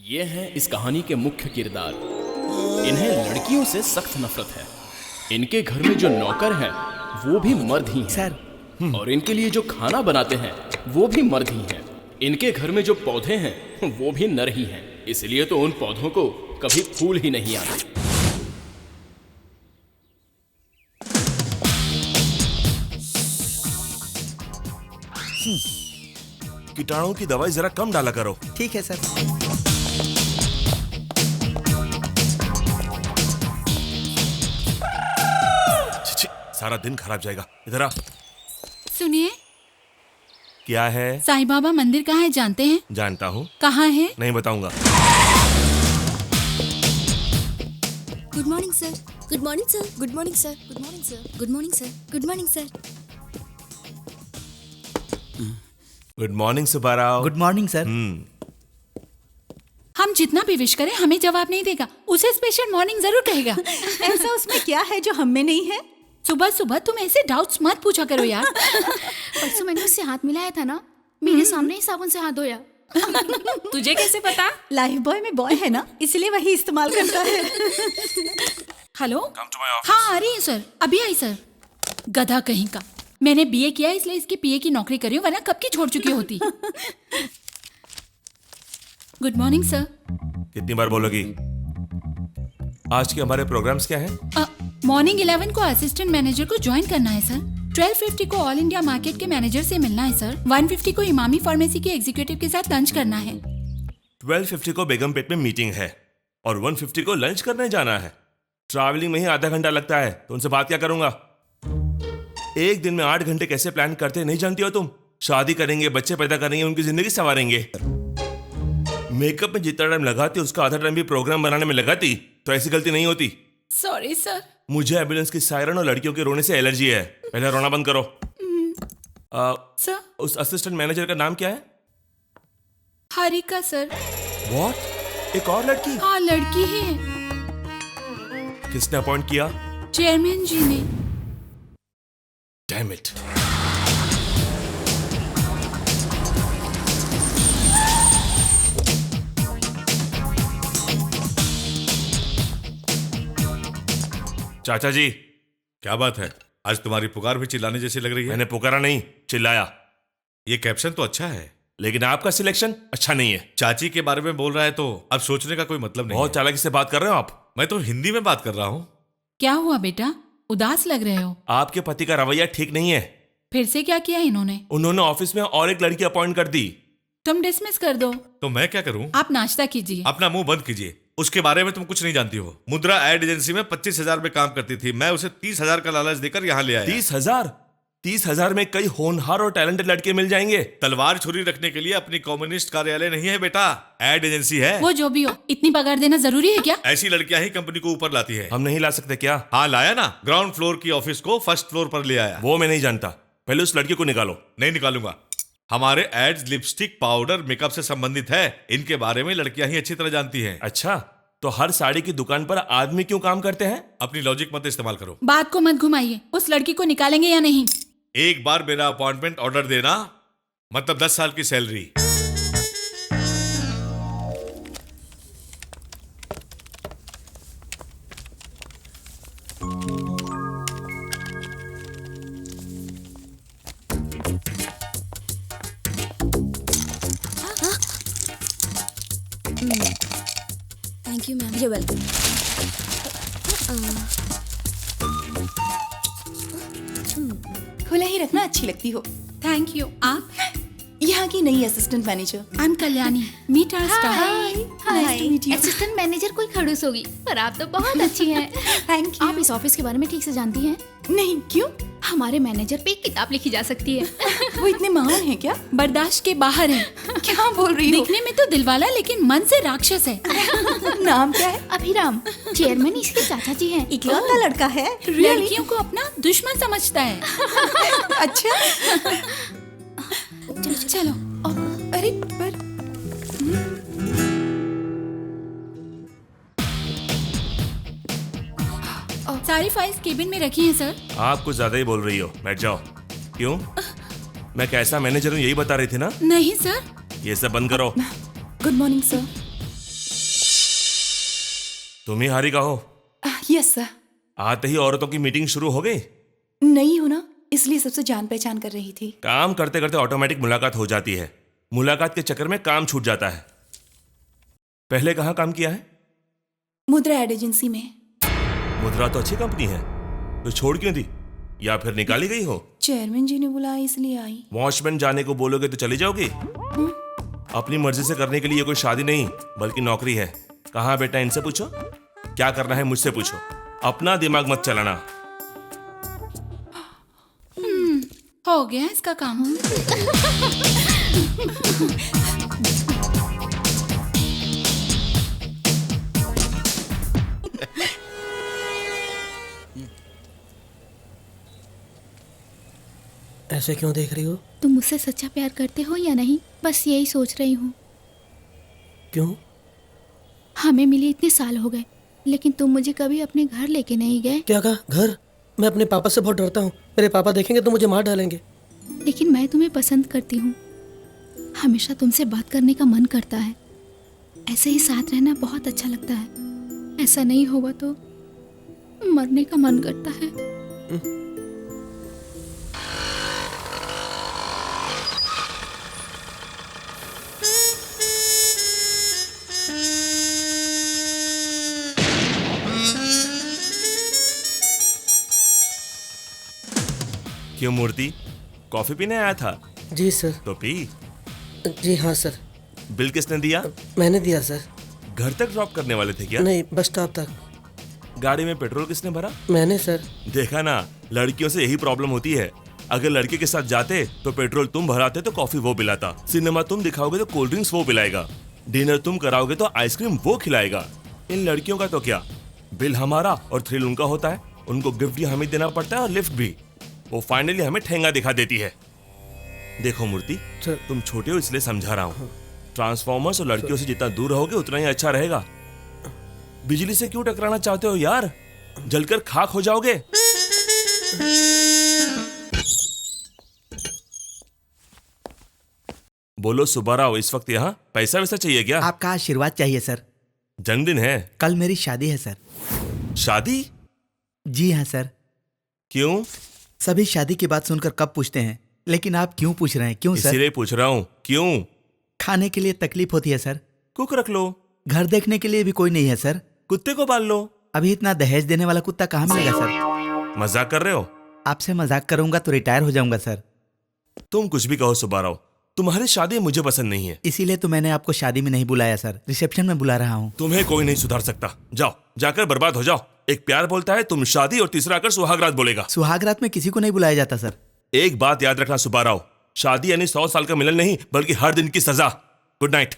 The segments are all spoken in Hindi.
ये हैं इस कहानी के मुख्य किरदार। इन्हें लड़कियों से सख्त नफरत है। इनके घर में जो नौकर हैं वो भी मर्द ही हैं सर, और इनके लिए जो खाना बनाते हैं वो भी मर्द ही हैं। इनके घर में जो पौधे हैं वो भी नर ही हैं, इसलिए तो उन पौधों को कभी फूल ही नहीं आते। कीटाणुओं की दवाई जरा कम डाला करो। ठीक है सर। छी, सारा दिन खराब जाएगा। इधर आ। सुनिए, क्या है? साईं बाबा मंदिर कहाँ है जानते हैं? जानता हूँ। कहाँ है? नहीं बताऊंगा। Good morning sir. Good morning sir. Good morning sir. Good morning sir. Good morning sir. Good morning sir. Good morning Subbarao. Good morning sir. हम जितना भी विश करें हमें जवाब नहीं देगा, उसे स्पेशल मॉर्निंग जरूर कहेगा। ऐसा उसमें क्या है जो हम में नहीं है? सुबह सुबह तुम ऐसे डाउट्स मत पूछा करो यार। परसों मैंने उससे हाथ मिलाया था ना, मेरे सामने ही साबुन से हाथ धोया। तुझे कैसे पता? लाइफ बॉय में बॉय है ना, इसलिए वही इस्तेमाल करता है। हेलो, हाँ आ रही है सर, अभी आई सर। गधा कहीं का, मैंने बीए किया इसलिए इसके पीए की नौकरी करी हूँ, वरना कब की छोड़ चुकी होती। Good morning sir. कितनी बार बोलोगी? आज के हमारे प्रोग्राम्स क्या हैं? मॉर्निंग 11 को असिस्टेंट मैनेजर को ज्वाइन करना है सर। 12:50 को ऑल इंडिया मार्केट के मैनेजर से मिलना है सर। 1:50 को इमामी फार्मेसी के एग्जीक्यूटिव के साथ लंच करना है। 12:50 को बेगमपेट में मीटिंग है और 1:50 को लंच करने जाना है। ट्रैवलिंग में ही आधा घंटा लगता है, तो उनसे बात क्या करूंगा? एक दिन में 8 घंटे कैसे प्लान करते नहीं जानती हो तुम? शादी करेंगे, बच्चे पैदा करेंगे, उनकी जिंदगी संवारेंगे। मेकअप में जितना टाइम लगाती उसका आधा टाइम भी प्रोग्राम बनाने में लगाती तो ऐसी गलती नहीं होती। Sorry sir. मुझे एम्बुलेंस की सायरन और लड़कियों के रोने से एलर्जी है। पहले रोना बंद करो। सर, उस असिस्टेंट मैनेजर का नाम क्या है? हारिका सर। व्हाट? एक और लड़की? हाँ लड़की ही है। किसने अपॉइंट किया? चेयरमैन जी ने। Damn it. चाचा जी, क्या बात है? आज तुम्हारी पुकार भी चिल्लाने जैसी लग रही है। मैंने पुकारा नहीं, चिल्लाया। ये कैप्शन तो अच्छा है, लेकिन आपका सिलेक्शन अच्छा नहीं है। चाची के बारे में बोल रहा है तो अब सोचने का कोई मतलब नहीं बहुत है। चालाकी से बात कर रहे हो आप। मैं तो हिंदी में बात कर रहा हूँ। क्या हुआ बेटा, उदास लग रहे हो? आपके पति का रवैया ठीक नहीं है। फिर से क्या किया इन्होंने? उन्होंने ऑफिस में और एक लड़की अपॉइंट कर दी। तुम डिसमिस कर दो। तो मैं क्या करूँ? आप नाश्ता कीजिए। अपना मुंह बंद कीजिए। उसके बारे में तुम कुछ नहीं जानती हो। मुद्रा एड एजेंसी में 25,000 में काम करती थी। मैं उसे 30,000 का लालच देकर यहाँ ले आया। 30,000? 30,000 में कई होनहार और टैलेंटेड लड़के मिल जाएंगे। तलवार छुरी रखने के लिए अपनी कम्युनिस्ट कार्यालय नहीं है बेटा, एड एजेंसी है। वो जो भी हो, इतनी पगार देना जरूरी है क्या? ऐसी लड़कियां ही कंपनी को ऊपर लाती है। हम नहीं ला सकते क्या? हाँ लाया ना, ग्राउंड फ्लोर की ऑफिस को फर्स्ट फ्लोर पर ले आया। वो मैं नहीं जानता। पहले उस लड़की को निकालो। नहीं निकालूंगा। हमारे एड्स लिपस्टिक, पाउडर, मेकअप से संबंधित है। इनके बारे में लड़कियां ही अच्छी तरह जानती हैं। अच्छा, तो हर साड़ी की दुकान पर आदमी क्यों काम करते हैं? अपनी लॉजिक मत इस्तेमाल करो। बात को मत घुमाइए। उस लड़की को निकालेंगे या नहीं? एक बार मेरा अपॉइंटमेंट ऑर्डर देना मतलब 10 साल की salary. Thank you ma'am. You welcome. खुला ही रखना अच्छी लगती हो। Thank you. आप? यहाँ की नई assistant manager. I am Kalyani. Meet our staff. Nice to meet you. Assistant manager कोई खड़ूस होगी, पर आप तो बहुत अच्छी हैं। Thank you. आप इस ऑफिस के बारे में ठीक से जानती हैं? नहीं, क्यों? हमारे मैनेजर पे एक किताब लिखी जा सकती है। वो इतने महान हैं क्या? बर्दाश्त के बाहर है। क्या बोल रही हो? दिखने में तो दिलवाला लेकिन मन से राक्षस है। नाम क्या है? अभिराम। चेयरमैन इसके चाचा जी हैं। इकलौता लड़का है। लड़कियों को अपना दुश्मन समझता है। अच्छा। चलो। अरे पर सारी फाइल्स केबिन में रखी हैं सर। आप कुछ ज्यादा ही बोल रही हो, बैठ जाओ। क्यों? मैं कैसा मैनेजर हूँ यही बता रही थी ना? नहीं सर। ये सब बंद करो। Good morning sir. तुम ही हारिका हो। Yes sir. आते ही औरतों की मीटिंग शुरू हो गई। नहीं हो ना, इसलिए सबसे जान पहचान कर रही थी। काम करते करते ऑटोमेटिक मुलाकात हो जाती है। मुलाकात के चक्कर में काम छूट जाता है। पहले कहाँ काम किया है? मुद्रा एड एजेंसी में। मुद्रा तो अच्छी कंपनी है, तो छोड़ क्यों दी? या फिर निकाली गई हो? चेयरमैन जी ने बुलाया इसलिए आई। वॉचमैन जाने को बोलोगे तो चली जाओगी? अपनी मर्जी से करने के लिए कोई शादी नहीं बल्कि नौकरी है। कहाँ बेटा, इनसे पूछो। क्या करना है मुझसे पूछो, अपना दिमाग मत चलाना। हो गया इसका काम। ऐसे क्यों देख रही हो? तुम मुझसे सच्चा प्यार करते हो या नहीं, बस यही सोच रही हूँ। क्यों? हमें मिले इतने साल हो गए, लेकिन तुम मुझे कभी अपने घर लेके नहीं गए। क्या कहा? घर? मैं अपने पापा से बहुत डरता हूँ। मेरे पापा देखेंगे तो मुझे मार डालेंगे। लेकिन मैं तुम्हें पसंद करती हूँ। हमेशा तुमसे बात करने का मन करता है। ऐसे ही साथ रहना बहुत अच्छा लगता है। ऐसा नहीं होगा तो मरने का मन करता है। क्यों मूर्ति, कॉफी पीने आया था? जी सर। तो पी। जी हाँ सर। बिल किसने दिया? मैंने दिया सर। घर तक ड्रॉप करने वाले थे क्या? नहीं, बस स्टॉप तक। गाड़ी में पेट्रोल किसने भरा? मैंने सर। देखा ना, लड़कियों से यही प्रॉब्लम होती है। अगर लड़के के साथ जाते तो पेट्रोल तुम भराते तो कॉफी वो पिलाता, सिनेमा तुम दिखाओगे तो कोल्ड ड्रिंक्स वो पिलाएगा, डिनर तुम कराओगे तो आइसक्रीम वो खिलाएगा। इन लड़कियों का तो क्या, बिल हमारा और थ्रिल उनका होता है। उनको गिफ्ट भी हमें देना पड़ता है और लिफ्ट भी। वो फाइनली हमें ठेंगा दिखा देती है। देखो मूर्ति, तुम छोटे हो इसलिए समझा रहा हूँ। ट्रांसफॉर्मर्स और लड़कियों से जितना दूर रहोगे उतना ही अच्छा रहेगा। बिजली से क्यों टकराना चाहते हो यार? जलकर खाक हो जाओगे। बोलो सुब्बाराव, इस वक्त यहाँ पैसा वैसा चाहिए क्या? आपका आशीर्वाद चाहिए सर। जन्मदिन है? कल मेरी शादी है सर। शादी? जी हाँ सर। क्यों? सभी शादी की बात सुनकर कब पूछते हैं, लेकिन आप क्यों पूछ रहे हैं? क्यों सर? इसीलिए पूछ रहा हूँ, क्यों? खाने के लिए तकलीफ होती है सर। कुक रख लो। घर देखने के लिए भी कोई नहीं है सर। कुत्ते को पाल लो। अभी इतना दहेज देने वाला कुत्ता कहाँ मिलेगा सर? मजाक कर रहे हो? आपसे मजाक करूंगा तो रिटायर हो जाऊंगा सर। तुम कुछ भी कहो सुब्बाराव, तुम्हारी शादी मुझे पसंद नहीं है। इसीलिए तो मैंने आपको शादी में नहीं बुलाया सर, रिसेप्शन में बुला रहा हूँ। तुम्हें कोई नहीं सुधार सकता। जाओ, जाकर बर्बाद हो जाओ। एक प्यार बोलता है, तुम शादी, और तीसरा आकर सुहागरात बोलेगा। सुहागरात में किसी को नहीं बुलाया जाता सर। एक बात याद रखना सुब्बाराव, शादी यानी 100 साल का मिलन नहीं, बल्कि हर दिन की सजा। Good night.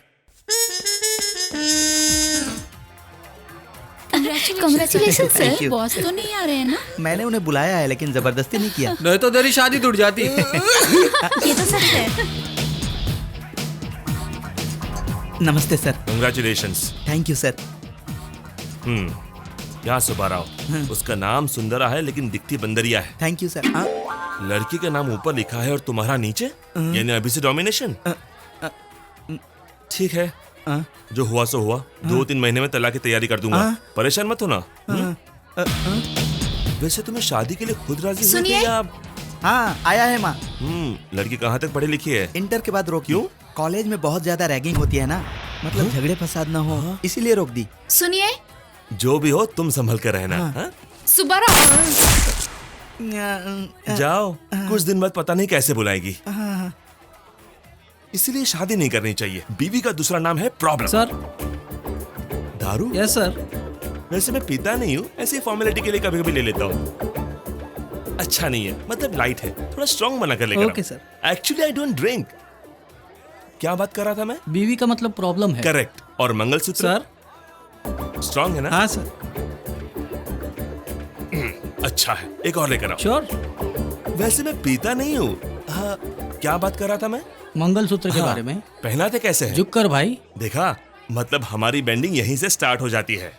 Congratulations, sir. Thank you. Boss तो नहीं आ रहे हैं ना? मैंने उन्हें बुलाया है लेकिन जबरदस्ती नहीं किया। नहीं तो तेरी शादी टूट जाती। ये तो सच है। नमस्ते sir. Congratulations. Thank you sir. यहाँ सुब्बाराव, उसका नाम सुंदरा है लेकिन दिखती बंदरिया है। Thank you sir. लड़की का नाम ऊपर लिखा है और तुम्हारा नीचे, यानी अभी से डोमिनेशन। ठीक है, जो हुआ सो हुआ। 2-3 महीने में तलाक की तैयारी कर दूंगा, परेशान मत होना। वैसे तुम्हें शादी के लिए खुद राजी हुई थी या? हाँ, आया है माँ। लड़की कहाँ तक पढ़ी लिखी है? इंटर के बाद रोक। क्यों? कॉलेज में बहुत ज्यादा रैगिंग होती है ना, मतलब झगड़े फसाद ना हो, इसीलिए रोक दी। सुनिए, जो भी हो तुम संभल कर रहना। हाँ? सुब्बाराव। जाओ, कुछ दिन बाद पता नहीं कैसे बुलाएगी। इसलिए शादी नहीं करनी चाहिए। बीवी का दूसरा नाम है प्रॉब्लम। सर। दारू? Yes sir. वैसे मैं पीता नहीं हूँ, ऐसे फॉर्मेलिटी के लिए कभी कभी ले लेता हूँ। अच्छा नहीं है, मतलब लाइट है, थोड़ा स्ट्रॉन्ग बना कर लेकर। Okay sir. Actually I don't drink. क्या बात कर रहा था मैं? बीवी का मतलब प्रॉब्लम है। करेक्ट। और मंगलसूत्र? सर। स्ट्रॉन्ग है ना? हाँ सर। अच्छा है, एक और लेकर आओ। श्योर। वैसे मैं पीता नहीं हूँ। हाँ, क्या बात कर रहा था मैं? मंगलसूत्र के बारे में। पहनाते कैसे हैं? झुक कर भाई। देखा, मतलब हमारी बेंडिंग यहीं से स्टार्ट हो जाती है।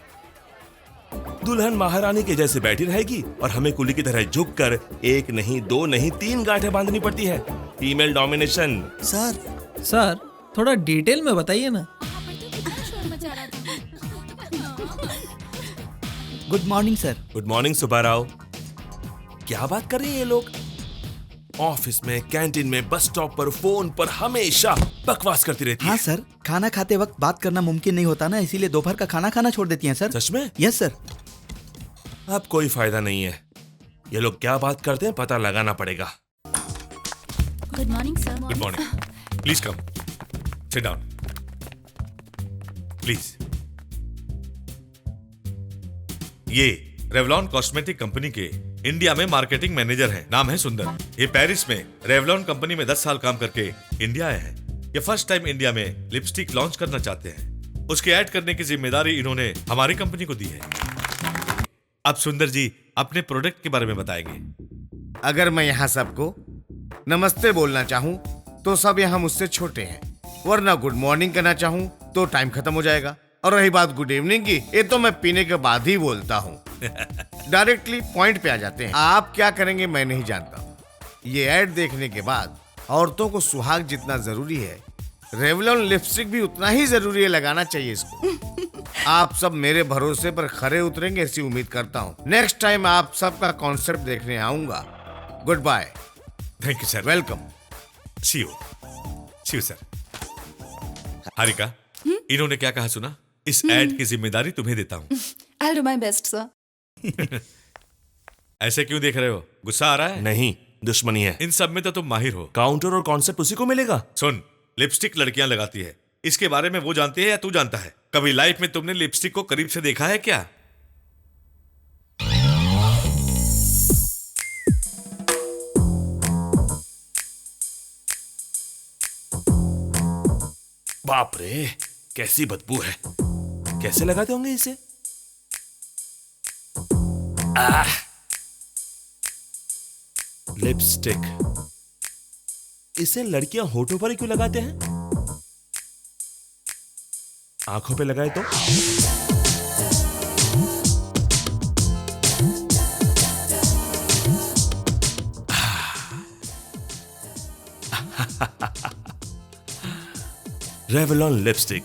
दुल्हन महारानी के जैसे बैठी रहेगी और हमें कुली की तरह झुक कर 1 नहीं 2 नहीं 3 गांठें बांधनी पड़ती है। Female domination. सर थोड़ा डिटेल में बताइए ना। Good morning sir. Good morning Subbarao. क्या बात कर रहे हैं ये लोग? ऑफिस में, कैंटीन में, बस स्टॉप पर, फोन पर हमेशा बकवास करती रहती हाँ है। सर, खाना खाते वक्त बात करना मुमकिन नहीं होता ना, इसीलिए दोपहर का खाना खाना छोड़ देती हैं सर। सच में? Yes sir. अब कोई फायदा नहीं है, ये लोग क्या बात करते हैं पता लगाना पड़ेगा। Good morning sir. Good morning, please come, sit down please. ये रेवलॉन कॉस्मेटिक कंपनी के इंडिया में मार्केटिंग मैनेजर हैं। नाम है सुंदर। ये पेरिस में रेवलॉन कंपनी में 10 साल काम करके इंडिया आए हैं। ये फर्स्ट टाइम इंडिया में लिपस्टिक लॉन्च करना चाहते हैं। उसके ऐड करने की जिम्मेदारी इन्होंने हमारी कंपनी को दी है। अब सुंदर जी अपने प्रोडक्ट के बारे में बताएंगे। अगर मैं यहाँ सबको नमस्ते बोलना चाहूँ तो सब यहाँ मुझसे छोटे हैं, वरना गुड मॉर्निंग कहना चाहूँ तो टाइम खत्म हो जाएगा। और रही बात गुड इवनिंग की, ये तो मैं पीने के बाद ही बोलता हूँ। डायरेक्टली पॉइंट पे आ जाते हैं। आप क्या करेंगे मैं नहीं जानता। ये ऐड देखने के बाद औरतों को सुहाग जितना जरूरी है, रेवलॉन लिपस्टिक भी उतना ही जरूरी है, लगाना चाहिए इसको। आप सब मेरे भरोसे पर खरे उतरेंगे ऐसी उम्मीद करता हूँ। नेक्स्ट टाइम आप सबका कॉन्सेप्ट देखने आऊंगा। Good bye. Thank you sir. Welcome. See you sir. Harika, इन्होंने क्या कहा सुना? इस ऐड की जिम्मेदारी तुम्हें देता हूँ। I'll do my best, sir. ऐसे क्यों देख रहे हो? गुस्सा आ रहा है? नहीं, दुश्मनी है। इन सब में तो तुम माहिर हो। काउंटर और कॉन्सेप्ट उसी को मिलेगा। सुन, लिपस्टिक लड़कियां लगाती है, इसके बारे में वो जानती है या तू जानता है? कभी लाइफ में तुमने लिपस्टिक को करीब से देखा है क्या? बाप रे, कैसी बदबू है। कैसे लगाते होंगे इसे? लिपस्टिक। इसे लड़कियां होठों पर ही क्यों लगाते हैं? आंखों पे लगाए तो? रेवलॉन लिपस्टिक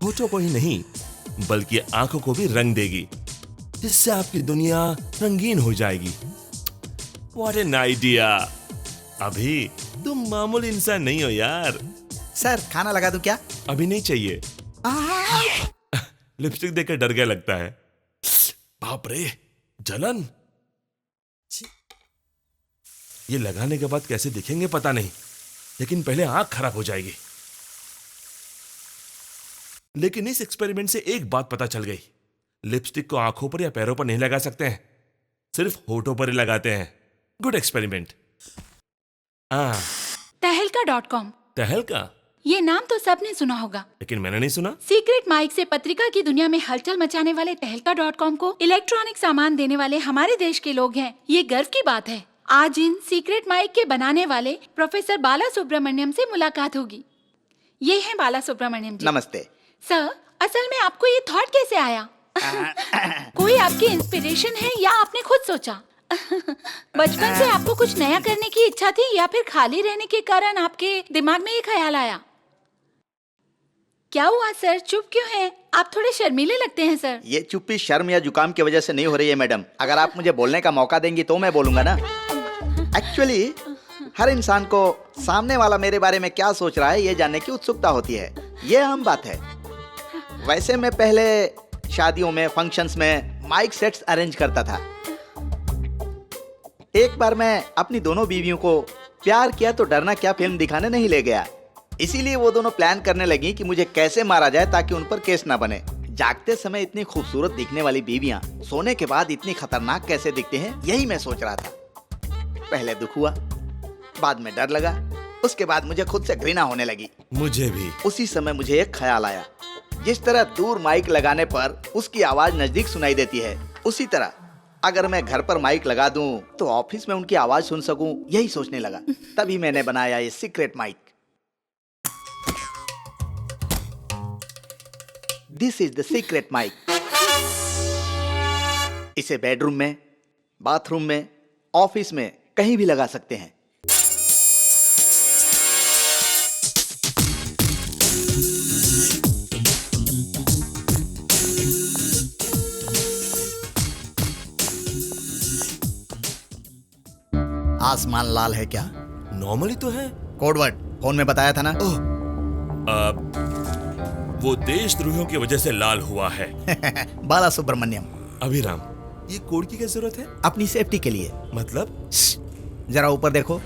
होठों को ही नहीं बल्कि आंखों को भी रंग देगी, जिससे आपकी दुनिया रंगीन हो जाएगी। What an idea! अभी तुम मामूली इंसान नहीं हो यार। सर खाना लगा दूं क्या? अभी नहीं चाहिए। लिपस्टिक देखकर डर गया लगता है। बाप रे, जलन। ये लगाने के बाद कैसे दिखेंगे पता नहीं, लेकिन पहले आंख खराब हो जाएगी। लेकिन इस एक्सपेरिमेंट से एक बात पता चल गई, लिपस्टिक को आंखों पर या पैरों पर नहीं लगा सकते हैं, सिर्फ होठों पर ही लगाते हैं। Good experiment. तहलका.com। तहलका? ये नाम तो सबने सुना होगा, लेकिन मैंने नहीं सुना। सीक्रेट माइक से पत्रिका की दुनिया में हलचल मचाने वाले तहलका.com को इलेक्ट्रॉनिक सामान देने वाले हमारे देश के लोग हैं। ये गर्व की बात है। आज इन सीक्रेट माइक के बनाने वाले प्रोफेसर बाला सुब्रमण्यम से मुलाकात होगी। ये हैं बाला सुब्रमण्यम जी। नमस्ते सर, असल में आपको ये थॉट कैसे आया? कोई आपकी इंस्पिरेशन है या आपने खुद सोचा? बचपन से आपको कुछ नया करने की इच्छा थी या फिर खाली रहने के कारण आपके दिमाग में ये ख्याल आया? क्या हुआ सर, चुप क्यों हैं? आप थोड़े शर्मीले लगते हैं सर। ये चुप्पी शर्म या जुकाम की वजह से नहीं हो रही है मैडम। अगर आप मुझे बोलने का मौका देंगी तो मैं बोलूंगा ना। एक्चुअली हर इंसान को सामने वाला मेरे बारे में क्या सोच रहा है ये जानने की उत्सुकता होती है। ये आम बात है। वैसे मैं पहले शादियों में, फंक्शंस में माइक सेट्स अरेंज करता था। एक बार मैं अपनी दोनों बीवियों को प्यार किया तो डरना क्या फिल्म दिखाने नहीं ले गया। इसीलिए वो दोनों प्लान करने लगी कि मुझे कैसे मारा जाए ताकि उन पर केस ना बने। जागते समय इतनी खूबसूरत दिखने वाली बीवियां सोने के बाद इतनी खतरनाक कैसे दिखते हैं, यही मैं सोच रहा था। पहले दुख हुआ, बाद में डर लगा, उसके बाद मुझे खुद से घृणा होने लगी। मुझे भी। उसी समय मुझे एक ख्याल आया, जिस तरह दूर माइक लगाने पर उसकी आवाज नजदीक सुनाई देती है, उसी तरह अगर मैं घर पर माइक लगा दूं तो ऑफिस में उनकी आवाज सुन सकूं। यही सोचने लगा, तभी मैंने बनाया ये secret mic. This is the secret mic. इसे बेडरूम में, बाथरूम में, ऑफिस में कहीं भी लगा सकते हैं। आसमान लाल है क्या? नॉर्मली तो है। कोडवर्ड फोन में बताया था ना। वो देशद्रोहियों की वजह से लाल हुआ है। बाला सुब्रमण्यम। अभिराम, ये कोड की क्या जरूरत है? अपनी सेफ्टी के लिए। मतलब? जरा ऊपर देखो।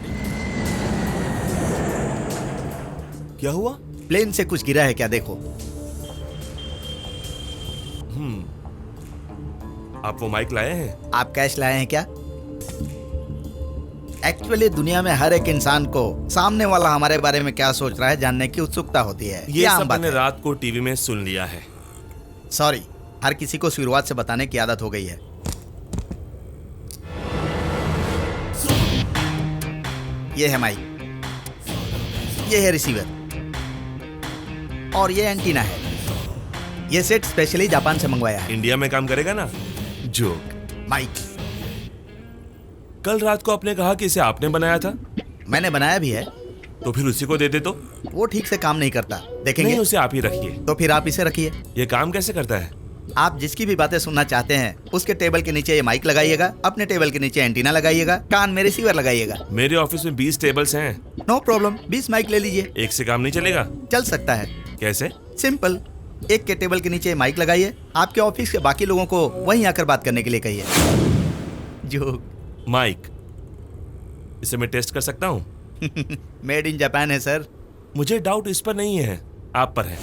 क्या हुआ? प्लेन से कुछ गिरा है क्या? देखो। आप वो माइक लाए हैं? आप कैश लाए हैं क्या? एक्चुअली दुनिया में हर एक इंसान को सामने वाला हमारे बारे में क्या सोच रहा है जानने की उत्सुकता होती है। ये आम सब बात मैंने है। रात को टीवी में सुन लिया है। सॉरी, हर किसी को शुरुआत से बताने की आदत हो गई है। ये है माइक, ये है रिसीवर और ये एंटीना है। ये सेट स्पेशली जापान से मंगवाया है। इंडिया में काम करेगा ना? जोक। माइक कल रात को आपने कहा कि इसे आपने बनाया था। मैंने बनाया भी है। तो फिर उसी को दे दे। तो वो ठीक से काम नहीं करता। देखेंगे? नहीं, उसे आप ही रखिए। तो फिर आप इसे रखिए। ये काम कैसे करता है? आप जिसकी भी बातें सुनना चाहते हैं उसके टेबल के नीचे ये माइक लगाइएगा, अपने टेबल के नीचे एंटीना लगाइएगा, कान में रिसीवर लगाइएगा। मेरे ऑफिस में 20 टेबल्स हैं। नो प्रॉब्लम, 20 माइक ले लीजिए। एक से काम नहीं चलेगा? चल सकता है। कैसे? सिंपल, एक के टेबल के नीचे माइक लगाइए, आपके ऑफिस के बाकी लोगों को वहीं आकर बात करने के लिए कहिए। जो माइक, इसे मैं टेस्ट कर सकता हूँ? मेड इन जापान है सर। मुझे डाउट इस पर नहीं है, आप पर है।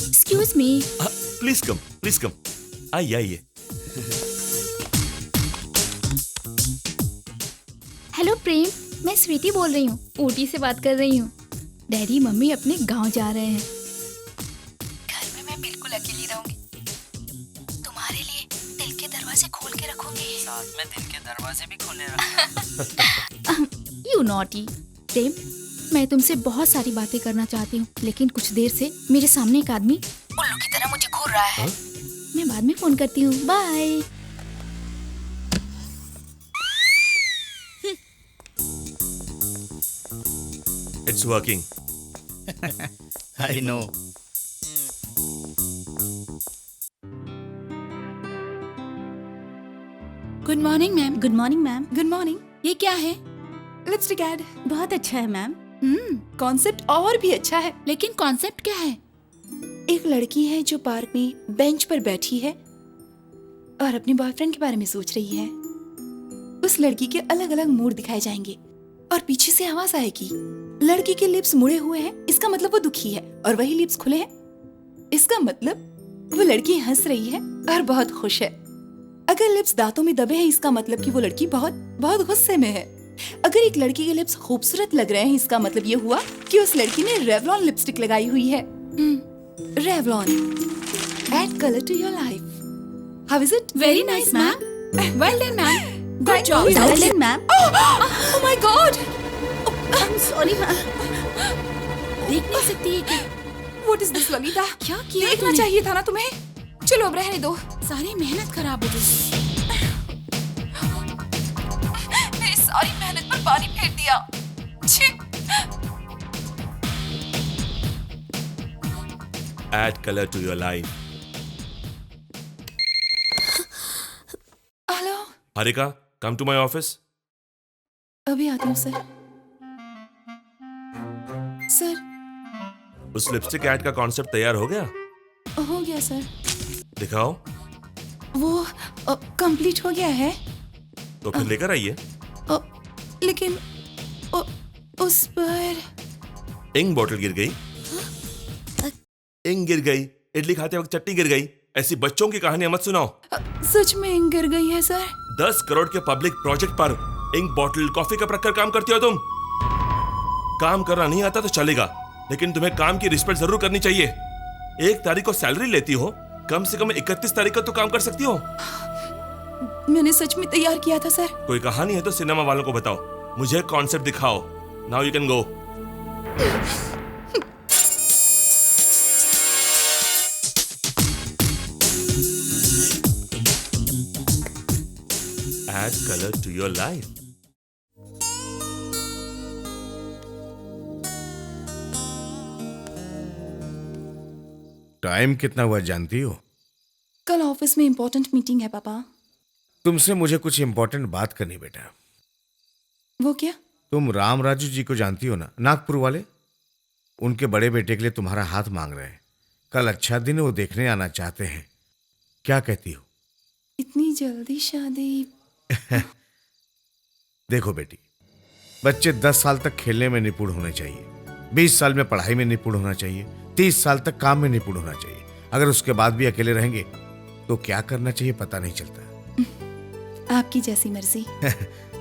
Excuse me. Please come, please come. आइए आइए। हेलो प्रेम, मैं स्वीटी बोल रही हूँ, ऊटी से बात कर रही हूँ। डैडी मम्मी अपने गांव जा रहे हैं। घर में मैं बिल्कुल अकेली रहूंगी। तुम्हारे लिए दिल के दरवाजे खोल के रखूंगी। साथ में दिल के दरवाजे भी खोले रखो। You naughty. प्रेम, मैं तुमसे बहुत सारी बातें करना चाहती हूँ, लेकिन कुछ देर से मेरे सामने एक आदमी उल्लू की तरह मुझे घूर रहा है। मैं बाद में फोन करती हूँ, bye. It's working. I know. Good morning ma'am. Good morning ma'am. Good morning. ये क्या है? लिपस्टिक ऐड बहुत अच्छा है मैम। कॉन्सेप्ट और भी अच्छा है, लेकिन कॉन्सेप्ट क्या है? एक लड़की है जो पार्क में बेंच पर बैठी है और अपने बॉयफ्रेंड के बारे में सोच रही है। उस लड़की के अलग अलग मूड दिखाए जाएंगे और पीछे से आवाज आएगी, लड़की के लिप्स मुड़े हुए हैं, इसका मतलब वो दुखी है, और वही लिप्स खुले हैं, इसका मतलब वो लड़की हंस रही है और बहुत खुश है। अगर लिप्स दांतों में दबे हैं, इसका मतलब कि वो लड़की बहुत बहुत गुस्से में है। अगर एक लड़की के लिप्स खूबसूरत लग रहे हैं, इसका मतलब ये हुआ कि उस लड़की ने रेवलॉन लिपस्टिक लगाई हुई है। Revlon, add colour to your life. How is it? Very nice ma'am. Well done ma'am. Good job. Well done, ma'am. Oh my God! I'm sorry, ma'am. देख नहीं सकती है क्या? What is this, Lalita? क्या किया देखना तूने? चाहिए था ना तुम्हें। चलो अब रहने दो। सारी मेहनत खराब हो गई। मेरी सारी मेहनत पर पानी फेर दिया। छी। Add color to your life. Hello. Harika, come to my office. अभी आती हूँ सर। सर, उस लिपस्टिक ऐड का कॉन्सेप्ट तैयार हो गया? हो गया सर। दिखाओ। वो कंप्लीट हो गया है। तो फिर लेकर आइए। लेकिन उस पर इंक बोतल गिर गई। इंक गिर गई, इडली खाते वक्त चटनी गिर गई, ऐसी बच्चों की कहानियां मत सुनाओ। सच में इंक गिर गई है सर। 10 करोड़ के पब्लिक प्रोजेक्ट पर इंक बोतल कॉफी कप रखकर काम करती हो तुम। काम करना नहीं आता तो चलेगा, लेकिन तुम्हें काम की रिस्पेक्ट जरूर करनी चाहिए। 1 तारीख को सैलरी लेती हो, कम से कम 31 तारीख को तो काम कर सकती हो। मैंने सच में तैयार किया था सर। कोई कहानी है तो सिनेमा वालों को बताओ, मुझे कॉन्सेप्ट दिखाओ। Now you can go. Add color to your life. Time कितना हुआ जानती हो? कल ऑफिस में इम्पोर्टेंट मीटिंग है पापा। तुमसे मुझे कुछ इंपॉर्टेंट बात करनी बेटा। वो क्या? तुम राम राजू जी को जानती हो ना, नागपुर वाले? उनके बड़े बेटे के लिए तुम्हारा हाथ मांग रहे हैं। कल अच्छा दिन है, वो देखने आना चाहते हैं। क्या कहती हो? इतनी जल्दी शादी? देखो बेटी, बच्चे 10 साल तक खेलने में निपुण होने चाहिए, 20 साल में पढ़ाई में निपुण होना चाहिए, 30 साल तक काम में निपुण होना चाहिए। अगर उसके बाद भी अकेले रहेंगे तो क्या करना चाहिए पता नहीं चलता। आपकी जैसी मर्जी।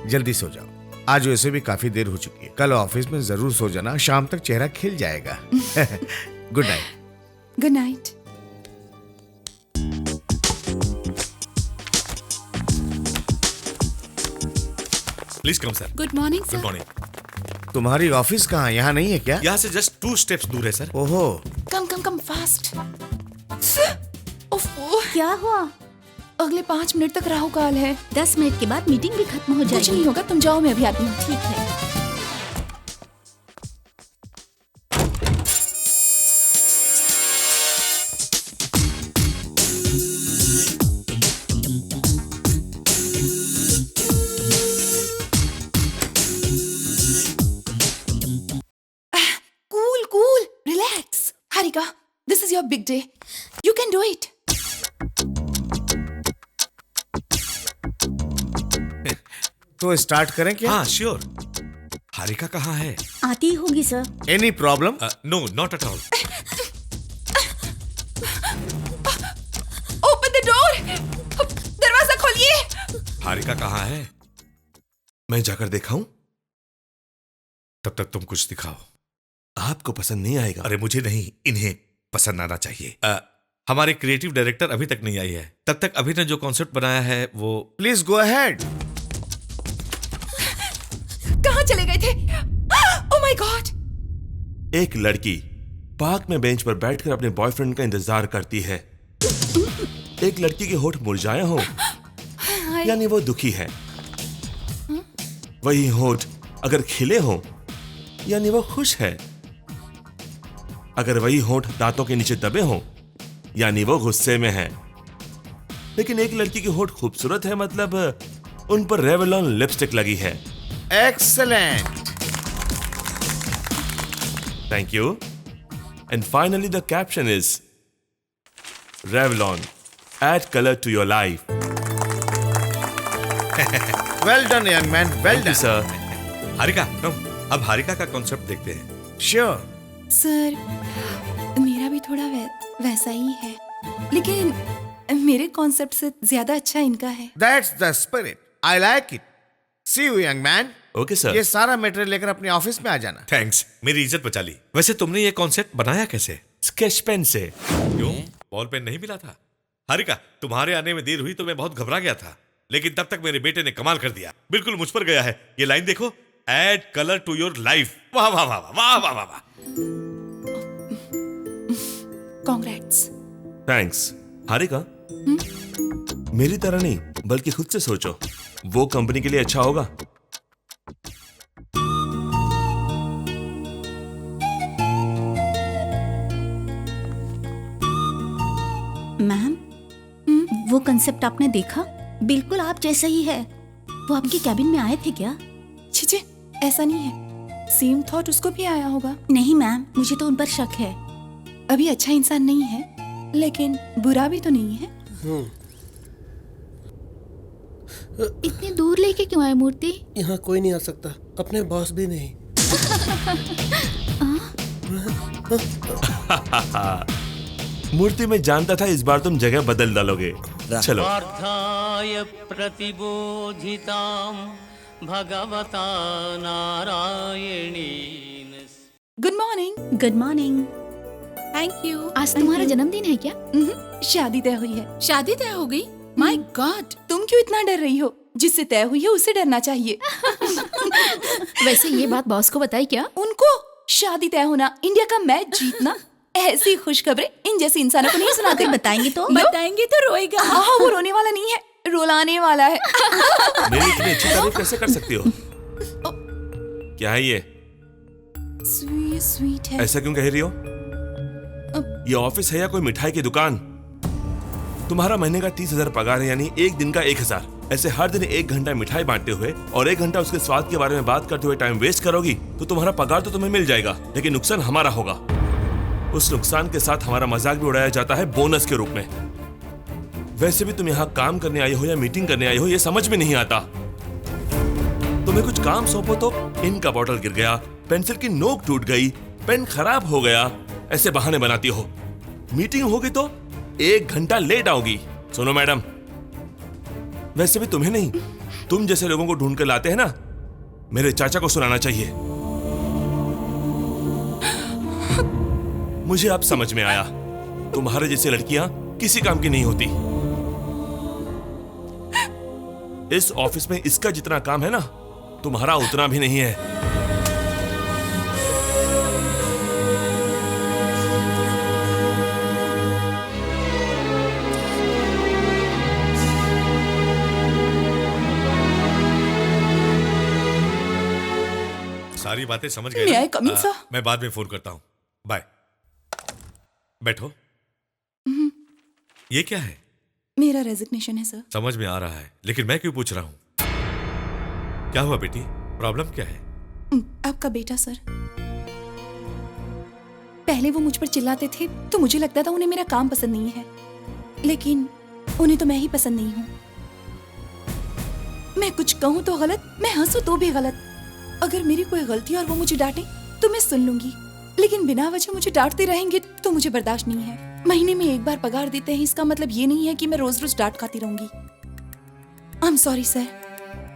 जल्दी सो जाओ, आज वैसे भी काफी देर हो चुकी है। कल ऑफिस में जरूर सो जाना, शाम तक चेहरा खिल जाएगा। Good night. Good night. Please come sir. Good morning good sir. Morning. तुम्हारी ऑफिस कहाँ है? यहाँ नहीं है क्या? यहाँ से जस्ट 2 स्टेप्स दूर है सर। ओहो, कम कम कम फास्ट। ओफो, क्या हुआ? अगले 5 मिनट तक राहु काल है। 10 मिनट के बाद मीटिंग भी खत्म हो कुछ जाएगी। नहीं होगा, तुम जाओ, मैं अभी आती हूँ। ठीक है। Cool, cool, relax. Harika, this is your big day. You can do it. तो स्टार्ट करें क्या? हाँ श्योर। हारिका कहाँ है? आती होगी sir. Any problem? No not at all. Open the door. दरवाजा खोलिए। हारिका कहाँ है? मैं जाकर दिखाऊं? तब तक तुम कुछ दिखाओ। आपको पसंद नहीं आएगा। अरे मुझे नहीं, इन्हें पसंद आना चाहिए। हमारे क्रिएटिव डायरेक्टर अभी तक नहीं आई है। तब तक अभी ने जो कॉन्सेप्ट बनाया है वो। Please go ahead. कहाँ चले गए थे? Oh my God. एक लड़की पार्क में बेंच पर बैठकर अपने बॉयफ्रेंड का इंतजार करती है। एक लड़की के होठ मुरझाए हों, यानी वो दुखी है। वही होठ अगर खिले हों, यानी वो खुश है। अगर वही होठ दांतों के नीचे दबे हों, यानी वो गुस्से में है। लेकिन एक लड़की की होठ खूबसूरत है, मतलब उन पर रेवलॉन लिपस्टिक लगी है। Excellent. Thank you. And finally, the caption is Revlon, add color to your life. Well done young man, well Thank you, done. sir. Harika come, अब हारिका का कॉन्सेप्ट देखते हैं। श्योर। सर, मेरा भी थोड़ा वैसा ही है, लेकिन मेरे कॉन्सेप्ट से ज्यादा अच्छा इनका है। That's the spirit, I like it. See you young man. Okay, sir. ये सारा मटेरियल लेकर अपने ऑफिस में आ जाना। थैंक्स, मेरी इज्जत बचा ली। वैसे तुमने ये कॉन्सेप्ट बनाया कैसे? Sketch pen से। क्यों, बॉल पेन नहीं मिला था? हारिका, तुम्हारे आने में देर हुई तो मैं बहुत घबरा गया था, लेकिन तब तक मेरे बेटे ने कमाल कर दिया। बिल्कुल मुझ पर गया है। ये लाइन देखो, add colour to your life. वाह वाह वाह वाह वाह वाह वाह। Congrats. Thanks. हारिका, मेरी तरह नहीं, बल्कि खुद से सोचो, वो कंपनी के लिए अच्छा होगा। मैम, वो कंसेप्ट आपने देखा? बिल्कुल आप जैसा ही है। वो आपके कैबिन में आए थे क्या? छीछे, ऐसा नहीं है। सेम थॉट उसको भी आया होगा। नहीं मैम, मुझे तो उन पर शक है। अभी अच्छा इंसान नहीं है, लेकिन बुरा भी तो नहीं है। इतनी दूर लेके क्यों आए मूर्ति? यहाँ कोई नहीं आ सकता, अपने बॉस भी नहीं। मूर्ति में जानता था इस बार तुम जगह बदल डालोगे। चलो। पार्थाय प्रतिबोधितां भगवता नारायणेन। Good morning. Good morning. Thank you. आज तुम्हारा जन्मदिन है क्या? शादी तय हुई है। शादी तय हो गई? माय गॉड, तुम क्यों इतना डर रही हो? जिससे तय हुई है उससे डरना चाहिए। वैसे ये बात बॉस को बताई क्या? उनको शादी तय होना, इंडिया का मैच जीतना, ऐसी खुशखबरें इन जैसे इंसानों को नहीं सुनाते। बताएंगे तो? बताएंगे तो रोएगा। हाँ, वो रोने वाला नहीं है, रुलाने वाला है। मेरी इतनी अच्छी तारीफ कैसे कर सकती हो? क्या है ये? स्वीट है। ऐसा क्यों कह रही हो? ये ऑफिस है या कोई मिठाई की दुकान? तुम्हारा महीने का 30,000 पगार है, यानी एक दिन का 1,000। ऐसे हर दिन 1 घंटा मिठाई बांटते हुए और 1 घंटा उसके स्वाद के बारे में बात करते हुए टाइम वेस्ट करोगी तो तुम्हारा पगार तो तुम्हें मिल जाएगा, लेकिन नुकसान हमारा होगा। उस नुकसान के साथ हमारा मजाक भी उड़ाया जाता है बोनस के रूप में। वैसे भी तुम यहाँ काम करने आई हो या मीटिंग करने आई हो, ये समझ में नहीं आता। तुम्हें कुछ काम सौंपो तो इंक का बॉटल गिर गया, पेंसिल की नोक टूट गई, पेन खराब हो गया, ऐसे बहाने बनाती हो। मीटिंग होगी तो 1 घंटा लेट आओगी। सुनो मैडम, वैसे भी तुम्हें नहीं, तुम जैसे लोगों को ढूंढ कर लाते हैं ना, मेरे चाचा को सुनाना चाहिए। मुझे अब समझ में आया, तुम्हारे जैसी लड़कियां किसी काम की नहीं होती। इस ऑफिस में इसका जितना काम है ना, तुम्हारा उतना भी नहीं है। सारी बातें समझ गए May ना? I come in, sir? मैं बाद में फोन करता हूँ। बाय। बैठो। ये क्या है? मेरा रेजिग्नेशन है सर। समझ में आ रहा है, लेकिन मैं क्यों पूछ रहा हूँ? क्या हुआ बेटी? प्रॉब्लम क्या है? आपका बेटा सर, पहले वो मुझ पर चिल्लाते थे तो मुझे लगता था उन्हें मेरा काम पसंद नहीं है, लेकिन उन्हें तो मैं ही पसंद नहीं हूँ। मैं कुछ कहूँ तो गलत, मैं हंसूं तो भी गलत। अगर मेरी कोई गलती और वो मुझे डांटे तो मैं सुन लूंगी, लेकिन बिना वजह मुझे डांटते रहेंगे तो मुझे बर्दाश्त नहीं है। महीने में 1 बार पगार देते हैं, इसका मतलब ये नहीं है कि मैं रोज रोज डांट खाती रहूंगी। आई एम सॉरी सर,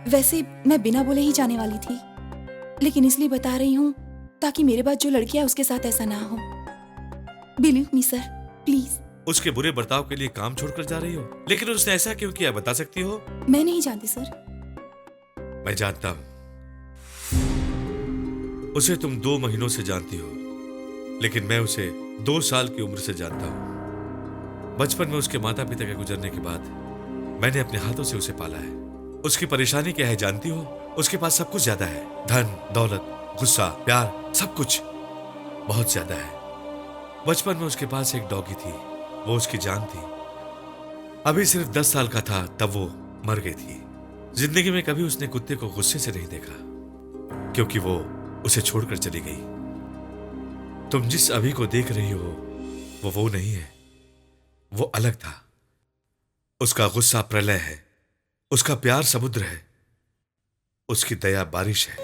वैसे मैं बिना बोले ही जाने वाली थी, लेकिन इसलिए बता रही हूँ ताकि मेरे बाद जो लड़की है उसके साथ ऐसा ना हो। Believe me sir, please. उसके बुरे बर्ताव के लिए काम छोड़कर जा रही हो, लेकिन उसने ऐसा क्यों किया बता सकती हो? मैं नहीं जानती सर। मैं जानता हूं। उसे तुम 2 महीनों से जानती हो, लेकिन मैं उसे 2 साल की उम्र से जानता हूं। बचपन में उसके माता पिता के गुजरने के बाद मैंने अपने हाथों से उसे पाला है। उसकी परेशानी क्या है जानती हो? उसके पास सब कुछ ज्यादा है, धन दौलत, गुस्सा, प्यार, सब कुछ बहुत ज्यादा है। बचपन में उसके पास एक डॉगी थी, वो उसकी जान थी। अभी सिर्फ 10 साल का था तब वो मर गई थी। जिंदगी में कभी उसने कुत्ते को गुस्से से नहीं देखा, क्योंकि वो उसे छोड़कर चली गई। तुम जिस अभी को देख रही हो वो नहीं है, वो अलग था। उसका गुस्सा प्रलय है, उसका प्यार समुद्र है, उसकी दया बारिश है।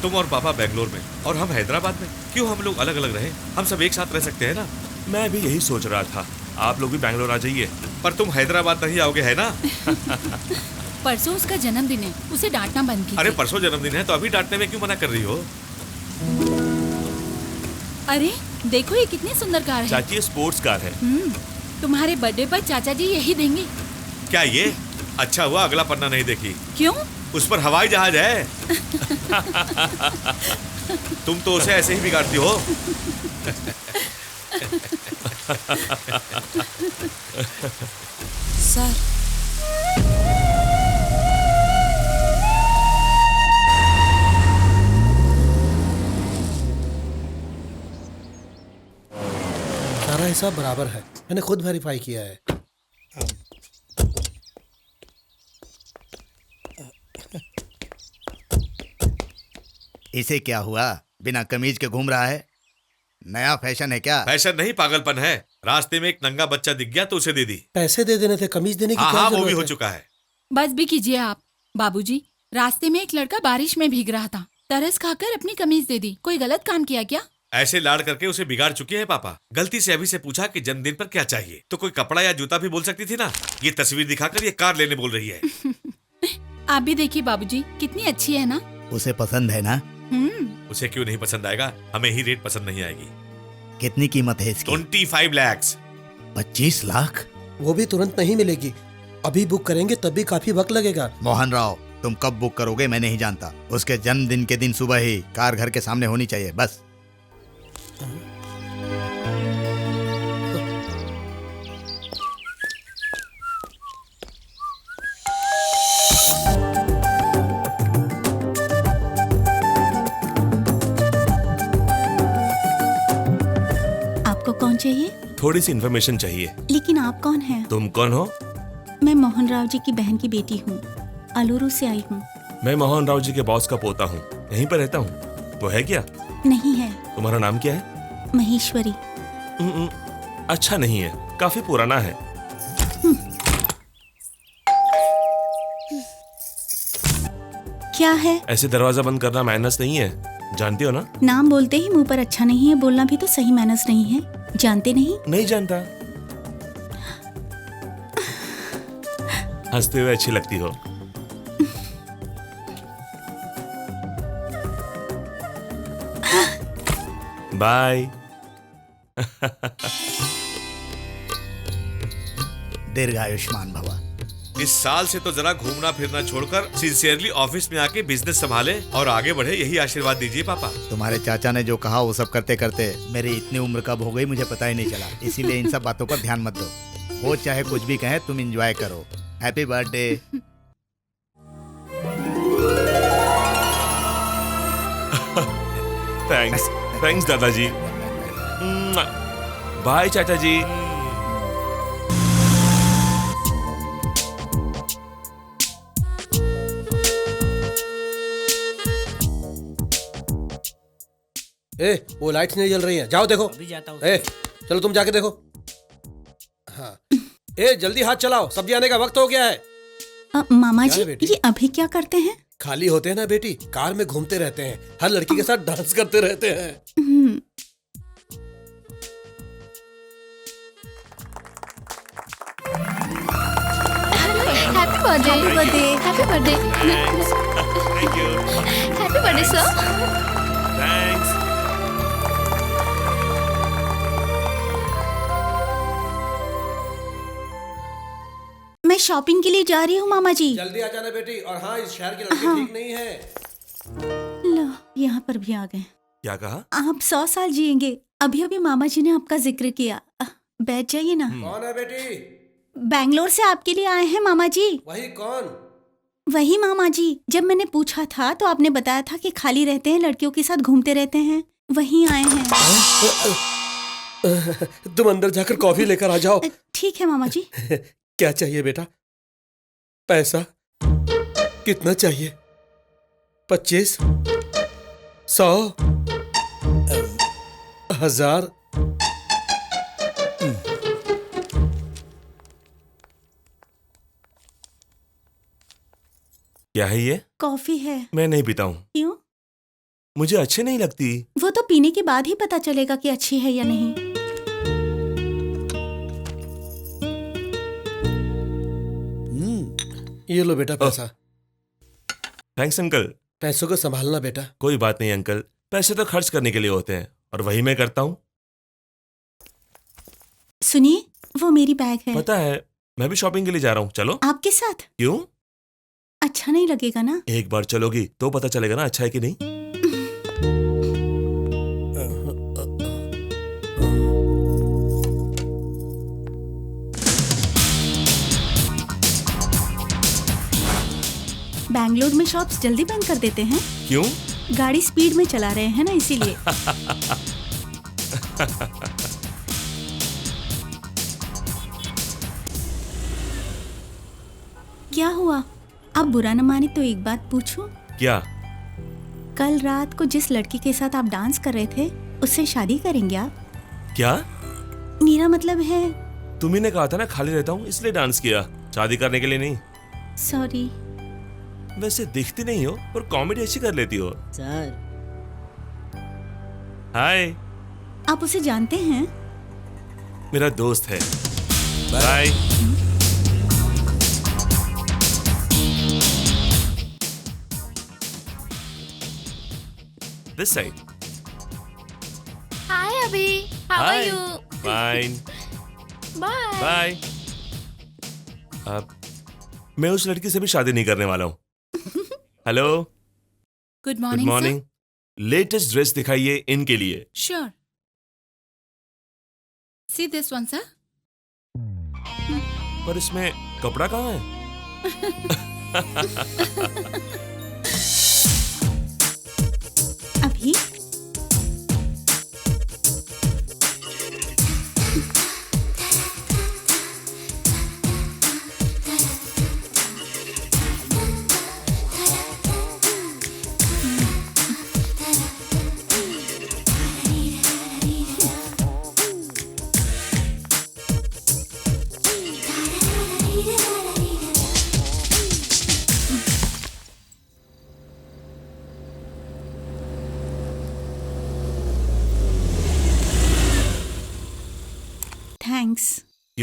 तुम और पापा बेंगलोर में और हम हैदराबाद में, क्यों हम लोग अलग अलग रहे? हम सब एक साथ रह सकते हैं ना? मैं भी यही सोच रहा था, आप लोग भी बैंगलोर आ जाइए। पर तुम हैदराबाद नहीं आओगे, है ना? परसों उसका जन्मदिन है, उसे डांटना बंद कीजिए। अरे परसों जन्मदिन है तो अभी डांटने में क्यों मना कर रही हो? अरे देखो ये कितनी सुंदर कार है। चाची, ये स्पोर्ट्स कार है। तुम्हारे बर्थडे पर चाचा जी यही देंगे। क्या ये? अच्छा हुआ अगला पन्ना नहीं देखी। क्यों? उस पर हवाई जहाज है। तुम तो उसे ऐसे ही बिगाड़ती हो। सर, सारा हिसाब बराबर है, मैंने खुद वेरीफाई किया है। इसे क्या हुआ, बिना कमीज के घूम रहा है? नया फैशन है क्या? फैशन नहीं, पागलपन है। रास्ते में एक नंगा बच्चा दिख गया तो उसे दे दी। पैसे दे देने थे, कमीज देने की क्या हाँ, वो जरूरत भी हो है? चुका है। बस भी कीजिए आप। बाबूजी, रास्ते में एक लड़का बारिश में भीग रहा था, तरस खाकर अपनी कमीज दे दी। कोई गलत काम किया क्या? ऐसे लाड़ करके उसे बिगाड़ चुके हैं पापा। गलती से अभी से पूछा कि जन्मदिन पर क्या चाहिए, तो कोई कपड़ा या जूता भी बोल सकती थी ना। ये तस्वीर दिखाकर ये कार लेने बोल रही है। आप भी देखिए बाबूजी, कितनी अच्छी है ना? उसे पसंद है ना? उसे क्यों नहीं पसंद आएगा? हमें ही रेट पसंद नहीं आएगी। कितनी कीमत है इसकी? 25 लाख। 25 लाख? वो भी तुरंत नहीं मिलेगी, अभी बुक करेंगे तब भी काफी वक्त लगेगा। मोहन राव, तुम कब बुक करोगे मैं नहीं जानता। उसके जन्मदिन के दिन सुबह ही कार घर के सामने होनी चाहिए, बस। चाहिए? थोड़ी सी इन्फॉर्मेशन चाहिए। लेकिन आप कौन हैं? तुम कौन हो? मैं मोहन राव जी की बहन की बेटी हूँ, अलूरू से आई हूँ। मैं मोहन राव जी के बॉस का पोता हूँ, यहीं पर रहता हूँ। वो है क्या? नहीं है। तुम्हारा नाम क्या है? महेश्वरी। अच्छा नहीं है, काफी पुराना है। क्या है? ऐसे दरवाजा बंद करना मैनर्स नहीं है, जानती हो ना? नाम बोलते ही मुंह पर अच्छा नहीं है बोलना भी तो सही मैनर्स नहीं है। जानते नहीं? नहीं जानता। हंसते हुए अच्छी लगती हो। बाय। दीर्घायुष्मान भवा। इस साल से तो जरा घूमना फिरना छोड़कर सिंसियरली ऑफिस में आके बिजनेस संभाले और आगे बढ़े, यही आशीर्वाद दीजिए पापा। तुम्हारे चाचा ने जो कहा वो सब करते करते मेरी इतनी उम्र कब हो गई मुझे पता ही नहीं चला। इसीलिए इन सब बातों पर ध्यान मत दो। वो चाहे कुछ भी कहे, तुम एंजॉय करो। Happy birthday. थैंक्स, थैंक्स दादाजी। बाय चाचा जी। वो लाइट्स नहीं जल रही हैं, जाओ देखो। अभी जाता हूँ। चलो तुम जाके देखो। हाँ, जल्दी हाथ चलाओ, सब्जी आने का वक्त हो गया है। मामा क्या जी है बेटी? ये अभी क्या करते हैं? खाली होते हैं ना बेटी, कार में घूमते रहते हैं, हर लड़की के साथ डांस करते रहते हैं। Happy birthday. Happy birthday. Thank you. Happy birthday sir. Thanks. मैं शॉपिंग के लिए जा रही हूँ मामा जी। जल्दी आ जाना बेटी। और हाँ, इस शहर की लड़की ठीक नहीं है। लो यहाँ पर भी आ गए। क्या कहा? आप 100 साल जिएंगे। अभी अभी मामा जी ने आपका जिक्र किया। बैठ जाइए ना। कौन है बेटी? बैंगलोर से आपके लिए आए हैं मामा जी। वही कौन? वही मामा जी, जब मैंने पूछा था तो आपने बताया था कि खाली रहते हैं, लड़कियों के साथ घूमते रहते हैं। वही आए हैं। तुम अंदर जाकर कॉफी लेकर आ जाओ। ठीक है मामा जी। क्या चाहिए बेटा? पैसा कितना चाहिए? 25, 100, 1000? क्या है ये? कॉफी है। मैं नहीं पीता हूँ। क्यों? मुझे अच्छी नहीं लगती। वो तो पीने के बाद ही पता चलेगा कि अच्छी है या नहीं। ये लो बेटा पैसा। Thanks uncle. पैसों को संभालना बेटा। कोई बात नहीं अंकल, पैसे तो खर्च करने के लिए होते हैं और वही मैं करता हूँ। सुनिए, वो मेरी बैग है। पता है, मैं भी शॉपिंग के लिए जा रहा हूँ, चलो। आपके साथ? क्यों? अच्छा नहीं लगेगा ना? एक बार चलोगी तो पता चलेगा ना अच्छा है कि नहीं। बैंगलोर में शॉप्स जल्दी बंद कर देते हैं। क्यों? गाड़ी स्पीड में चला रहे हैं ना, इसीलिए। क्या हुआ? आप बुरा न माने तो एक बात पूछूं? क्या? कल रात को जिस लड़की के साथ आप डांस कर रहे थे, उससे शादी करेंगे आप? क्या? मेरा मतलब है। तुम्ही ने कहा था ना खाली रहता हूँ इसलिए डांस किया, शादी करने के लिए नहीं। सॉरी। वैसे दिखती नहीं हो पर कॉमेडी अच्छी कर लेती हो। सर। हाय। आप उसे जानते हैं? मेरा दोस्त है। Bye. This side. Hi Abhi. How are you? Fine. Bye. Bye. अब मैं उस लड़की से भी शादी नहीं करने वाला हूँ। Hello. Good good morning morning. Latest dress दिखाइए इनके लिए। Sure. See this one sir. पर इसमें कपड़ा कहाँ है? अभी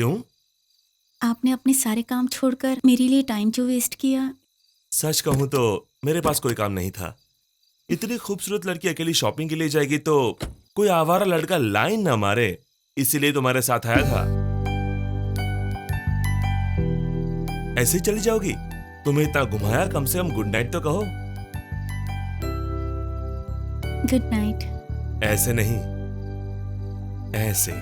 क्यों? आपने अपने सारे काम छोड़कर मेरे लिए टाइम जो वेस्ट किया। सच कहूं तो मेरे पास कोई काम नहीं था। इतनी खूबसूरत लड़की अकेली शॉपिंग के लिए जाएगी तो कोई आवारा लड़का लाइन ना मारे, इसीलिए तुम्हारे साथ आया था। ऐसे ही चली जाओगी? तुम्हें इतना घुमाया, कम से कम गुड नाइट तो कहो। Good night. ऐसे नहीं, ऐसे।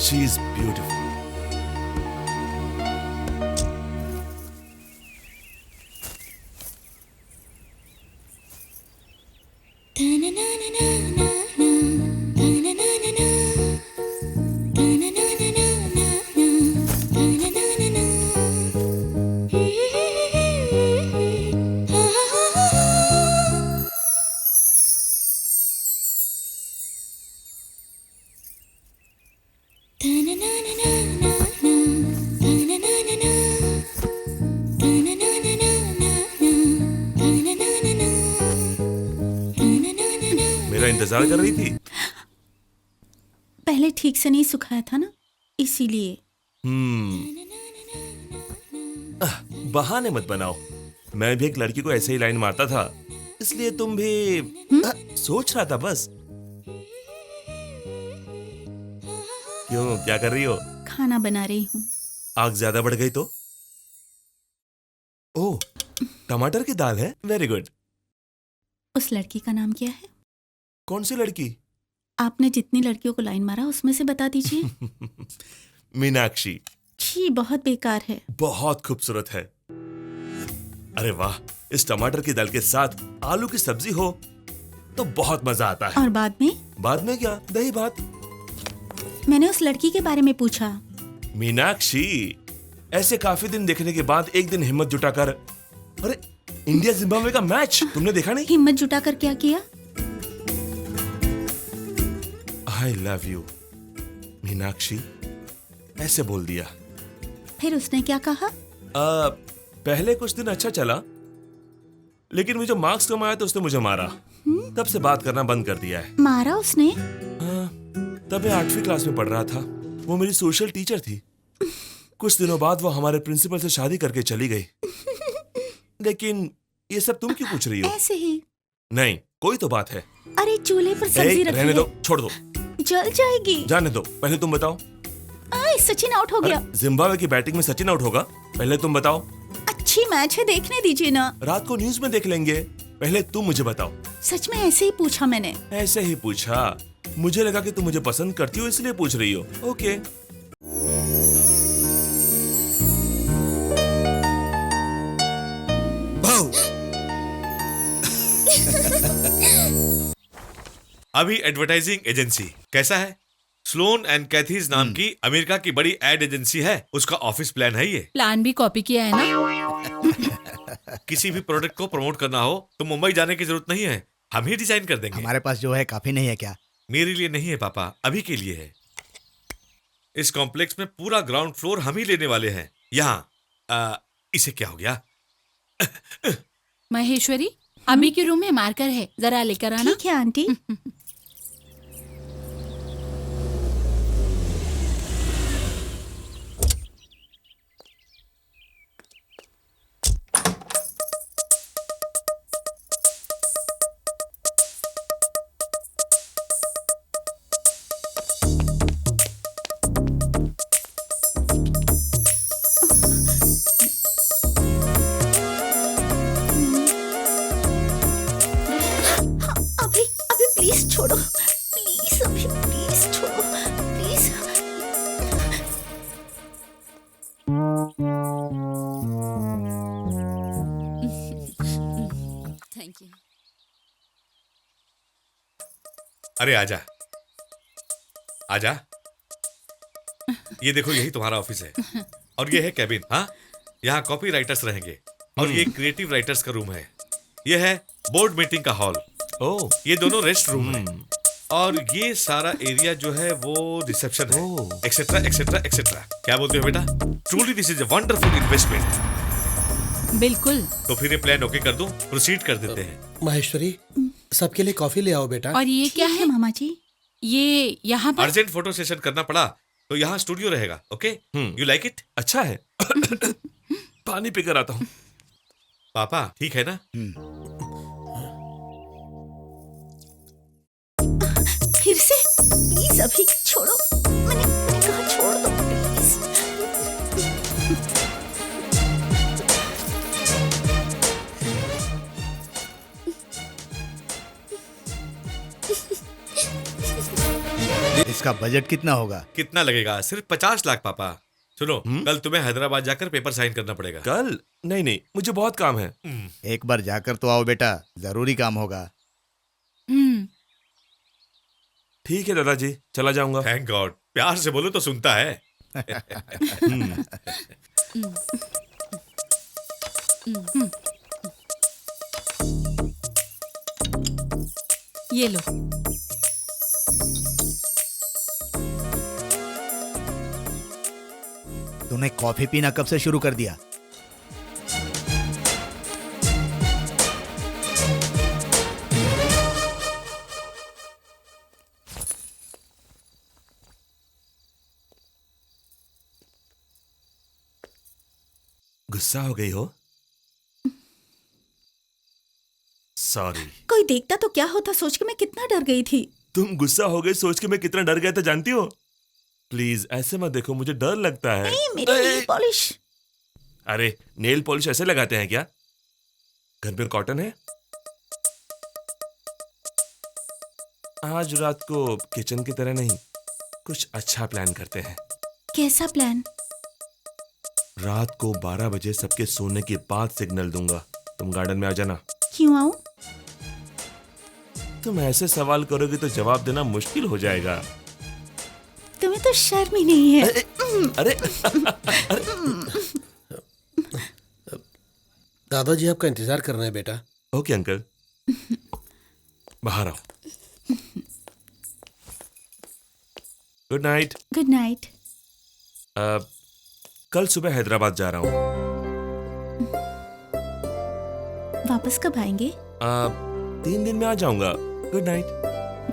She is beautiful. मेरा इंतजार कर रही थी? पहले ठीक से नहीं सुखाया था ना, इसीलिए। बहाने मत बनाओ। मैं भी एक लड़की को ऐसे ही लाइन मारता था, इसलिए तुम भी सोच रहा था बस। क्यों, क्या कर रही हो? खाना बना रही हूँ। आग ज्यादा बढ़ गई तो? ओह, टमाटर की दाल है, वेरी गुड। उस लड़की का नाम क्या है? कौन सी लड़की? आपने जितनी लड़कियों को लाइन मारा उसमें से बता दीजिए। मीनाक्षी। छी, बहुत बेकार है। बहुत खूबसूरत है। अरे वाह, इस टमाटर की दाल के साथ आलू की सब्जी हो तो बहुत मजा आता है। और बाद में? बाद में क्या, दही भात। मैंने उस लड़की के बारे में पूछा। मीनाक्षी, ऐसे काफी दिन देखने के बाद एक दिन हिम्मत जुटाकर, अरे इंडिया जिम्बाब्वे का मैच तुमने देखा नहीं? हिम्मत जुटाकर क्या किया? आई लव यू मीनाक्षी, ऐसे बोल दिया। फिर उसने क्या कहा? पहले कुछ दिन अच्छा चला, लेकिन मुझे मार्क्स कम आया तो उसने मुझे मारा। तब से बात करना बंद कर दिया है। मारा उसने? तब मैं 8वीं क्लास में पढ़ रहा था। वो मेरी सोशल टीचर थी। कुछ दिनों बाद वो हमारे प्रिंसिपल से शादी करके चली गई। लेकिन ये सब तुम क्यों पूछ रही हो? ऐसे ही। नहीं, कोई तो बात है। अरे चूल्हे पर सब्जी रखी रहने है। दो, छोड़ दो। जल जाएगी। जाने दो, पहले तुम बताओ। सचिन आउट हो गया। जिम्बाब्वे की बैटिंग में सचिन आउट होगा? पहले तुम बताओ। अच्छी मैच है, देखने दीजिए ना। रात को न्यूज में देख लेंगे, पहले तुम मुझे बताओ। सच में ऐसे ही पूछा मैंने। ऐसे ही पूछा? मुझे लगा कि तुम मुझे पसंद करती हो इसलिए पूछ रही हो। ओके। अभी एडवर्टाइजिंग एजेंसी कैसा है? स्लोन एंड कैथीज नाम की अमेरिका की बड़ी एड एजेंसी है, उसका ऑफिस प्लान है ये। प्लान भी कॉपी किया है ना? किसी भी प्रोडक्ट को प्रमोट करना हो तो मुंबई जाने की जरूरत नहीं है, हम ही डिजाइन कर देंगे। हमारे पास जो है काफी नहीं है क्या? मेरे लिए नहीं है पापा, अभी के लिए है। इस कॉम्प्लेक्स में पूरा ग्राउंड फ्लोर हम ही लेने वाले हैं। यहाँ इसे क्या हो गया? महेश्वरी, अभी के रूम में मार्कर है, जरा लेकर आना। ठीक है आंटी। छोड़ो प्लीज, अभी प्लीज छोड़ो प्लीज। Thank you. अरे आजा आजा, ये देखो यही तुम्हारा ऑफिस है और ये है कैबिन। हाँ, यहाँ कॉपी राइटर्स रहेंगे और ये क्रिएटिव राइटर्स का रूम है। ये है बोर्ड मीटिंग का हॉल। ओह, ये दोनों रेस्ट रूम है और ये सारा एरिया जो है वो रिसेप्शन है, एक्सेट्रा एक्सेट्रा एक्सेट्रा। क्या बोलते हो बेटा? Truly this is a wonderful investment. बिल्कुल। तो फिर ये प्लान ओके कर दूं, प्रोसीड कर देते हैं। महेश्वरी, सबके लिए कॉफी ले आओ बेटा। और ये क्या है मामा जी? ये यहाँ पर अर्जेंट फोटो सेशन करना पड़ा तो यहाँ स्टूडियो रहेगा। Okay, you like it? अच्छा है। पानी पीकर आता हूँ। पापा ठीक है ना? फिर से प्लीज अभी छोड़ो। मैंने कहा छोड़ दो प्लीज। इसका बजट कितना होगा? कितना लगेगा? सिर्फ 50 लाख पापा। सुनो, कल तुम्हें हैदराबाद जाकर पेपर साइन करना पड़ेगा। कल? नहीं नहीं, मुझे बहुत काम है। एक बार जाकर तो आओ बेटा, जरूरी काम होगा। ठीक है दादाजी, चला जाऊंगा। थैंक गॉड, प्यार से बोलो तो सुनता है। ये लो। तूने कॉफी पीना कब से शुरू कर दिया? गुस्सा हो गई हो? सॉरी। कोई देखता तो क्या होता सोच के मैं कितना डर गई थी। तुम गुस्सा हो गई सोच के मैं कितना डर गया था जानती हो? प्लीज ऐसे मत देखो, मुझे डर लगता है। नहीं, मेरी नेल पॉलिश। अरे नेल पॉलिश ऐसे लगाते हैं क्या? घर में कॉटन है? आज रात को किचन की तरह नहीं, कुछ अच्छा प्लान करते हैं। कैसा प्लान? रात को 12 बजे सबके सोने के बाद सिग्नल दूंगा, तुम गार्डन में आ जाना। क्यों आऊं? तुम ऐसे सवाल करोगे तो जवाब देना मुश्किल हो जाएगा। तुम्हें तो शर्म ही नहीं है। अरे दादाजी आपका इंतजार कर रहे हैं बेटा। ओके अंकल, बाहर आओ। Good night. Good night. कल सुबह हैदराबाद जा रहा हूँ। वापस कब आएंगे? 3 दिन में आ जाऊंगा। Good night.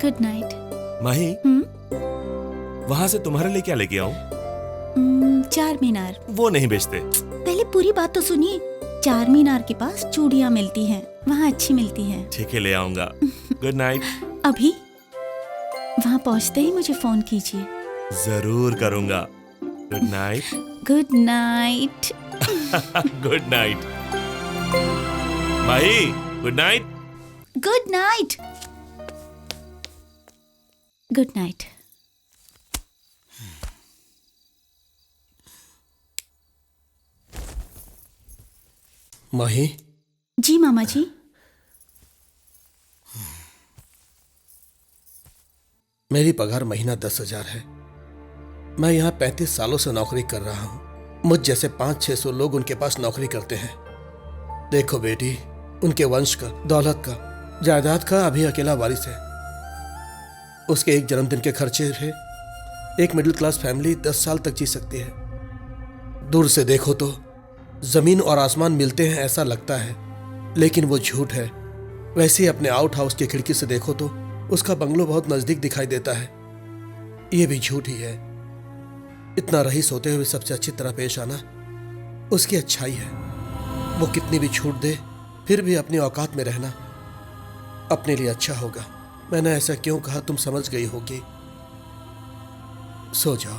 Good night. Mahi, वहां से तुम्हारे लिए क्या लेके आऊं? चार मीनार। वो नहीं बेचते। पहले पूरी बात तो सुनिए। चार मीनार के पास चूड़ियाँ मिलती हैं, वहाँ अच्छी मिलती हैं। ठीक है, ले आऊंगा। Good night. अभी वहाँ पहुँचते ही मुझे फोन कीजिए। जरूर करूंगा। Good night. Good night. Good night. Mahi, good night. Good night. Good night. Mahi. जी मामा जी। मेरी पगार महीना 10,000 है। मैं यहाँ 35 सालों से नौकरी कर रहा हूँ। मुझ जैसे 500-600 लोग उनके पास नौकरी करते हैं। देखो बेटी, उनके वंश का, दौलत का, जायदाद का अभी अकेला वारिस है। उसके एक जन्मदिन के खर्चे से एक मिडिल क्लास फैमिली 10 साल तक जी सकती है। दूर से देखो तो जमीन और आसमान मिलते हैं ऐसा लगता है, लेकिन वो झूठ है। वैसे ही अपने आउट हाउस की खिड़की से देखो तो उसका बंगलो बहुत नजदीक दिखाई देता है। ये भी झूठ ही है। इतना रईस होते हुए सबसे अच्छी तरह पेश आना उसकी अच्छाई है। वो कितनी भी छूट दे फिर भी अपनी औकात में रहना अपने लिए अच्छा होगा। मैंने ऐसा क्यों कहा तुम समझ गई होगी। सो जाओ।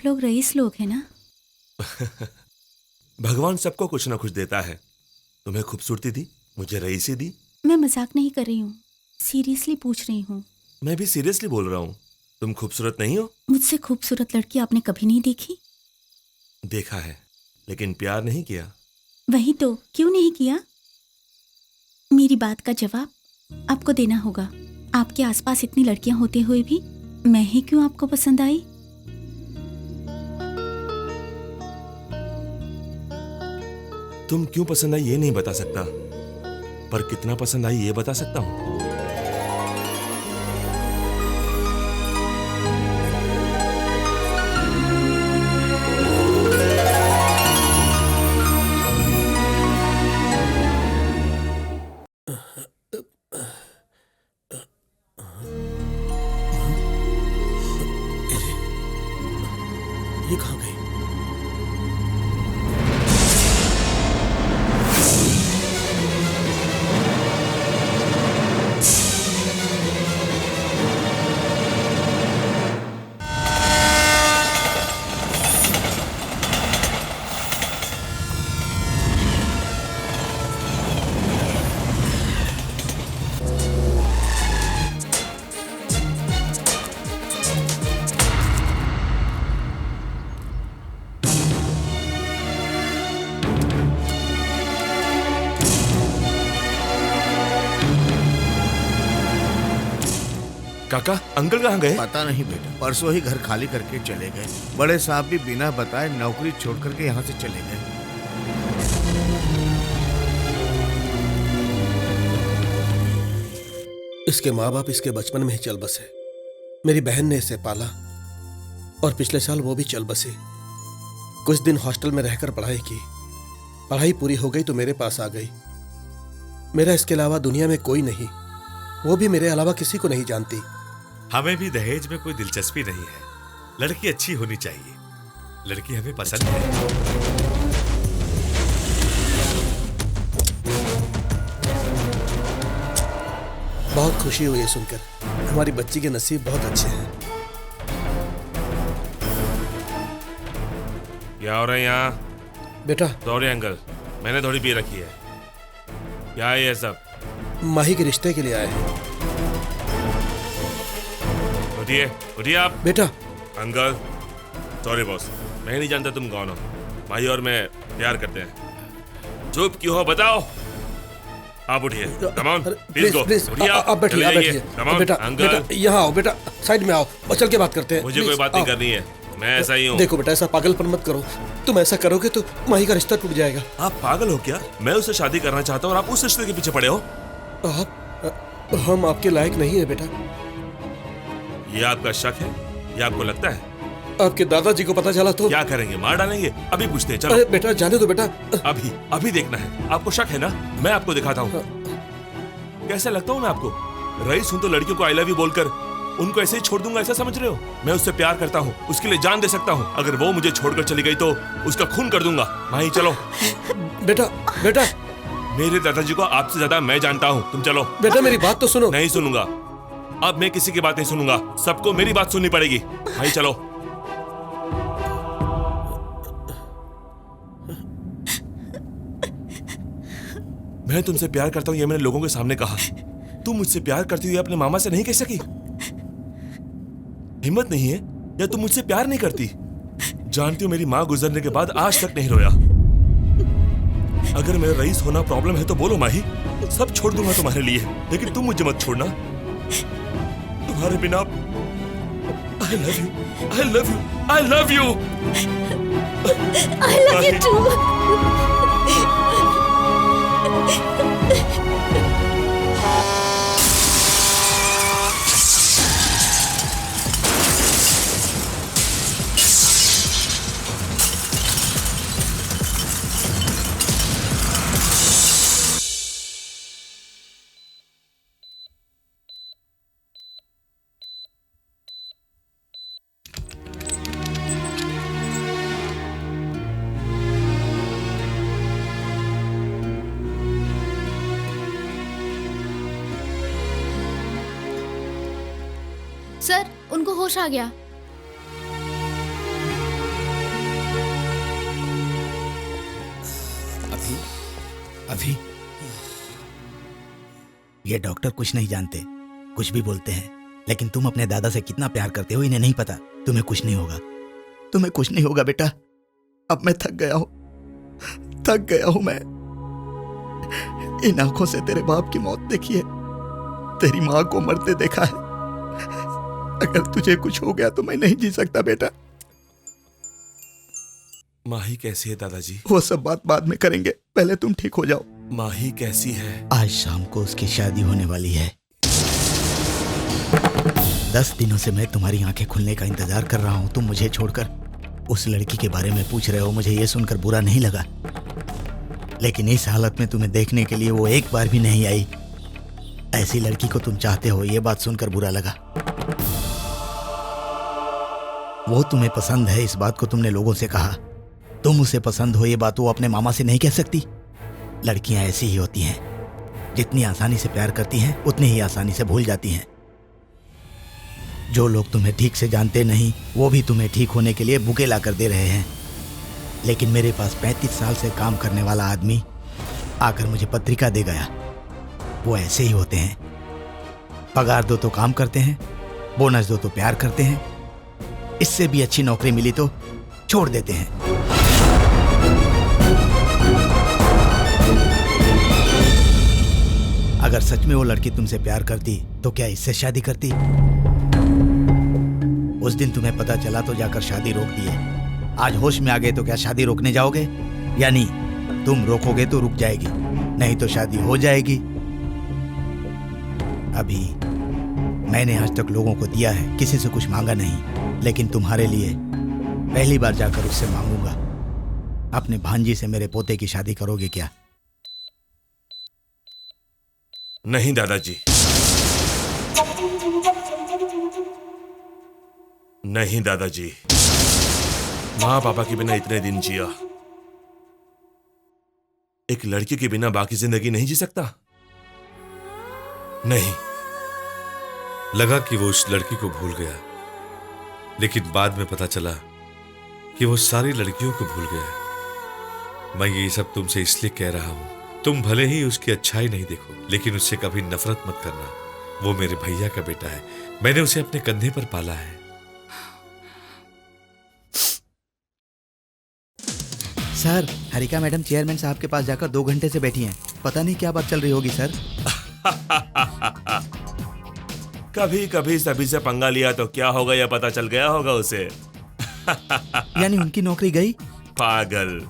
लोग रईस लोग हैं ना? भगवान सबको कुछ ना कुछ देता है। तुम्हें खूबसूरती दी, मुझे रईसी दी। मैं मजाक नहीं कर रही हूँ, सीरियसली पूछ रही हूँ। मैं भी सीरियसली बोल रहा हूँ। तुम खूबसूरत नहीं हो? मुझसे खूबसूरत लड़की आपने कभी नहीं देखी? देखा है, लेकिन प्यार नहीं किया। वही तो, क्यों नहीं किया? मेरी बात का जवाब आपको देना होगा। आपके आसपास इतनी लड़कियां होते हुए भी मैं ही क्यों आपको पसंद आई? तुम क्यों पसंद आई ये नहीं बता सकता, पर कितना पसंद आई ये बता सकता हूँ। ये कहाँ गई? काका, अंकल कहाँ गए? पता नहीं बेटा, परसों ही घर खाली करके चले गए। बड़े साहब भी बिना बताए नौकरी छोड़ करके यहाँ से चले गए। इसके माँ बाप इसके बचपन में ही चल बसे। मेरी बहन ने इसे पाला और पिछले साल वो भी चल बसी। कुछ दिन हॉस्टल में रहकर पढ़ाई की। पढ़ाई पूरी हो गई तो मेरे पास आ गई। मेरा इसके अलावा दुनिया में कोई नहीं, वो भी मेरे अलावा किसी को नहीं जानती। हमें भी दहेज में कोई दिलचस्पी नहीं है। लड़की अच्छी होनी चाहिए। लड़की हमें पसंद है। बहुत खुशी हुई है सुनकर। हमारी बच्ची के नसीब बहुत अच्छे हैं। क्या हो रहा है यहाँ? बेटा, सॉरी अंकल, मैंने थोड़ी पी रखी है। क्या है ये सब? माही के रिश्ते के लिए आए हैं। उठिए, उठिए आप। बेटा। अंकल, सॉरी बॉस, मैं नहीं जानता तुम कौन हो। माही और मैं प्यार करते हैं। चुप क्यों हो बताओ? आप उठिए, कम ऑन, प्लीज गो। उठिए आप बैठिए, आप बैठिए। कम ऑन, बेटा, अंकल बेटा, यहाँ आओ बेटा, साइड में आओ और चल के बात करते हैं। मुझे कोई बात नहीं करनी है, मैं ऐसा ही हूँ। देखो बेटा, ऐसा पागलपन मत करो। तुम ऐसा करोगे तो माही का रिश्ता टूट जाएगा। आप पागल हो क्या? मैं उससे शादी करना चाहता हूँ और आप उस रिश्ते के पीछे पड़े हो। हम आपके लायक नहीं है बेटा। ये आपका शक है? ये आपको लगता है? आपके दादाजी को पता चला तो क्या करेंगे? मार डालेंगे? अभी पूछते हैं, चलो। अरे बेटा, जाने दो बेटा। अभी देखना है। आपको शक है ना? मैं आपको दिखाता हूँ। कैसे लगता हूँ मैं आपको? रईस हूँ तो लड़कियों को आई लव यू बोलकर उनको ऐसे ही छोड़ दूंगा, ऐसा समझ रहे हो? मैं उससे प्यार करता हूँ, उसके लिए जान दे सकता हूँ। अगर वो मुझे छोड़कर चली गई तो उसका खून कर दूंगा। माही चलो। बेटा, बेटा, मेरे दादाजी को आपसे ज्यादा मैं जानता हूँ। तुम चलो। बेटा, मेरी बात तो सुनो। नहीं सुनूंगा। अब मैं किसी की बात नहीं सुनूंगा। सबको मेरी बात सुननी पड़ेगी। भाई चलो। मैं तुमसे प्यार करता हूँ ये मैंने लोगों के सामने कहा। तुम मुझसे प्यार करती हुई अपने मामा से नहीं कह सकी? हिम्मत नहीं है या तुम मुझसे प्यार नहीं करती? जानती हो मेरी माँ गुजरने के बाद आज तक नहीं रोया। अगर मेरा रईस होना प्रॉब्लम है तो बोलो माही, सब छोड़ दूंगा तुम्हारे लिए, लेकिन तुम मुझे मत छोड़ना। तुम्हारे बिना I love you, I love you, I love you, I love you too. Sir, उनको होश आ गया। अभी ये डॉक्टर कुछ नहीं जानते, कुछ भी बोलते हैं, लेकिन तुम अपने दादा से कितना प्यार करते हो इन्हें नहीं पता। तुम्हें कुछ नहीं होगा, तुम्हें कुछ नहीं होगा बेटा। अब मैं थक गया हूं मैं। इन आंखों से तेरे बाप की मौत देखी है, तेरी मां को मरते देखा है। अगर तुझे कुछ हो गया तो मैं नहीं जी सकता बेटा। माही कैसी है दादाजी? वो सब बात बाद में करेंगे, पहले तुम ठीक हो जाओ। माही कैसी है? आज शाम को उसकी शादी होने वाली है। 10 दिनों से मैं तुम्हारी आंखें खुलने का इंतजार कर रहा हूं। तुम मुझे छोड़कर उस लड़की के बारे में पूछ रहे हो। मुझे ये सुनकर बुरा नहीं लगा, लेकिन इस हालत में तुम्हें देखने के लिए वो एक बार भी नहीं आई। ऐसी लड़की को तुम चाहते हो, ये बात सुनकर बुरा लगा। वो तुम्हें पसंद है, इस बात को तुमने लोगों से कहा। तुम उसे पसंद हो, ये बात वो अपने मामा से नहीं कह सकती। लड़कियां ऐसी ही होती हैं, जितनी आसानी से प्यार करती हैं उतनी ही आसानी से भूल जाती हैं। जो लोग तुम्हें ठीक से जानते नहीं, वो भी तुम्हें ठीक होने के लिए बुके ला कर दे रहे हैं। लेकिन मेरे पास 35 साल से काम करने वाला आदमी आकर मुझे पत्रिका दे गया। वो ऐसे ही होते हैं, पगार दो तो काम करते हैं, बोनस दो तो प्यार करते हैं, इससे भी अच्छी नौकरी मिली तो छोड़ देते हैं। अगर सच में वो लड़की तुमसे प्यार करती तो क्या इससे शादी करती? उस दिन तुम्हें पता चला तो जाकर शादी रोक दी है। आज होश में आ गए तो क्या शादी रोकने जाओगे? या नहीं, तुम रोकोगे तो रुक जाएगी, नहीं तो शादी हो जाएगी। अभी मैंने आज तक लोगों को दिया है, किसी से कुछ मांगा नहीं, लेकिन तुम्हारे लिए पहली बार जाकर उससे मांगूंगा। अपने भांजी से मेरे पोते की शादी करोगे क्या? नहीं दादाजी, नहीं दादाजी। माँ पापा के बिना इतने दिन जिया, एक लड़की के बिना बाकी जिंदगी नहीं जी सकता। नहीं। लगा कि वो उस लड़की को भूल गया, लेकिन बाद में पता चला कि वो सारी लड़कियों को भूल गया। मैं ये सब तुमसे इसलिए कह रहा हूं, तुम भले ही उसकी अच्छाई नहीं देखो, लेकिन उससे कभी नफरत मत करना। वो मेरे भैया का बेटा है, मैंने उसे अपने कंधे पर पाला है। सर, हरिका मैडम चेयरमैन साहब के पास जाकर 2 घंटे से बैठी हैं। पता नहीं क्या बात चल रही होगी सर। कभी कभी सभी से पंगा लिया तो क्या होगा यह पता चल गया होगा उसे। यानी उनकी नौकरी गई? पागल,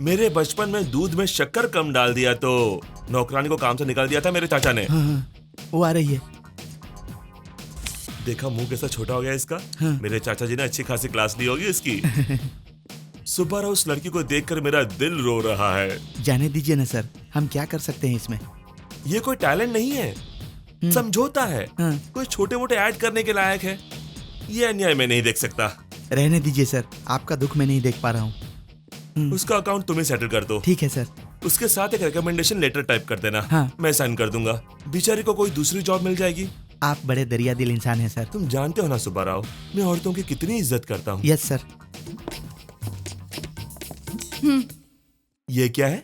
मेरे बचपन में दूध में शक्कर कम डाल दिया तो नौकरानी को काम से निकाल दिया था मेरे चाचा ने। हाँ, वो आ रही है। देखा मुंह कैसा छोटा हो गया इसका। हाँ। मेरे चाचा जी ने अच्छी खासी क्लास ली होगी इसकी। सुबह उस लड़की को देखकर मेरा दिल रो रहा है। जाने दीजिए ना सर, हम क्या कर सकते हैं इसमें। ये कोई टैलेंट नहीं है, समझौता है। हाँ। कोई छोटे मोटे ऐड करने के लायक है। ये अन्याय मैं नहीं देख सकता। रहने दीजिए सर, आपका दुख मैं नहीं देख पा रहा हूँ। उसका अकाउंट तुम्हें सेटल कर दो। ठीक है सर। उसके साथ एक रिकमेंडेशन लेटर टाइप कर देना। हाँ। मैं साइन कर दूंगा। बेचारी को कोई दूसरी जॉब मिल जाएगी। आप बड़े दरिया दिल इंसान हैं सर। तुम जानते हो ना सुब्बाराव, मैं औरतों की कितनी इज्जत करता हूँ। Yes sir. ये क्या है?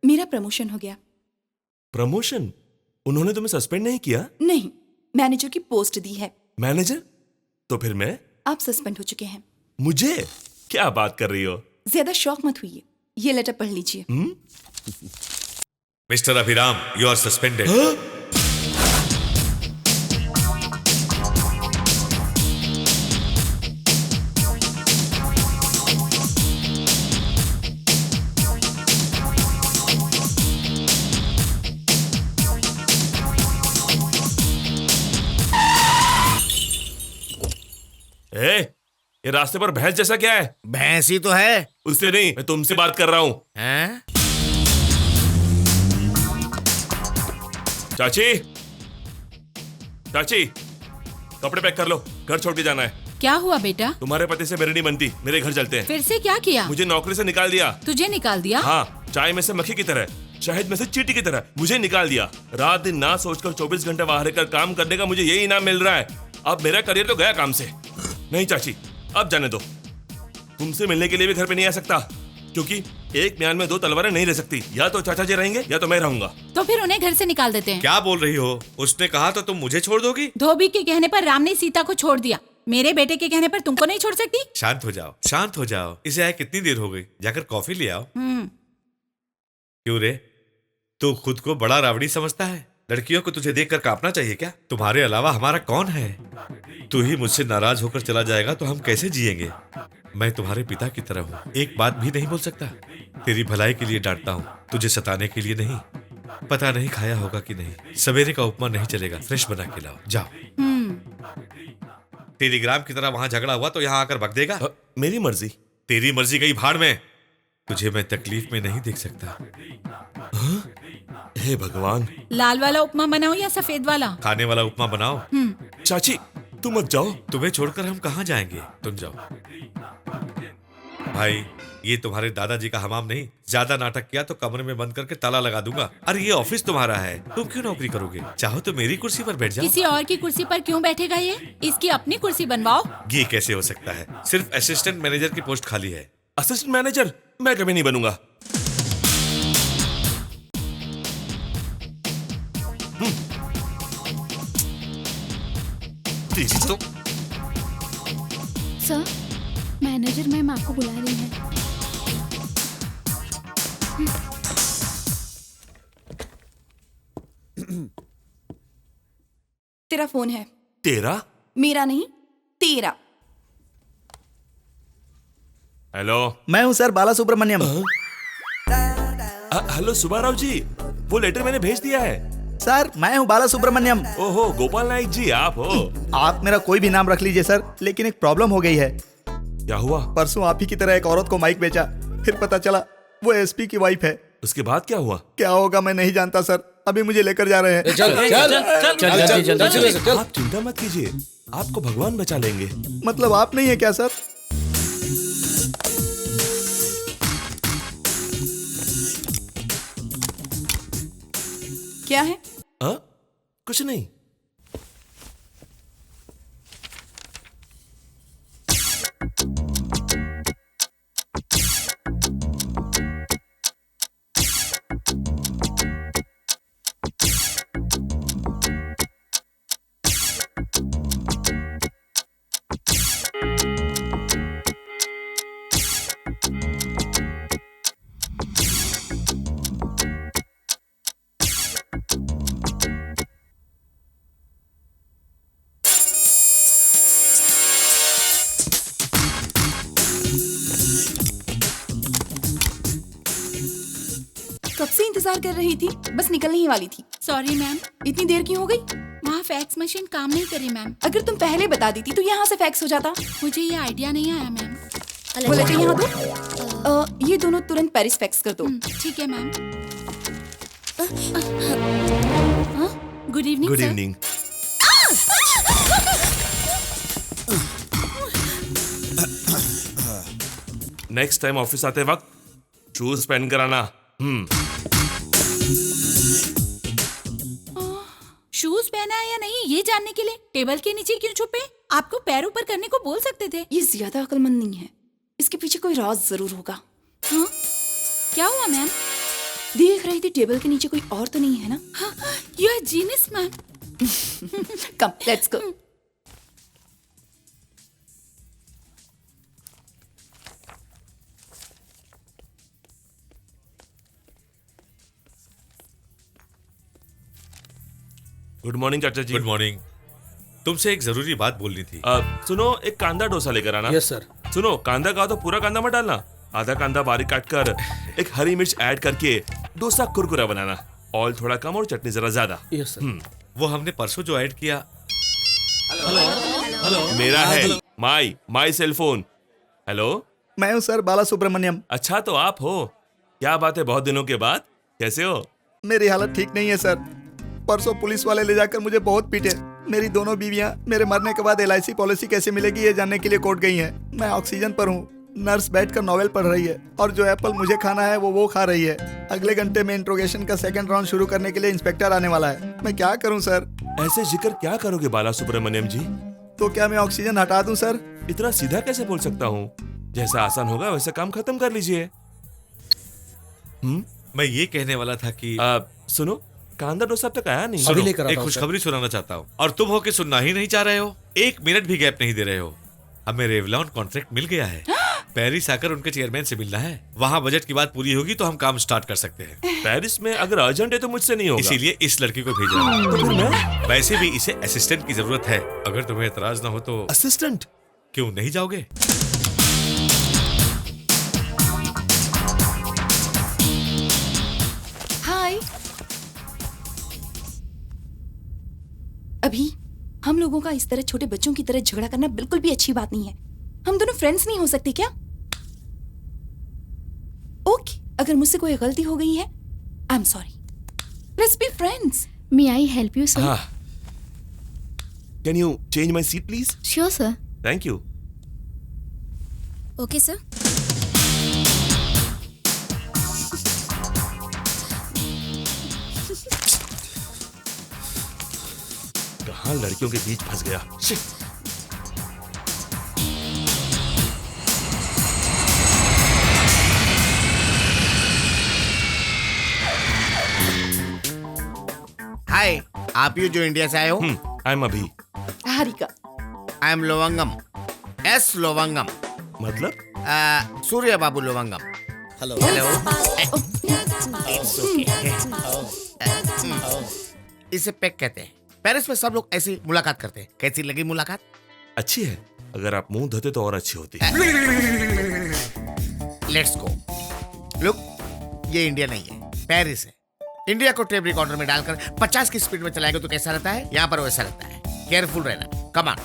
मेरा प्रमोशन हो गया। प्रमोशन? उन्होंने तुम्हें सस्पेंड नहीं किया? नहीं, मैनेजर की पोस्ट दी है। मैनेजर? तो फिर मैं? आप सस्पेंड हो चुके हैं। मुझे? क्या बात कर रही हो? ज्यादा शौक मत हुई। ये लेटर पढ़ लीजिए। Mister Abhiram, you are suspended. ये रास्ते पर भैंस जैसा क्या है? भैंस ही तो है। उससे नहीं, मैं तुमसे बात कर रहा हूं। हैं? चाची, चाची, कपड़े पैक कर लो, घर छोड़ के जाना है। क्या हुआ बेटा? तुम्हारे पति से मेरी नहीं बनती, मेरे घर चलते हैं। फिर से क्या किया? मुझे नौकरी से निकाल दिया। तुझे निकाल दिया? हाँ, चाय में से मक्खी की तरह, शहद में से चींटी की तरह मुझे निकाल दिया। रात दिन ना सोचकर 24 घंटे बाहर रहकर काम करने का मुझे यही इनाम मिल रहा है। अब मेरा करियर तो गया काम से। नहीं चाची, अब जाने दो। तुमसे मिलने के लिए भी घर पे नहीं आ सकता, क्योंकि एक म्यान में दो तलवारें नहीं रह सकती, या तो चाचा जी रहेंगे या तो मैं रहूंगा। तो फिर उन्हें घर से निकाल देते हैं। क्या बोल रही हो? उसने कहा तो तुम मुझे छोड़ दोगी? धोबी के कहने पर राम ने सीता को छोड़ दिया, मेरे बेटे के कहने पर तुमको नहीं छोड़ सकती। शांत हो जाओ, शांत हो जाओ। इसे आए कितनी देर हो गई, जाकर कॉफी ले आओ। क्यों रे, तू खुद को बड़ा रावड़ी समझता है? लड़कियों को तुझे देखकर कांपना चाहिए क्या? तुम्हारे अलावा हमारा कौन है? तू ही मुझसे नाराज होकर चला जाएगा तो हम कैसे जिएंगे? मैं तुम्हारे पिता की तरह हूँ, एक बात भी नहीं बोल सकता। तेरी भलाई के लिए डांटता हूँ, तुझे सताने के लिए नहीं। पता नहीं खाया होगा कि नहीं, सवेरे का उपमा नहीं चलेगा, फ्रेश बना के लाओ, जाओ। टेलीग्राम की तरह वहां झगड़ा हुआ तो यहाँ आकर भग देगा? मेरी मर्जी। तेरी मर्जी गई भाड़ में। तुझे मैं तकलीफ में नहीं देख सकता। हे भगवान। लाल वाला उपमा बनाओ या सफेद वाला? खाने वाला उपमा बनाओ। चाची तुम मत जाओ। तुम्हें छोड़कर हम कहाँ जाएंगे? तुम जाओ। भाई, ये तुम्हारे दादाजी का हमाम नहीं। ज्यादा नाटक किया तो कमरे में बंद करके ताला लगा दूंगा। अरे ये ऑफिस तुम्हारा है, तुम क्यों नौकरी करोगे? चाहो तो मेरी कुर्सी पर बैठ जाओ। किसी और की कुर्सी पर क्यों बैठेगा ये? इसकी अपनी कुर्सी बनवाओ। ये कैसे हो सकता है? सिर्फ असिस्टेंट मैनेजर की पोस्ट खाली है। असिस्टेंट मैनेजर मैं कभी नहीं बनूंगा। तो सर, मैनेजर मैम आपको बुला रही है। तेरा फोन है। तेरा? मेरा नहीं, तेरा। हेलो, मैं हूँ सर, बाला सुब्रमण्यम। हेलो सुब्बाराव जी, वो लेटर मैंने भेज दिया है। सर मैं हूँ बाला सुब्रमण्यम। ओहो, गोपाल नाइक जी आप हो? आप मेरा कोई भी नाम रख लीजिए सर, लेकिन एक प्रॉब्लम हो गई है। क्या हुआ? परसों आप ही की तरह एक औरत को माइक बेचा, फिर पता चला वो एसपी की वाइफ है। उसके बाद क्या हुआ? क्या होगा मैं नहीं जानता सर, अभी मुझे लेकर जा रहे हैं। आप चिंता मत कीजिए, आपको भगवान बचा लेंगे। मतलब आप नहीं है क्या सर? क्या है? कुछ नहीं। कब से इंतजार कर रही थी, बस निकलने ही वाली थी। Sorry ma'am. इतनी देर क्यों हो गई? वहाँ फैक्स मशीन काम नहीं कर रही मैम। अगर तुम पहले बता देती तो यहाँ से फैक्स हो जाता। मुझे ये आइडिया नहीं आया मैम। वो लेटर यहाँ दो। ये दोनों तुरंत पेरिस फैक्स कर दो। ठीक है ma'am. Good evening. Good evening. Next time office आते वक्त शूज पहन कर आना। शूज पहना है या नहीं ये जानने के लिए टेबल के नीचे क्यों छुपे? आपको पैर ऊपर करने को बोल सकते थे। ये ज्यादा अक्लमंद नहीं है, इसके पीछे कोई राज जरूर होगा। हाँ? क्या हुआ मैम? देख रही थी टेबल के नीचे कोई और तो नहीं है ना? हाँ, you are genius ma'am. Come let's go. Good morning चाचा जी। Good morning. तुमसे एक जरूरी बात बोलनी थी। सुनो, एक कांदा डोसा लेकर आना। Yes sir. सुनो, कांदा का तो पूरा कांदा मत डालना, आधा कांदा बारीक काट कर एक हरी मिर्च ऐड करके डोसा कुरकुरा बनाना। ऑयल थोड़ा कम और चटनी जरा ज्यादा। Yes sir. वो हमने परसों जो ऐड किया। मेरा है माई सेल फोन। हेलो, मैं हूँ सर, बाला सुब्रमण्यम। अच्छा तो आप हो? क्या बात है, बहुत दिनों के बाद। कैसे हो? मेरी हालत ठीक नहीं है सर। परसों पुलिस वाले ले जाकर मुझे बहुत पीटे। मेरी दोनों बीवियां मेरे मरने के बाद LIC पॉलिसी कैसे मिलेगी ये जानने के लिए कोर्ट गई हैं। मैं ऑक्सीजन पर हूँ। नर्स बैठकर नॉवेल पढ़ रही है और जो एप्पल मुझे खाना है वो खा रही है। अगले घंटे में इंट्रोगेशन का सेकंड राउंड शुरू करने के लिए इंस्पेक्टर आने वाला है। मैं क्या करूं सर? ऐसे जिक्र क्या करोगे बाला सुब्रमण्यम जी? तो क्या मैं ऑक्सीजन हटा दूं सर? इतना सीधा कैसे बोल सकता हूँ? जैसा आसान होगा वैसे काम खत्म कर लीजिए। मैं ये कहने वाला था कि सुनो, कांदा डोसा अब तक आया नहीं। सुनो, लेकर आता एक हूँ, खुशखबरी सुनाना चाहता हूँ और तुम हो के सुनना ही नहीं चाह रहे हो। 1 मिनट भी गैप नहीं दे रहे हो। हमें रेवलॉन कॉन्ट्रैक्ट मिल गया है। पेरिस आकर उनके चेयरमैन से मिलना है। वहाँ बजट की बात पूरी होगी तो हम काम स्टार्ट कर सकते हैं। पेरिस में अगर अर्जेंट है तो मुझसे नहीं होगा। इसीलिए इस लड़की को भेज रहा हूँ। तो फिर मैं वैसे भी इसे असिस्टेंट की जरूरत है। अगर तुम्हें एतराज ना हो तो असिस्टेंट क्यों नहीं जाओगे? हाय। अभी हम लोगों का इस तरह छोटे बच्चों की तरह झगड़ा करना बिल्कुल भी अच्छी बात नहीं है। हम दोनों फ्रेंड्स नहीं हो सकते क्या? ओके, अगर मुझसे कोई गलती हो गई है, I am sorry. Let's be friends. May I help you sir? Can you change my seat please? Sure sir. Thank you. Okay sir. कहाँ लड़कियों के बीच फंस गया। हाय, आप ही जो इंडिया से आए हो? आई एम अभी। हारिका। आई एम लोवंगम, एस लोवंगम, मतलब सूर्य बाबू लोवंगम। हेलो। हेलो। इसे पेक कहते हैं। पेरिस में सब लोग ऐसी मुलाकात करते हैं। कैसी लगी मुलाकात? अच्छी है। अगर आप मुंह धोते तो और अच्छी होती। Let's go. लुक, ये इंडिया नहीं है, पेरिस है। इंडिया को टेप रिकॉर्डर में डालकर 50 की स्पीड में चलाएंगे तो कैसा रहता है? यहाँ पर वैसा रहता है। केयरफुल रहना। Come on.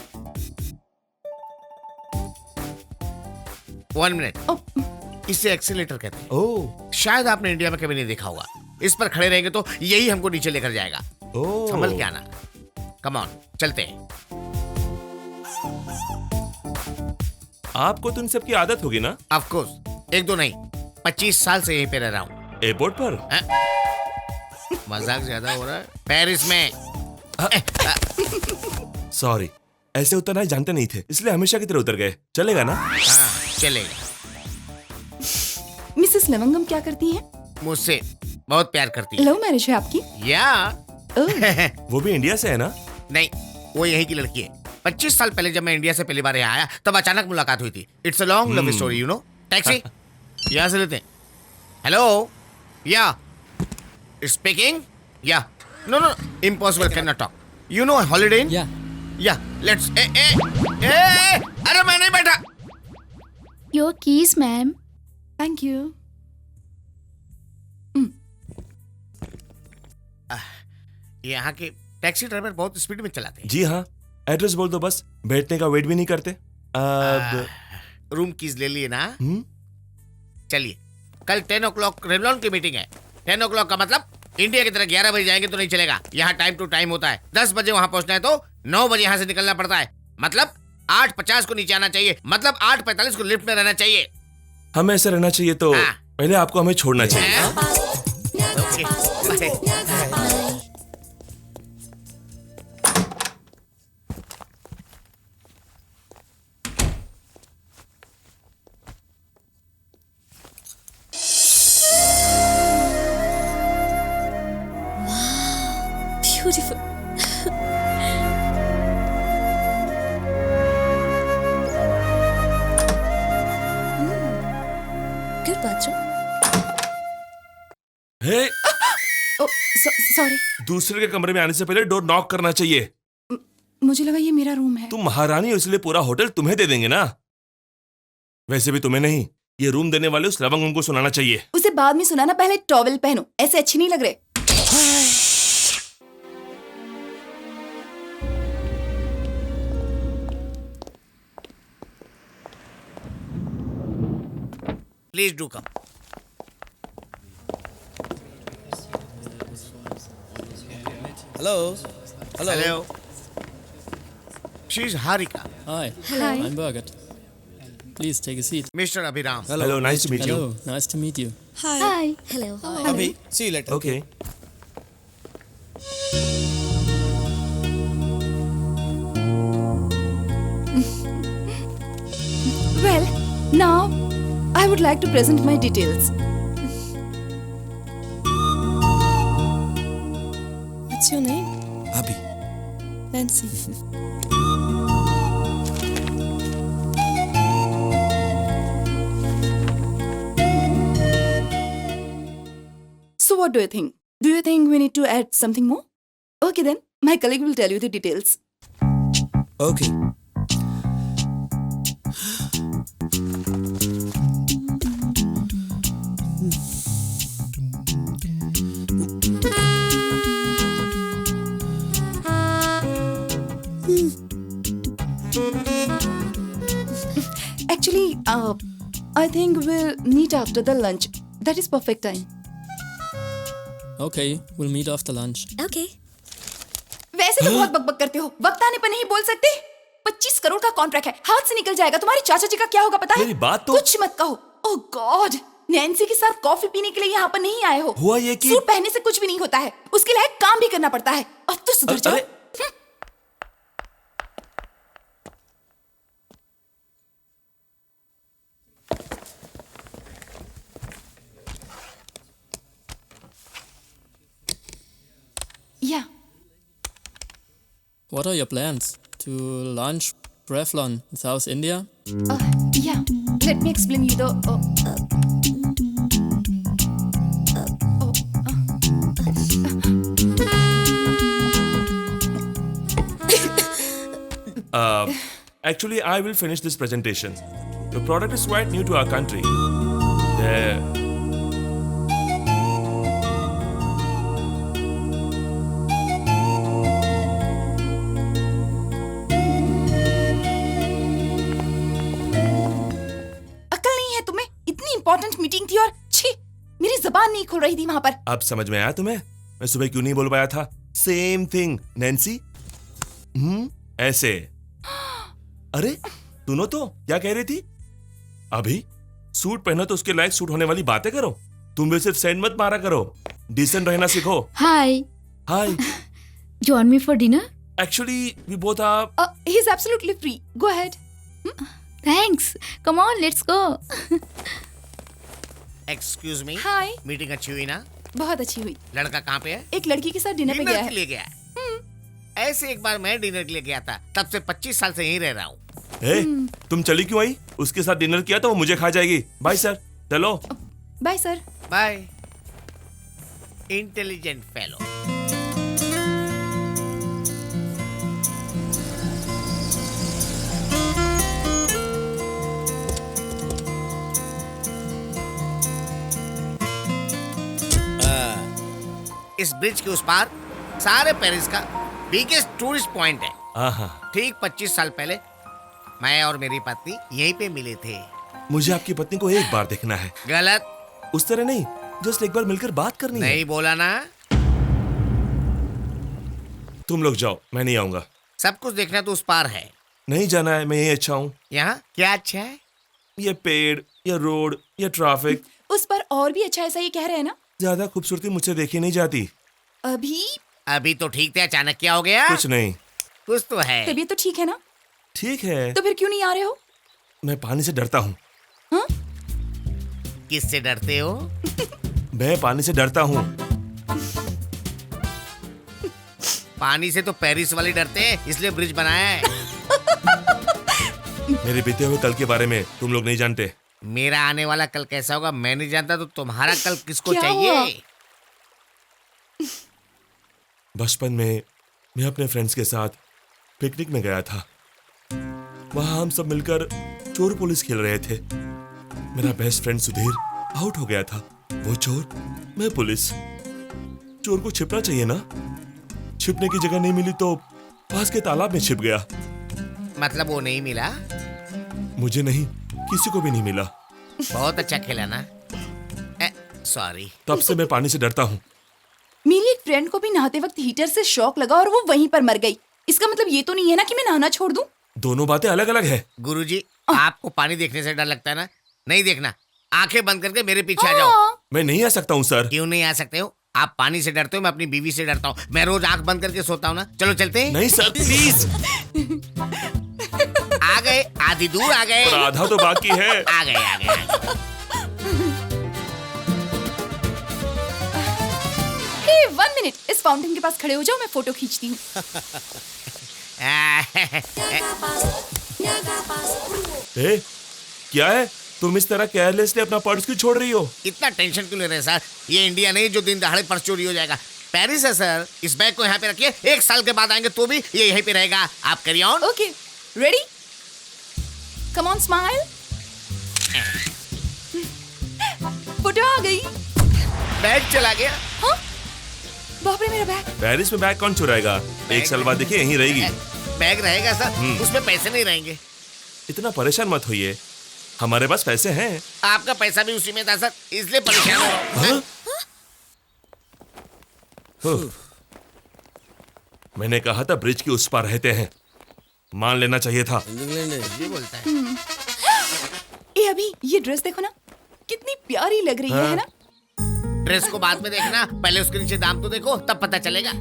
1 मिनट। इसे एक्सीलेटर कहते हैं। ओह, शायद आपने इंडिया में कभी नहीं देखा होगा। इस पर खड़े रहेंगे तो यही हमको नीचे लेकर जाएगा। ओह। संभल के आना। कम ऑन, चलते हैं। आपको तो इन सब की आदत होगी ना? ऑफ कोर्स, 1-2 नहीं, 25 साल से यहीं पे रह रहा हूँ। एयरपोर्ट पर? मजाक ज्यादा हो रहा है। पेरिस में। सॉरी, ऐसे उतरना जानते नहीं थे, इसलिए हमेशा की तरह उतर गए। चलेगा ना? हाँ, चलेगा। मिसेस लवंगम क्या करती हैं? मुझसे बहुत प्यार करती है। लव मैरिज है आपकी? या वो भी इंडिया से है ना? नहीं, वो यहीं की लड़की है। 25 साल पहले जब मैं इंडिया से पहली बार यहाँ आया तब अचानक मुलाकात हुई थी। It's a long love story, you know. Taxi यहाँ से लेते हैं। Hello, yeah speaking? Yeah no no, impossible, can not talk. You know Holiday Inn? Yeah let's अरे मैं नहीं बैठा। Your keys ma'am. Thank you. यहाँ के टैक्सी ड्राइवर बहुत स्पीड में चलाते हैं। जी हाँ, एड्रेस बोल दो बस, बैठने का वेट भी नहीं करते। अब रूम कीज ले लिए ना? चलिए, कल 10 o'clock रेवलॉन की मीटिंग है। 10 o'clock का मतलब इंडिया की तरह 11 बजे जाएंगे तो नहीं चलेगा। यहाँ टाइम टू टाइम होता है। 10 बजे वहां पहुंचना है तो 9 बजे यहाँ से निकलना पड़ता है। मतलब 8:50 को नीचे आना चाहिए। मतलब 8:45 को लिफ्ट में रहना चाहिए। हमें ऐसा रहना चाहिए तो पहले आपको हमें छोड़ना चाहिए। Beautiful. Good bathroom. हे, सॉरी, दूसरे के कमरे में आने से पहले डोर नॉक करना चाहिए। मुझे लगा ये मेरा रूम है। तुम महारानी हो इसलिए पूरा होटल तुम्हें दे देंगे ना। वैसे भी तुम्हें नहीं, ये रूम देने वाले उस लवंगम को सुनाना चाहिए। उसे बाद में सुनाना, पहले टॉवेल पहनो। ऐसे अच्छी नहीं लग रहे। Please do come. Hello. Hello. She is Harika. Hi. Hi. I'm Birgit. Please take a seat. Mister Abhiram. Hello, nice to meet you. Hello. Nice to meet you. Hi. Hello. Abhi see you later. Okay. Well, now I would like to present my details. What's your name? Abhi. Nancy. So what do you think? Do you think we need to add something more? Okay then, my colleague will tell you the details. Okay. Actually, I think we'll meet after the lunch. That is perfect time. Okay, we'll meet after lunch. Okay. वैसे तो बहुत बकबक करते हो, वक्त आने पर नहीं बोल सकते? 25 करोड़ का कॉन्ट्रैक्ट है, हाथ से निकल जाएगा। तुम्हारे चाचा जी का क्या होगा पता है? मेरी बात तो कुछ मत कहो। ओह गॉड, नैन्सी के साथ कॉफी पीने के लिए यहाँ पर नहीं आए हो। हुआ ये कि सूट पहनने से कुछ भी नहीं होता है, उसके लायक काम भी करना पड़ता है। अब तो सुधर जाओ। Yeah. What are your plans? To launch Revlon in South India? Yeah. Let me explain you the. Actually, I will finish this presentation. The product is quite new to our country. There. Important meeting थी और छी, मेरी जबान नहीं खुल रही थी वहां पर। अब समझ में आया तुम्हें? मैं सुबह क्यों नहीं बोल पाया था? Same thing Nancy. ऐसे। अरे सुनो तो, क्या कह रही थी? अभी सूट पहनो तो उसके लायक सूट होने वाली बातें करो। तुम भी सिर्फ सेंड मत मारा करो, डिसेंट रहना सीखो। Hi hi. Join me for dinner? Actually we both are he is absolutely free, go ahead. Thanks, come on let's go. Excuse me. Hi. Meeting अच्छी हुई ना? बहुत अच्छी हुई। लड़का कहाँ पे है? एक लड़की के साथ डिनर पे गया है। के लिए गया है। ऐसे एक बार मैं डिनर के लिए गया था, तब से 25 साल से यहीं रह रहा हूँ। तुम चली क्यों आई? उसके साथ डिनर किया तो वो मुझे खा जाएगी। Bye sir. चलो। Bye sir. Bye. Intelligent fellow. इस ब्रिज के उस पार सारे पेरिस का बिगेस्ट टूरिस्ट पॉइंट है। ठीक 25 साल पहले मैं और मेरी पत्नी यहीं पे मिले थे। मुझे आपकी पत्नी को एक बार देखना है। गलत। उस तरह नहीं, जस्ट एक बार मिलकर बात करनी है। नहीं बोला ना। तुम लोग जाओ, मैं नहीं आऊंगा। सब कुछ देखना तो उस पार है। नहीं जाना है, मैं यही अच्छा हूँ। यहाँ क्या अच्छा है? ये पेड़, ये रोड, ये ट्रैफिक। उस पर और भी अच्छा, ऐसा ही कह रहे हैं ना? ज्यादा खूबसूरती मुझसे देखी नहीं जाती। अभी तो ठीक थे, अचानक क्या हो गया? कुछ नहीं। कुछ तो है। तबीयत तो ठीक है ना? ठीक है। तो फिर क्यों नहीं आ रहे हो? मैं पानी से डरता हूँ। किससे डरते हो? मैं पानी से डरता हूँ। पानी से तो पेरिस वाले डरते हैं, इसलिए ब्रिज बनाया है। मेरे बीते हुए कल के बारे में तुम लोग नहीं जानते। मेरा आने वाला कल कैसा होगा मैं नहीं जानता, तो तुम्हारा कल किसको क्या चाहिए? बचपन में मैं अपने फ्रेंड्स के साथ पिकनिक में गया था। वहां हम सब मिलकर चोर पुलिस खेल रहे थे। मेरा बेस्ट फ्रेंड सुधीर आउट हो गया था। वो चोर, मैं पुलिस। चोर को छिपना चाहिए ना? छिपने की जगह नहीं मिली तो पास के तालाब में छिप गया। मतलब वो नहीं मिला? मुझे नहीं, किसी को भी नहीं मिला। बहुत अच्छा खेला ना? सॉरी। तब से मैं पानी से डरता हूँ। मेरी एक फ्रेंड को भी नहाते वक्त हीटर से शॉक लगा और वो वहीं पर मर गई। इसका मतलब ये तो नहीं है ना कि मैं नहाना छोड़ दूं? दोनों बातें अलग अलग है। गुरुजी, आपको पानी देखने से डर लगता है ना? नहीं देखना, आंखें बंद करके मेरे पीछे आ जाओ। मैं नहीं आ सकता हूँ सर। क्यों नहीं आ सकते हो? आप पानी से डरते हो, मैं अपनी बीवी से डरता हूँ। मैं रोज आंख बंद करके सोता हूँ ना। चलो चलते हैं। नहीं सर, प्लीज। आ गए, आधी दूर आ गए। पर आधा तो बाकी है। आ गए, आ गए, आ गए। Hey, 1 minute. इस फाउंटेन के पास खड़े हो जाओ, मैं फोटो खींचती हूँ। ए, क्या है? तुम इस तरह केयरलेसली अपना पर्स क्यों छोड़ रही हो? इतना टेंशन क्यों ले रहे हैं सर? ये इंडिया नहीं जो दिन दहाड़े पर्स चोरी हो जाएगा। पेरिस है सर। इस बैग को यहाँ पे रखिए, 1 साल के बाद आएंगे तो भी ये यहीं पे रहेगा। आप करिए on. Okay, ready? Come on, smile. Photo आ गई। बैग चला गया। हाँ? बाप रे, मेरा बैग। पेरिस में बैग कौन चुराएगा? 1 साल बाद देखिए यहीं रहेगी। बैग रहेगा सर, उसमें पैसे नहीं रहेंगे। इतना परेशान मत होइए, हमारे पास पैसे हैं। आपका पैसा भी उसी में था सर, इसलिए परेशान हो रहा हूं। मैंने कहा था ब्रिज के उस पार रहते हैं, मान लेना चाहिए था। ये बोलता है। ए अभी ये ड्रेस देखो ना, कितनी प्यारी लग रही है ना? ड्रेस को बाद में देखना, पहले उसके नीचे दाम तो देखो, तब पता चलेगा।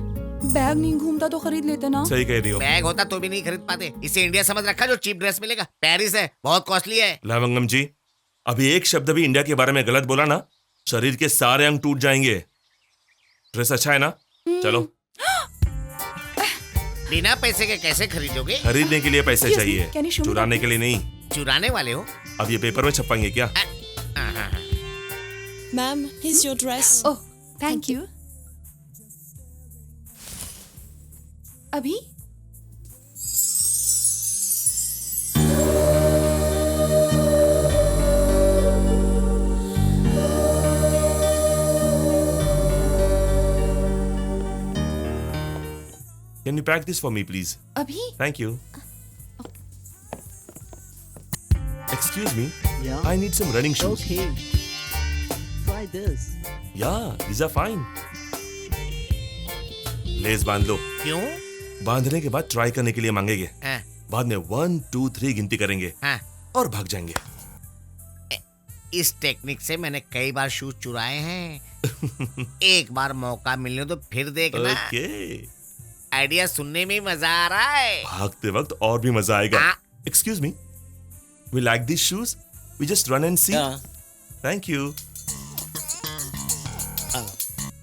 बैग नहीं घूमता तो खरीद लेते ना। सही कह रही हो। बैग होता तो भी नहीं खरीद पाते। इसे इंडिया समझ रखा जो चीप ड्रेस मिलेगा। पेरिस है, बहुत कॉस्टली है। लवंगम जी, अभी एक शब्द भी इंडिया के बारे में गलत बोला ना, शरीर के सारे अंग टूट जाएंगे। ड्रेस अच्छा है ना? चलो। बिना पैसे के कैसे खरीदोगे? खरीदने के लिए पैसे चाहिए, चुराने के लिए नहीं। चुराने वाले हो? अब ये पेपर में छपाएंगे क्या? Ma'am, here's your dress. Oh, thank you. अभी Can you pack this for me, please? अभी Thank you. Excuse me. Yeah. I need some running shoes. Okay. Try this. Yeah, these are fine. Less बांध लो। क्यों? बांधने के बाद ट्राई करने के लिए मांगेंगे। हाँ। बाद में 1, 2, 3 गिनती करेंगे। हाँ। और भाग जाएंगे। इस टेक्निक से मैंने कई बार शूज चुराए हैं। एक बार मौका मिलने तो फिर देखना। Okay. आइडिया सुनने में मजा आ रहा है। भागते वक्त और भी मजा आएगा। Excuse me. We like these shoes. We just run and see. Yeah. Thank you.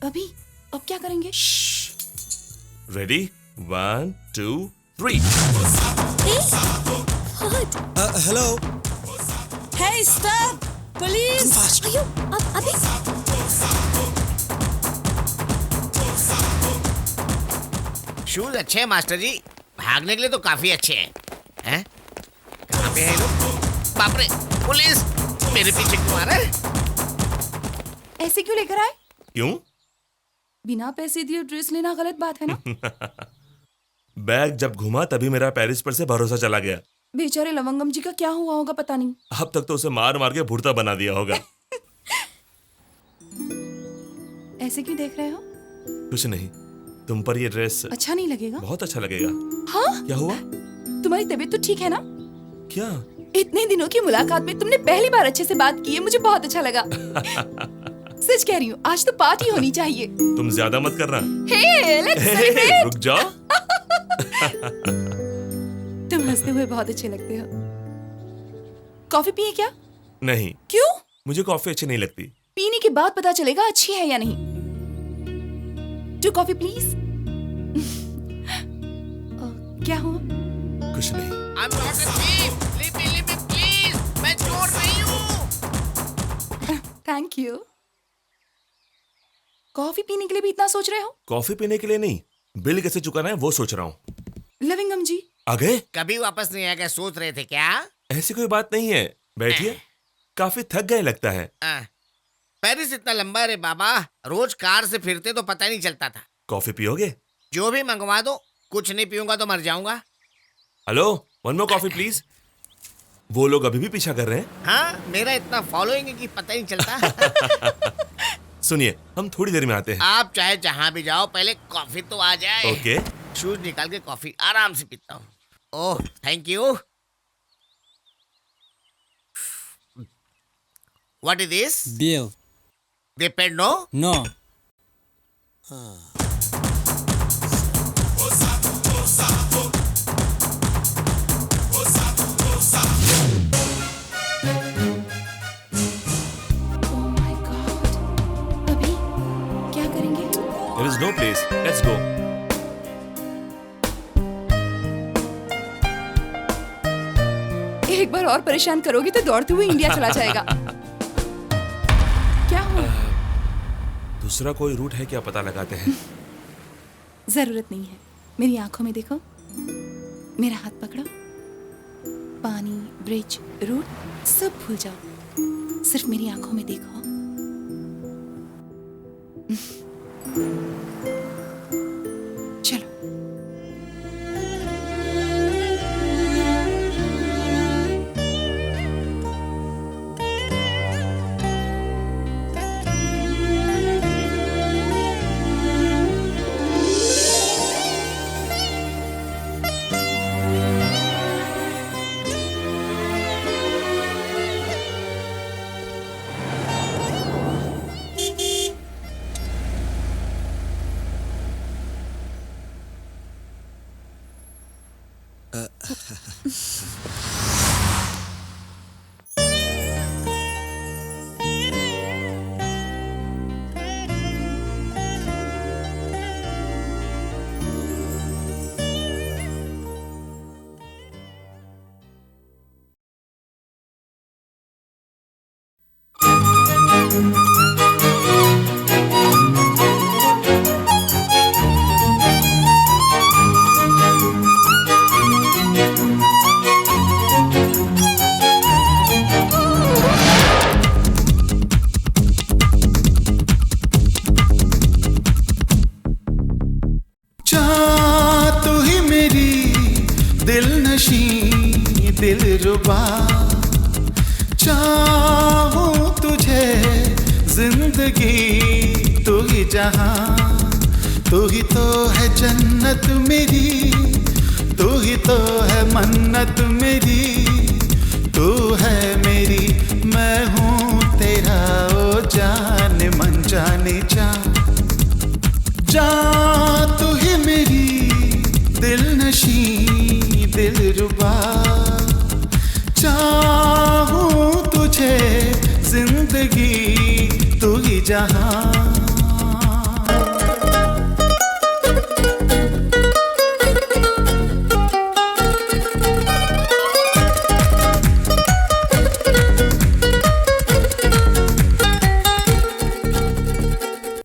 अभी अब क्या करेंगे? Ready? 1, 2, 3. Hello. Hey, stop! Police! अयो, अभी शूज अच्छे हैं मास्टर जी, भागने के लिए तो काफी अच्छे हैं। हैं? कहाँ पे है लोग? बाप रे, पुलिस मेरे पीछे क्यों आ रहा है? ऐसे क्यों लेकर आए? क्यों? बिना पैसे दिए ड्रेस लेना गलत बात है ना? बैग जब घुमा तभी मेरा पेरिस पर से भरोसा चला गया। बेचारे लवंगम जी का क्या हुआ होगा पता नहीं। अब तक तो उसे मार मार के भुर्ता बना दिया होगा। ऐसे क्यों देख रहे हो? कुछ नहीं, तुम पर ये ड्रेस अच्छा नहीं लगेगा? बहुत अच्छा लगेगा। हाँ? क्या हुआ? तुम्हारी तबीयत तो ठीक है ना? क्या? इतने दिनों की मुलाकात में तुमने पहली बार अच्छे से बात की है, मुझे बहुत अच्छा लगा। सच कह रही हूँ, आज तो पार्टी होनी चाहिए। तुम ज्यादा मत करना। Hey, let's celebrate! रुक जाओ। तुम हंसते हुए बहुत अच्छे लगते हो। कॉफी पिए क्या? नहीं। क्यों? मुझे कॉफी अच्छी नहीं लगती। पीने के बाद पता चलेगा अच्छी है या नहीं। 2 कॉफी प्लीज। क्या हुआ? कुछ नहीं। I'm not a thief. Leave me, please. मैं चोर नहीं हूँ। Thank you. कॉफी पीने के लिए भी इतना सोच रहे हो? कॉफी पीने के लिए नहीं, बिल कैसे चुकाना है वो सोच रहा हूँ। लविंगम जी आ गए? कभी वापस नहीं आएगा, सोच रहे थे क्या? ऐसी कोई बात नहीं है, बैठिए। काफी थक गए लगता है। पेरिस इतना लंबा है रे बाबा, रोज कार से फिरते तो पता ही नहीं चलता था। कॉफी पियोगे? जो भी मंगवा दो, कुछ नहीं पीऊंगा तो मर जाऊंगा। Hello, 1 more coffee please. वो लोग अभी भी पीछा कर रहे हैं। हाँ, मेरा इतना फॉलोइंग है कि पता ही नहीं चलता। सुनिए, हम थोड़ी देर में आते हैं। आप चाहे जहां भी जाओ, पहले कॉफी तो आ जाए। ओके। शूज निकाल के कॉफी आराम से पीता हूँ। Oh, thank you. What is this? Bill. They paid no? No. अभी क्या करेंगे? There is no place. एक बार और परेशान करोगे तो दौड़ते हुए इंडिया चला जाएगा। क्या हुआ? दूसरा कोई रूट है क्या, पता लगाते हैं। जरूरत नहीं है, मेरी आंखों में देखो, मेरा हाथ पकड़ो, पानी, ब्रिज, रूट सब भूल जाओ, सिर्फ मेरी आंखों में देखो। चलो। दिलरुबा चाहूं तुझे जिंदगी तू ही जहां, तू ही तो है जन्नत मेरी, तू ही तो है मन्नत मेरी, तू है मेरी मैं हूँ तेरा ओ जाने मन जाने जा, जा तू ही मेरी दिल नशी दिलरुबा, चाहूं तुझे जिंदगी तू ही जहां।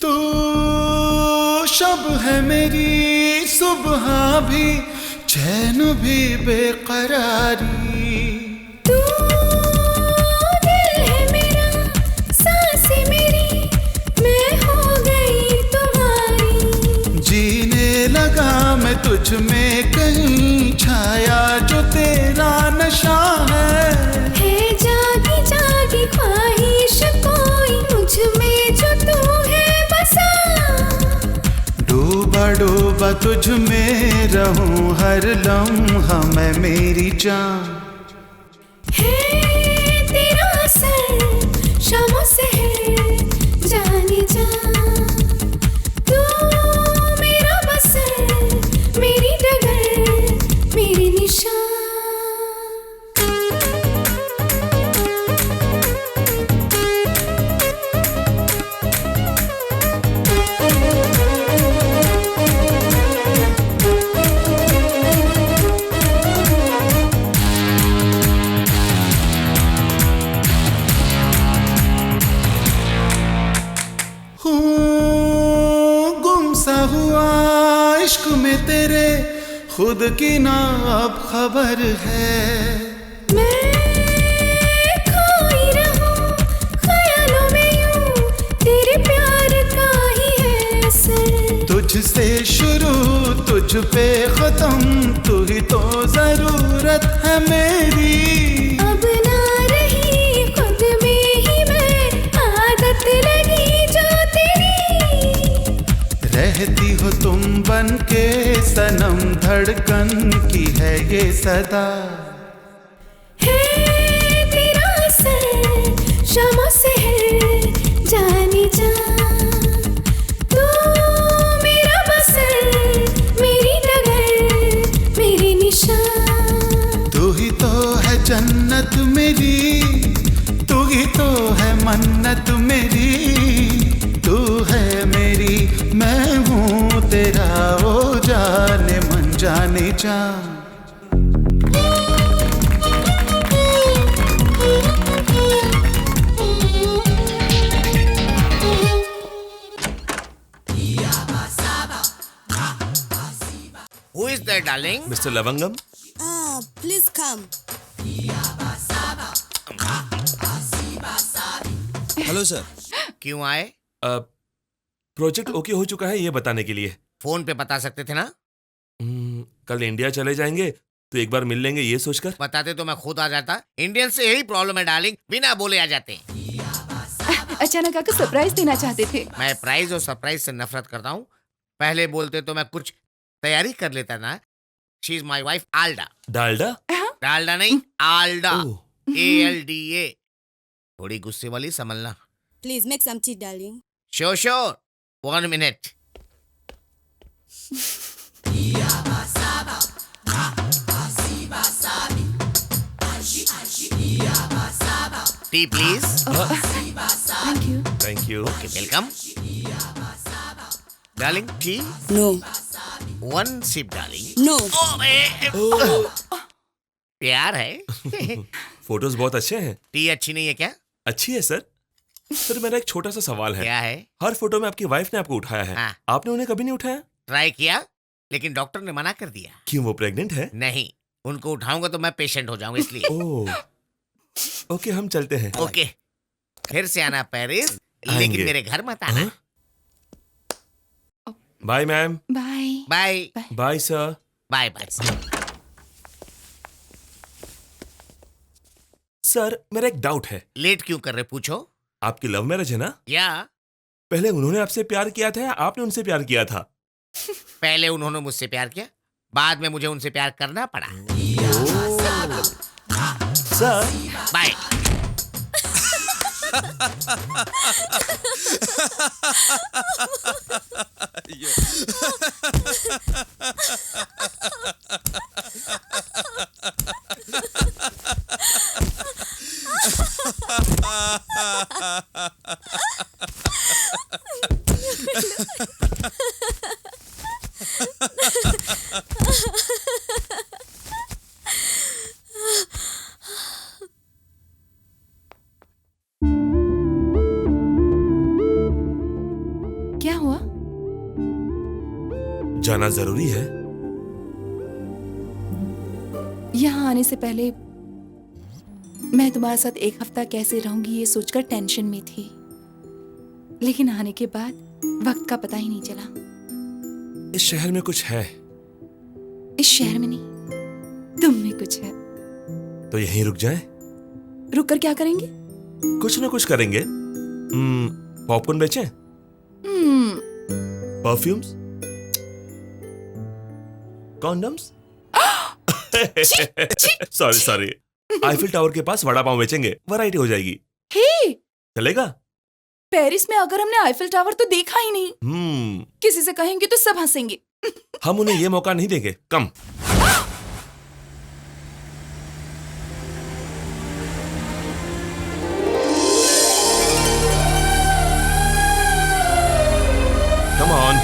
तू शब है मेरी सुबह भी चैन भी बेकरारी, तुझ में कहीं छाया जो तेरा नशा है जागी जागी ख्वाहिश कोई मुझ में जो तू है बसा, डूबा डूबा तुझ में रहूं हर लम्हा मैं मेरी जान, है तेरा असर शामों से है जाने जा, तू मेरा बसर मेरी डगर मेरी निशान। गुमसा हुआ इश्क में तेरे खुद की ना अब खबर है, मैं खोई रहूं ख्यालों में यूं तेरे प्यार का ही है असर, तुझसे शुरू तुझ पे खत्म तू ही तो जरूरत है मेरी, अब ना रही खुद में ही मैं आदत लगी जो तेरी, रहती हो तुम बन के सनम धड़कन की है ये सदा, है तेरा असर शामों से है जाने जा, तू मेरा बसर मेरी डगर मेरी निशान, तू ही तो है जन्नत मेरी, तू ही तो है मन्नत मेरी, तू है मेरी मैं हूँ तेरा वो जाने मन जाने जा। Who is there, darling? Mister Lavangam. Please come. Hello sir. क्यों आए? प्रोजेक्ट ओके हो चुका है ये बताने के लिए। फोन पे बता सकते थे ना? कल इंडिया चले जाएंगे तो एक बार मिल लेंगे ये सोचकर। बताते तो मैं खुद आ जाता। इंडियन से यही प्रॉब्लम है डार्लिंग, बिना बोले आ जाते। अचानक आकर सरप्राइज देना चाहते थे। मैं प्राइज और सरप्राइज से नफरत करता हूँ। पहले बोलते तो मैं कुछ तैयारी कर लेता ना। She is my wife Alda. Dalda? Dalda नहीं, आल्डा। ALDA। थोड़ी गुस्से वाली समझना। Please make some tea, darling. Sure. 1 minute. Tea, please. Thank you. Okay, welcome. Darling, tea? No. 1 sip, darling. No. प्यार है। फोटोज बहुत अच्छे हैं। टी अच्छी नहीं है क्या? अच्छी है सर। सर मेरा एक छोटा सा सवाल है। क्या है? हर फोटो में आपकी वाइफ ने आपको उठाया है। हाँ। आपने उन्हें कभी नहीं उठाया? ट्राई किया, लेकिन डॉक्टर ने मना कर दिया। क्यों, वो प्रेग्नेंट है? नहीं, उनको उठाऊंगा तो मैं पेशेंट हो जाऊंगा इसलिए। ओह, ओके हम चलते हैं। ओके, फिर से आना पेरिस, आएंगे। लेकिन मेरे घर मत आना। Bye ma'am. Bye bye bye sir. Bye. Sir मेरा एक डाउट है। लेट क्यों कर रहे पूछो? आपकी लव मैरिज है ना? या पहले उन्होंने आपसे प्यार किया था या आपने उनसे प्यार किया था? पहले उन्होंने मुझसे प्यार किया, बाद में मुझे उनसे प्यार करना पड़ा। Sir bye. क्या हुआ? जाना जरूरी है। यहाँ आने से पहले मैं तुम्हारे साथ एक हफ्ता कैसे रहूंगी ये सोचकर टेंशन में थी, लेकिन आने के बाद वक्त का पता ही नहीं चला। इस शहर में कुछ है। इस शहर में नहीं, तुम में कुछ है। तो यहीं रुक जाएं? रुक कर क्या करेंगे? कुछ ना कुछ करेंगे। पॉपकॉर्न बेचें? Perfumes? Condoms? Sorry Eiffel tower के पास वड़ा पाव बेचेंगे, वैरायटी हो जाएगी। हे, चलेगा? पेरिस में अगर हमने आईफिल टावर तो देखा ही नहीं, किसी से कहेंगे तो सब हंसेंगे। हम उन्हें ये मौका नहीं देंगे। Come on.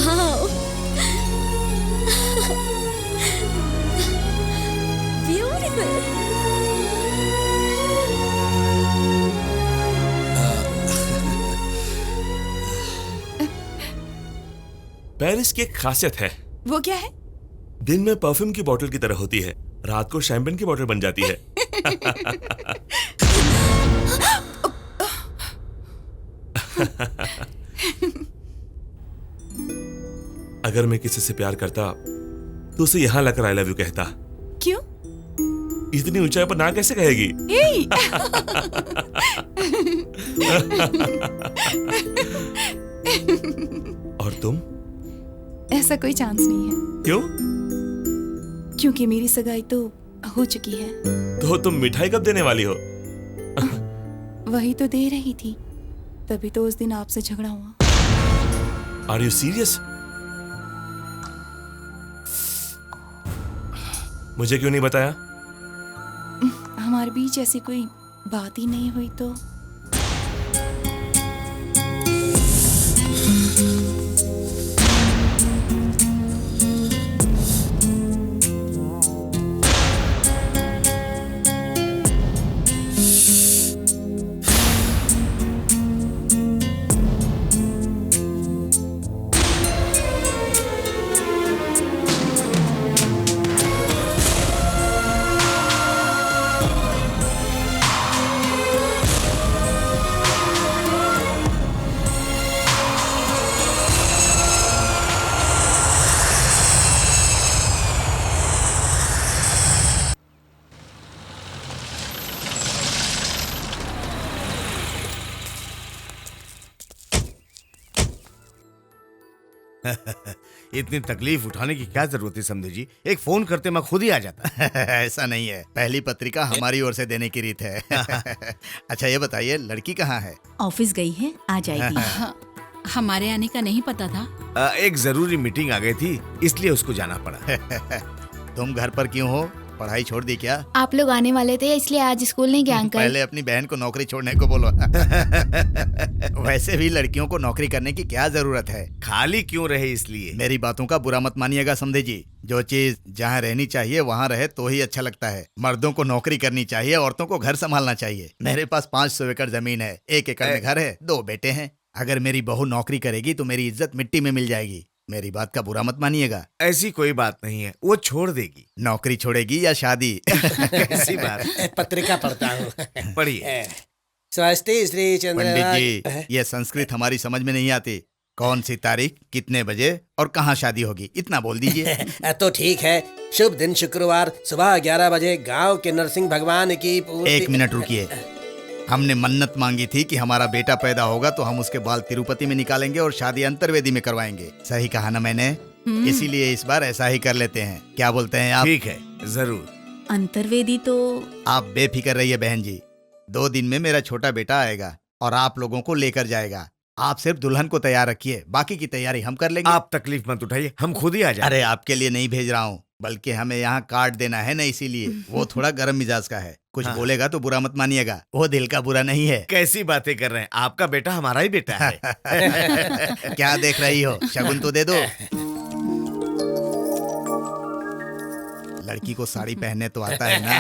Wow. Beautiful. Paris की एक खासियत है। वो क्या है? दिन में परफ्यूम की बोतल की तरह होती है, रात को शैंपेन की बोतल बन जाती है। अगर मैं किसी से प्यार करता तो उसे यहां लाकर आई लव यू कहता। क्यों? इतनी ऊंचाई पर ना कैसे कहेगी? और तुम? ऐसा कोई चांस नहीं है। क्यों? क्योंकि मेरी सगाई तो हो चुकी है। तो तुम मिठाई कब देने वाली हो? वही तो दे रही थी, तभी तो उस दिन आपसे झगड़ा हुआ। Are you serious? मुझे क्यों नहीं बताया? हमारे बीच ऐसी कोई बात ही नहीं हुई तो। इतनी तकलीफ उठाने की क्या जरूरत है समझे जी, एक फोन करते मैं खुद ही आ जाता। ऐसा नहीं है, पहली पत्रिका हमारी ओर से देने की रीत है। अच्छा ये बताइए, लड़की कहाँ है? ऑफिस गई है, आ जाएगी। हमारे आने का नहीं पता था। एक जरूरी मीटिंग आ गई थी, इसलिए उसको जाना पड़ा। तुम घर पर क्यों हो? पढ़ाई छोड़ दी क्या? आप लोग आने वाले थे इसलिए आज स्कूल नहीं गया अंकल। पहले अपनी बहन को नौकरी छोड़ने को बोलो। वैसे भी लड़कियों को नौकरी करने की क्या जरूरत है? खाली क्यों रहे इसलिए। मेरी बातों का बुरा मत मानिएगा समझे जी, जो चीज जहाँ रहनी चाहिए वहाँ रहे तो ही अच्छा लगता है। मर्दों को नौकरी करनी चाहिए, औरतों को घर संभालना चाहिए। मेरे पास 500 एकड़ जमीन है, 1 एकड़ में घर है, 2 बेटे हैं। अगर मेरी बहू नौकरी करेगी तो मेरी इज्जत मिट्टी में मिल जाएगी। मेरी बात का बुरा मत मानिएगा। ऐसी कोई बात नहीं है, वो छोड़ देगी। नौकरी छोड़ेगी या शादी? ऐसी बात। पत्रिका पढ़ता हूँ। पढ़िए। स्वस्ति श्री चंद्र। पंडित जी, ये संस्कृत हमारी समझ में नहीं आती। कौन सी तारीख, कितने बजे और कहाँ शादी होगी, इतना बोल दीजिए। तो ठीक है, शुभ दिन शुक्रवार सुबह 11 बजे गांव के नरसिंह भगवान की पूर्ति। 1 मिनट रुकिए। हमने मन्नत मांगी थी कि हमारा बेटा पैदा होगा तो हम उसके बाल तिरुपति में निकालेंगे और शादी अंतर्वेदी में करवाएंगे। सही कहा ना मैंने? इसीलिए इस बार ऐसा ही कर लेते हैं। क्या बोलते हैं आप? ठीक है, जरूर। अंतर्वेदी तो आप बेफिक्र रहिए बहन जी, 2 दिन में मेरा छोटा बेटा आएगा और आप लोगों को लेकर जाएगा। आप सिर्फ दुल्हन को तैयार रखिए, बाकी की तैयारी हम कर लेंगे। आप तकलीफ मत उठाइए, हम खुद ही आ जाएंगे। अरे आपके लिए नहीं भेज रहा हूँ, बल्कि हमें यहाँ कार्ड देना है ना, इसीलिए। वो थोड़ा गर्म मिजाज का है, कुछ बोलेगा तो बुरा मत मानिएगा। वो दिल का बुरा नहीं है। कैसी बातें कर रहे हैं, आपका बेटा हमारा ही बेटा है। क्या देख रही हो, शगुन तो दे दो। लड़की को साड़ी पहनने तो आता है ना।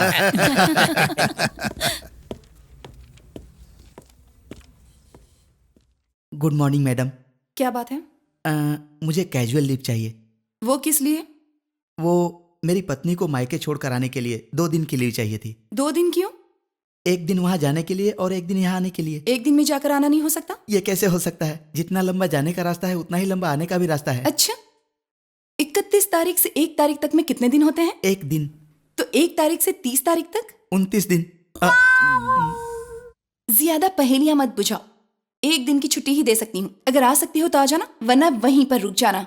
Good morning madam. क्या बात है? मुझे कैजुअल लीव चाहिए। वो किस लिए? वो मेरी पत्नी को मायके छोड़ कर आने के लिए 2 दिन की लीव चाहिए थी। 2 दिन क्यों? 1 दिन वहाँ जाने के लिए और 1 दिन यहाँ आने के लिए। 1 दिन में जाकर आना नहीं हो सकता? ये कैसे हो सकता है? जितना लंबा जाने का रास्ता है उतना ही लंबा आने का भी रास्ता है। अच्छा, 31 तारीख से 1 तारीख तक में कितने दिन होते हैं? 1 दिन। तो 1 तारीख से 30 तारीख तक 29 दिन। ज्यादा पहेलियां मत बुझाओ। 1 दिन की छुट्टी ही दे सकती हूँ। अगर आ सकती हो तो आ जाना, वरना वहीं पर रुक जाना।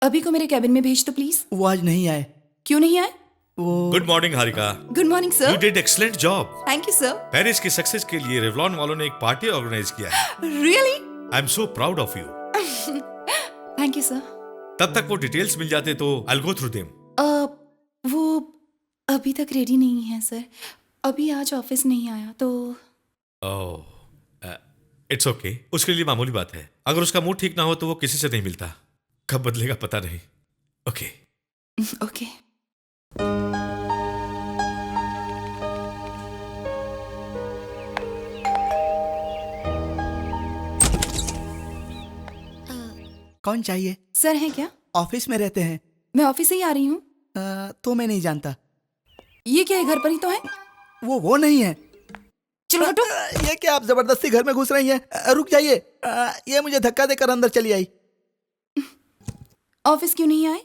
अभी को मेरे कैबिन में भेज दो प्लीज। वो आज नहीं आए। क्यों नहीं आए? Good morning Harika. Good morning sir. You did excellent job. Thank you sir. Paris की सक्सेस के लिए रेवलॉन वालों ने एक पार्टी ऑर्गेनाइज किया है। Really? I am so proud of you. Thank you sir. तब तक वो डिटेल्स मिल जाते तो I will go through them. वो अभी तक रेडी नहीं है सर। अभी आज ऑफिस नहीं आया तो। इट्स ओके, उसके लिए मामूली बात है। अगर उसका मूड ठीक ना हो तो वो किसी से नहीं मिलता, कब बदलेगा पता नहीं। Okay okay. कौन चाहिए? सर हैं क्या? ऑफिस में रहते हैं। मैं ऑफिस से ही आ रही हूँ। तो मैं नहीं जानता। ये क्या है, घर पर ही तो है? वो नहीं है। चलो हटो। ये क्या आप जबरदस्ती घर में घुस रही हैं? रुक जाइए। ये मुझे धक्का देकर अंदर चली आई। ऑफिस क्यों नहीं आए?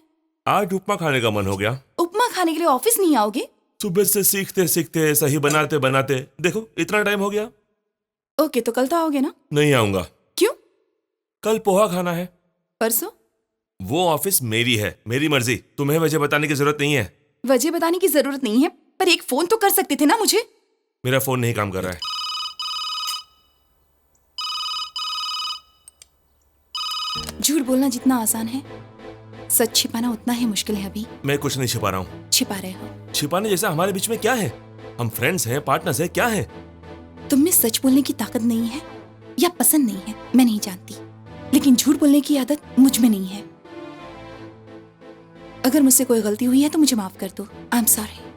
आज उपमा खाने का मन हो गया। उपमा खाने के लिए ऑफिस नहीं आओगे? सुबह से सीखते सीखते सही बनाते बनाते देखो इतना टाइम हो गया। ओके, तो कल तो आओगे ना? नहीं आऊंगा। क्यों? कल पोहा खाना है। परसों? वो ऑफिस मेरी है, मेरी मर्जी। तुम्हें वजह बताने की जरूरत नहीं है। वजह बताने की जरूरत नहीं है, पर एक फोन तो कर सकते थे ना मुझे। मेरा फोन नहीं काम कर रहा है। झूठ बोलना जितना आसान है, सच छिपाना उतना ही मुश्किल है। अभी मैं कुछ नहीं छिपा रहा हूँ। छिपा रहे हो। छिपाने जैसा हमारे बीच में क्या है? हम फ्रेंड्स हैं, पार्टनर्स हैं, क्या है? तुम में सच बोलने की ताकत नहीं है या पसंद नहीं है, मैं नहीं जानती, लेकिन झूठ बोलने की आदत मुझ में नहीं है। अगर मुझसे कोई गलती हुई है तो मुझे माफ कर दो। I am sorry.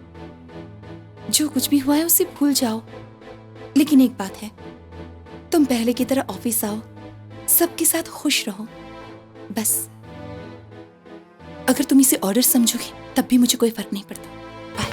जो कुछ भी हुआ है उसे भूल जाओ। लेकिन एक बात है, तुम पहले की तरह ऑफिस आओ, सबके साथ खुश रहो, बस। अगर तुम इसे ऑर्डर समझोगे तब भी मुझे कोई फर्क नहीं पड़ता। बाय।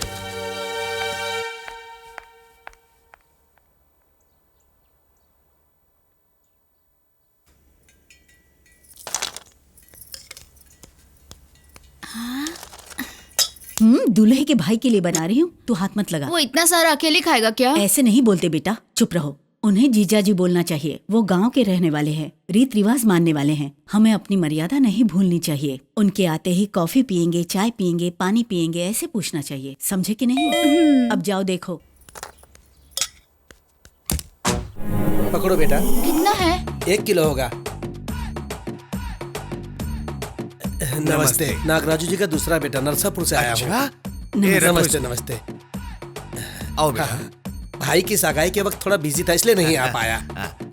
दूल्हे के भाई के लिए बना रही हूँ, तू हाथ मत लगा। वो इतना सारा अकेले खाएगा क्या? ऐसे नहीं बोलते बेटा, चुप रहो। उन्हें जीजा जी बोलना चाहिए। वो गांव के रहने वाले हैं, रीत रिवाज मानने वाले हैं। हमें अपनी मर्यादा नहीं भूलनी चाहिए। उनके आते ही कॉफी पियेंगे, चाय पियेंगे, पानी पियेंगे, ऐसे पूछना चाहिए। समझे कि नहीं? अब जाओ देखो। पकड़ो बेटा। कितना है? 1 किलो होगा। नमस्ते। नागराजू जी का दूसरा बेटा नरसापुर से आया हूँ। नमस्ते नमस्ते। आओ बेटा। भाई की सगाई के वक्त थोड़ा बिजी था इसलिए नहीं आ पाया।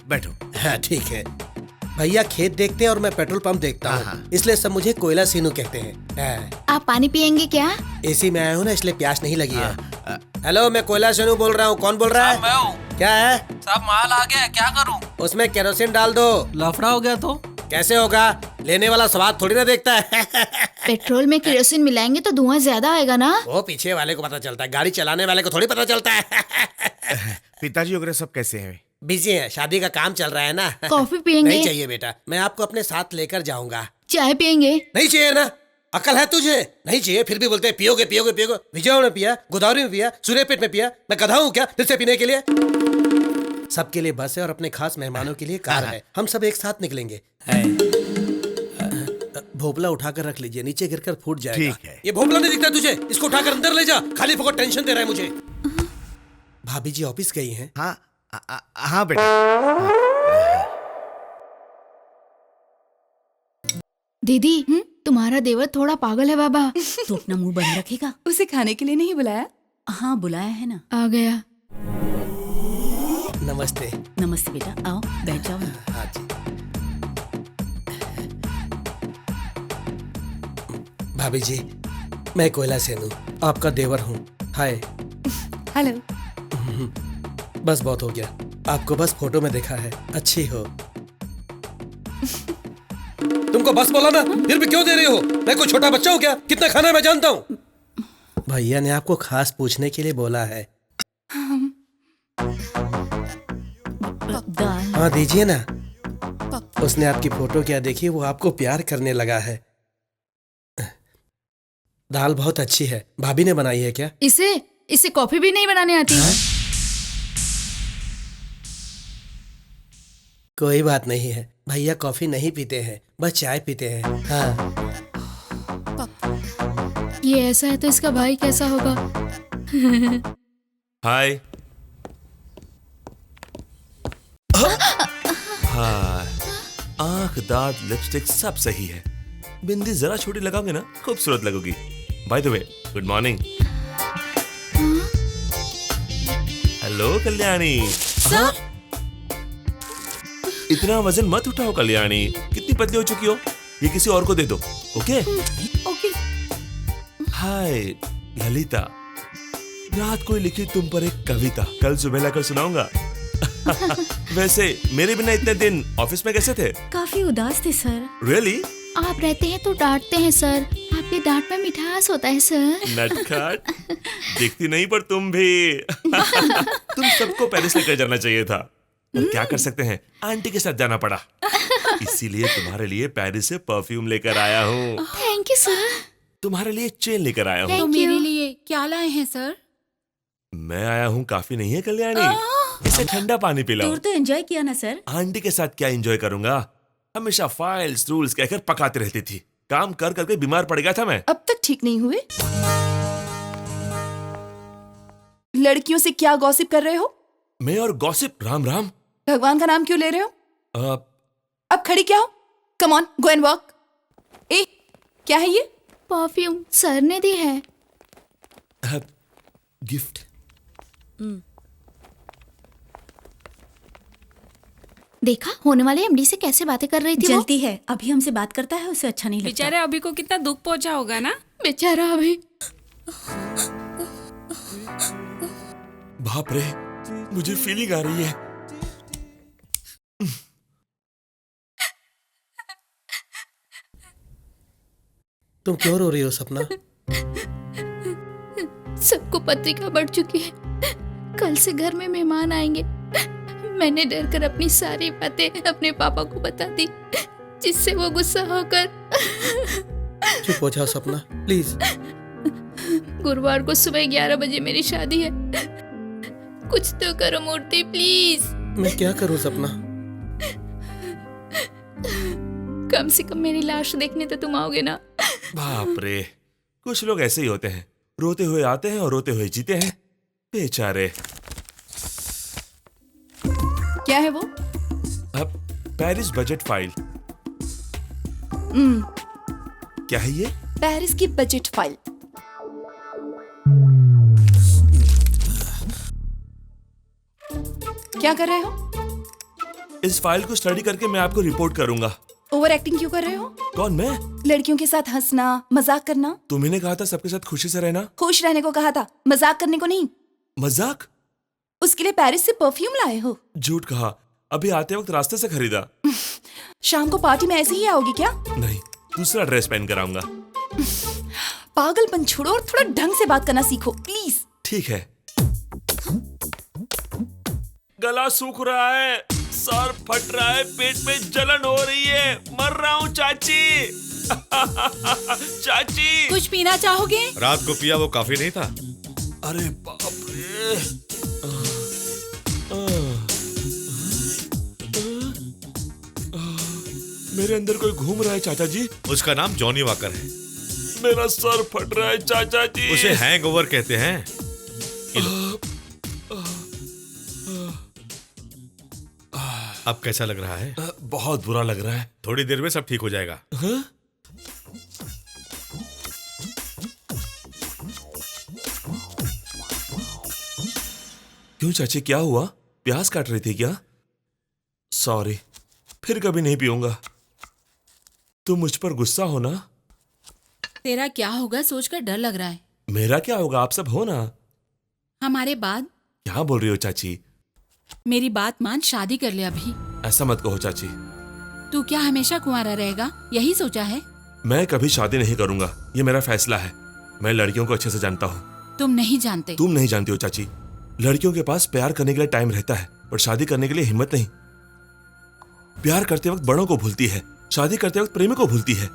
बैठो। हाँ ठीक है। भैया खेत देखते हैं और मैं पेट्रोल पंप देखता हूँ, इसलिए सब मुझे कोयला सीनू कहते हैं। आप पानी पियेंगे क्या? एसी में आया हूँ ना, इसलिए प्यास नहीं लगी है। हेलो, मैं कोयला सीनू बोल रहा हूँ। कौन बोल रहा है? मैं हूँ। क्या है? सब माल आ गया, क्या करूँ? उसमें केरोसिन डाल दो। लफड़ा हो गया तो? कैसे होगा? लेने वाला स्वाद थोड़ी ना देखता है। पेट्रोल में केरोसिन मिलाएंगे तो धुआं ज्यादा आएगा ना? वो पीछे वाले को पता चलता है, गाड़ी चलाने वाले को थोड़ी पता चलता है। पिताजी वगैरह सब कैसे हैं? बिजी है, शादी का काम चल रहा है ना। कॉफी पियेंगे? नहीं चाहिए बेटा, मैं आपको अपने साथ लेकर जाऊंगा। चाय पियेंगे? नहीं चाहिए ना, अकल है तुझे? नहीं चाहिए फिर भी बोलते हैं पियोगे पियोगे पियोगे। विजय में पिया, गोदावरी में पिया, सूर्यपेट में पिया। मैं गधा हूँ क्या फिर से पीने के लिए? सबके लिए बस है और अपने खास मेहमानों के लिए कार है। हम सब एक साथ निकलेंगे। भोपला उठाकर रख लीजिए, नीचे गिरकर फूट जाएगा। ठीक है। ये भोपला नहीं दिखता तुझे? इसको उठाकर अंदर ले जा, खाली फोकट टेंशन दे रहा है मुझे। भाभी जी ऑफिस गई हैं? हाँ बेटा। दीदी, तुम्हारा देवर थोड़ा पागल है बाबा। तो अपना मुंह बंद रखेगा। उसे खाने के लिए नहीं बुलाया? हाँ बुलाया है ना। आ गया। नमस्ते। नमस्ते बेटा, आओ बैठ जाओ। हाँ जी। भाभी जी, मैं कोयला सेनू आपका देवर हूँ। हाय। हेलो। बस बहुत हो गया, आपको बस फोटो में देखा है, अच्छी हो। तुमको बस बोला ना, फिर भी क्यों दे रही हो? मैं कोई छोटा बच्चा हूँ क्या? कितना खाना मैं जानता हूँ। भैया ने आपको खास पूछने के लिए बोला है। हाँ दीजिए ना। उसने आपकी फोटो क्या देखी, वो आपको प्यार करने लगा है। दाल बहुत अच्छी है, भाभी ने बनाई है क्या? इसे कॉफी भी नहीं बनाने आती है? कोई बात नहीं है, भैया कॉफी नहीं पीते हैं, बस चाय पीते हैं। हाँ। ये ऐसा है तो इसका भाई कैसा होगा? हाय। हाय। आंख, दांत, लिपस्टिक सब सही है। बिंदी जरा छोटी लगाओगे ना, खूबसूरत लगोगी। By the way, good morning. Hello Kalyani. Sir, इतना वजन मत उठाओ कल्याणी, कितनी पतली हो चुकी हो। ये किसी और को दे दो। Okay okay. हाय ललिता, रात को लिखी तुम पर एक कविता कल सुबह लाकर सुनाऊंगा। वैसे मेरे बिना इतने दिन ऑफिस में कैसे थे? काफी उदास थे सर। रियली? आप रहते हैं तो डांटते हैं सर, आपके डांट में मिठास होता है सर। नटखट, दिखती नहीं पर तुम भी। तुम सबको पेरिस लेकर जाना चाहिए था, पर क्या कर सकते हैं, आंटी के साथ जाना पड़ा। इसीलिए तुम्हारे लिए पेरिस से परफ्यूम लेकर आया हूँ। Thank you sir. तुम्हारे लिए चेन लेकर आया हूँ। तो मेरे लिए क्या लाए हैं सर? मैं आया हूँ काफी नहीं है कल्याणी, इसे ठंडा पानी पिलाओ। टूर तो एंजॉय किया ना सर? आंटी के साथ क्या एंजॉय करूंगा, हमेशा फाइल्स रूल्स कहकर पकाती रहती थी। काम कर करके बीमार पड़ गया था मैं। अब तक ठीक नहीं हुए? लड़कियों से क्या गॉसिप कर रहे हो? मैं और गॉसिप? राम राम। भगवान का नाम क्यों ले रहे हो? अब खड़ी क्या हो? Come on, go and work. ए, क्या है ये? परफ्यूम सर ने दी है। गिफ्ट। देखा होने वाले एमडी से कैसे बातें कर रही थी। जलती है, अभी हमसे बात करता है, उसे अच्छा नहीं लगता। बेचारे अभी को कितना दुख पहुंचा होगा ना। बेचारा अभी। बाप रे, मुझे फीलिंग आ रही है। तुम क्यों रो रही हो सपना? सबको पत्रिका बढ़ चुकी है, कल से घर में मेहमान आएंगे। मैंने डर कर अपनी सारी बातें अपने पापा को बता दी, जिससे वो गुस्सा होकर। चुप हो जाओ सपना प्लीज। गुरुवार को सुबह 11 बजे मेरी शादी है, कुछ तो करो मूर्ति प्लीज। मैं क्या करूं सपना? कम से कम मेरी लाश देखने तो तुम आओगे ना? बाप रे, कुछ लोग ऐसे ही होते हैं, रोते हुए आते हैं और रोते हुए जीते हैं, बेचारे। क्या है वो? अब पेरिस बजट फाइल। क्या है ये? पेरिस की बजट फाइल। क्या कर रहे हो? इस फाइल को स्टडी करके मैं आपको रिपोर्ट करूंगा। ओवर एक्टिंग क्यों कर रहे हो? कौन, मैं? लड़कियों के साथ हंसना, मजाक करना। तुम्ही ने कहा था सबके साथ खुशी से रहना। खुश रहने को कहा था, मजाक करने को नहीं। मजाक? उसके लिए पेरिस से परफ्यूम लाए हो? झूठ कहा, अभी आते वक्त रास्ते से खरीदा। शाम को पार्टी में ऐसे ही आओगी क्या? नहीं, दूसरा ड्रेस पहन कर आऊंगा। पागलपन छोड़ो और थोड़ा ढंग से बात करना सीखो प्लीज। ठीक है। गला सूख रहा है, सर फट रहा है, पेट में जलन हो रही है, मर रहा हूँ चाची। चाची, कुछ पीना चाहोगे? रात को पिया वो काफी नहीं था। अरे बाप रे। मेरे अंदर कोई घूम रहा है चाचा जी। उसका नाम जॉनी वॉकर है। मेरा सर फट रहा है चाचा जी। उसे हैंगओवर कहते हैं। अब कैसा लग रहा है? बहुत बुरा लग रहा है। थोड़ी देर में सब ठीक हो जाएगा। हाँ? क्यों चाची, क्या हुआ? प्याज काट रही थी क्या? सॉरी, फिर कभी नहीं पीऊंगा। तुम मुझ पर गुस्सा हो ना? तेरा क्या होगा सोचकर डर लग रहा है। मेरा क्या होगा, आप सब हो ना। हमारे बाद? क्या बोल रही हो चाची? मेरी बात मान, शादी कर ले अभी। ऐसा मत कहो चाची। तू क्या हमेशा कुंवारा रहेगा, यही सोचा है? मैं कभी शादी नहीं करूंगा, ये मेरा फैसला है। मैं लड़कियों को अच्छे से जानता हूँ। तुम नहीं जानते। तुम नहीं जानती हो चाची। लड़कियों के पास प्यार करने के लिए टाइम रहता है, पर शादी करने के लिए हिम्मत नहीं। प्यार करते वक्त बड़ों को भूलती है, शादी करते वक्त प्रेमी को भूलती है।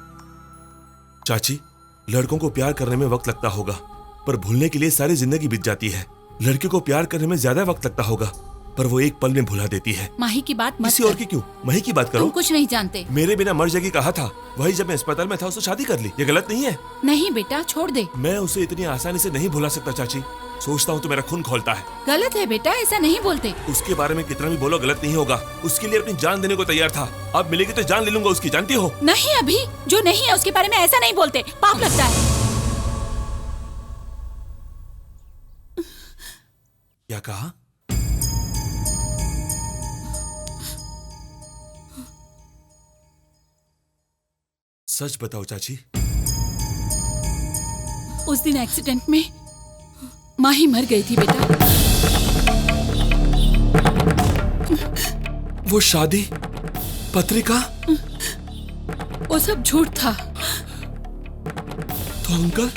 चाची, लड़कों को प्यार करने में वक्त लगता होगा, पर भूलने के लिए सारी जिंदगी बीत जाती है। लड़कियों को प्यार करने में ज्यादा वक्त लगता होगा, पर वो एक पल में भुला देती है। माही की बात मत किसी कर। और की क्यों? माही की बात करो। तुम कुछ नहीं जानते। मेरे बिना मर जाएगी कहा था, वही जब मैं अस्पताल में था उससे शादी कर ली। ये गलत नहीं है? नहीं बेटा, छोड़ दे। मैं उसे इतनी आसानी से नहीं भुला सकता चाची। सोचता हूँ तो मेरा खून खोलता है। गलत है बेटा, ऐसा नहीं बोलते। उसके बारे में कितना भी बोलो गलत नहीं होगा। उसके लिए अपनी जान देने को तैयार था। अब मिलेगी तो जान ले लूंगा उसकी, जानती हो? नहीं, अभी जो नहीं है उसके बारे में ऐसा नहीं बोलते, पाप लगता है। क्या कहा? सच बताओ चाची। उस दिन एक्सीडेंट में माही मर गई थी बेटा। वो शादी पत्रिका, वो सब झूठ था। तो अंकल?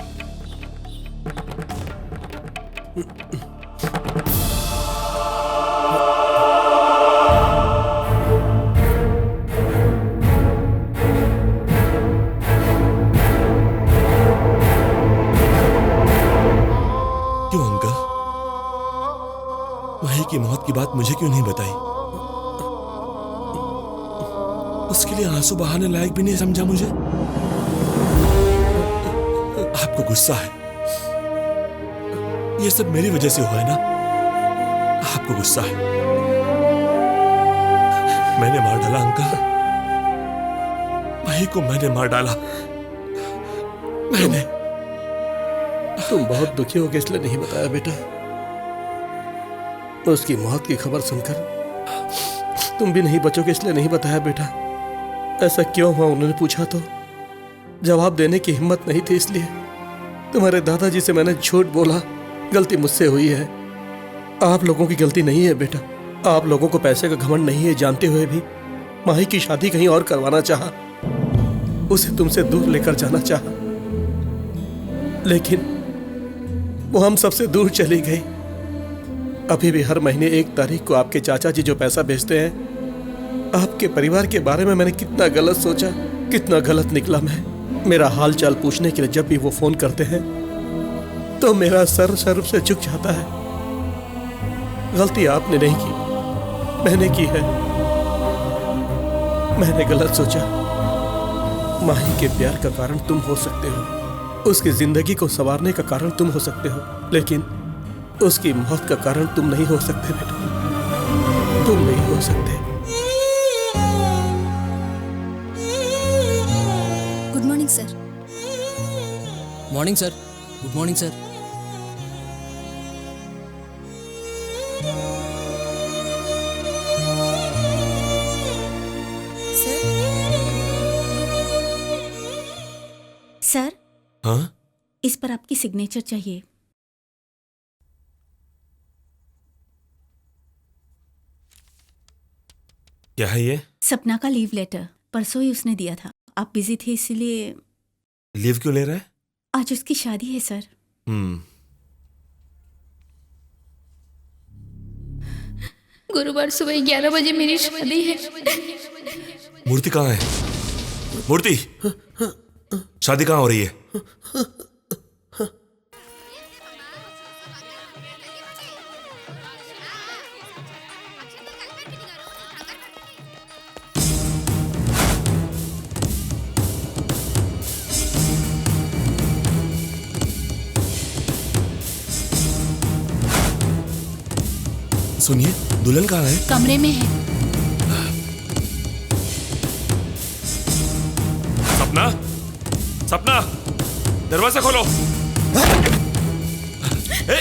क्यों अंकल? माही की मौत की बात मुझे क्यों नहीं बताई? उसके लिए आंसू बहाने लायक भी नहीं समझा मुझे? आपको गुस्सा है? ये सब मेरी वजह से हुआ है ना? आपको गुस्सा है? मैंने मार डाला अंकल। माही को मैंने मार डाला। मैंने। तुम बहुत दुखी हो गए इसलिए नहीं बताया बेटा। उसकी मौत की खबर सुनकर तुम भी नहीं बचोगे इसलिए नहीं बताया बेटा। ऐसा क्यों हुआ उन्होंने पूछा तो जवाब देने की हिम्मत नहीं थी, इसलिए तुम्हारे दादाजी से मैंने झूठ बोला। गलती मुझसे हुई है, आप लोगों की गलती नहीं है बेटा। आप लोगों को पैसे का घमंड नहीं है जानते हुए भी माही की शादी कहीं और करवाना चाहा, उसे तुमसे दूर लेकर जाना चाहा, लेकिन वो हम सबसे दूर चली गई। अभी भी हर महीने 1 तारीख को आपके चाचा जी जो पैसा भेजते हैं, आपके परिवार के बारे में मैंने कितना गलत सोचा, कितना गलत निकला मैं। मेरा हाल चाल पूछने के लिए जब भी वो फोन करते हैं तो मेरा सर शर्म से झुक जाता है। गलती आपने नहीं की, मैंने की है। मैंने गलत सोचा। माही के प्यार का कारण तुम हो सकते हो, उसकी जिंदगी को संवारने का कारण तुम हो सकते हो, लेकिन उसकी मौत का कारण तुम नहीं हो सकते बेटा, तुम नहीं हो सकते। Good morning sir. Morning sir. Good morning sir. Sir, हाँ? इस पर आपकी सिग्नेचर चाहिए। क्या है ये? सपना का लीव लेटर, परसों ही उसने दिया था। आप बिजी थे इसलिए। लीव क्यों ले रहा है? आज उसकी शादी है सर। गुरुवार सुबह 11 बजे मेरी शादी है। मूर्ति कहाँ है? मूर्ति, शादी कहाँ हो रही है? सुनिए, दुल्हन कहाँ है? कमरे में है। सपना, सपना, दरवाजा खोलो। हे,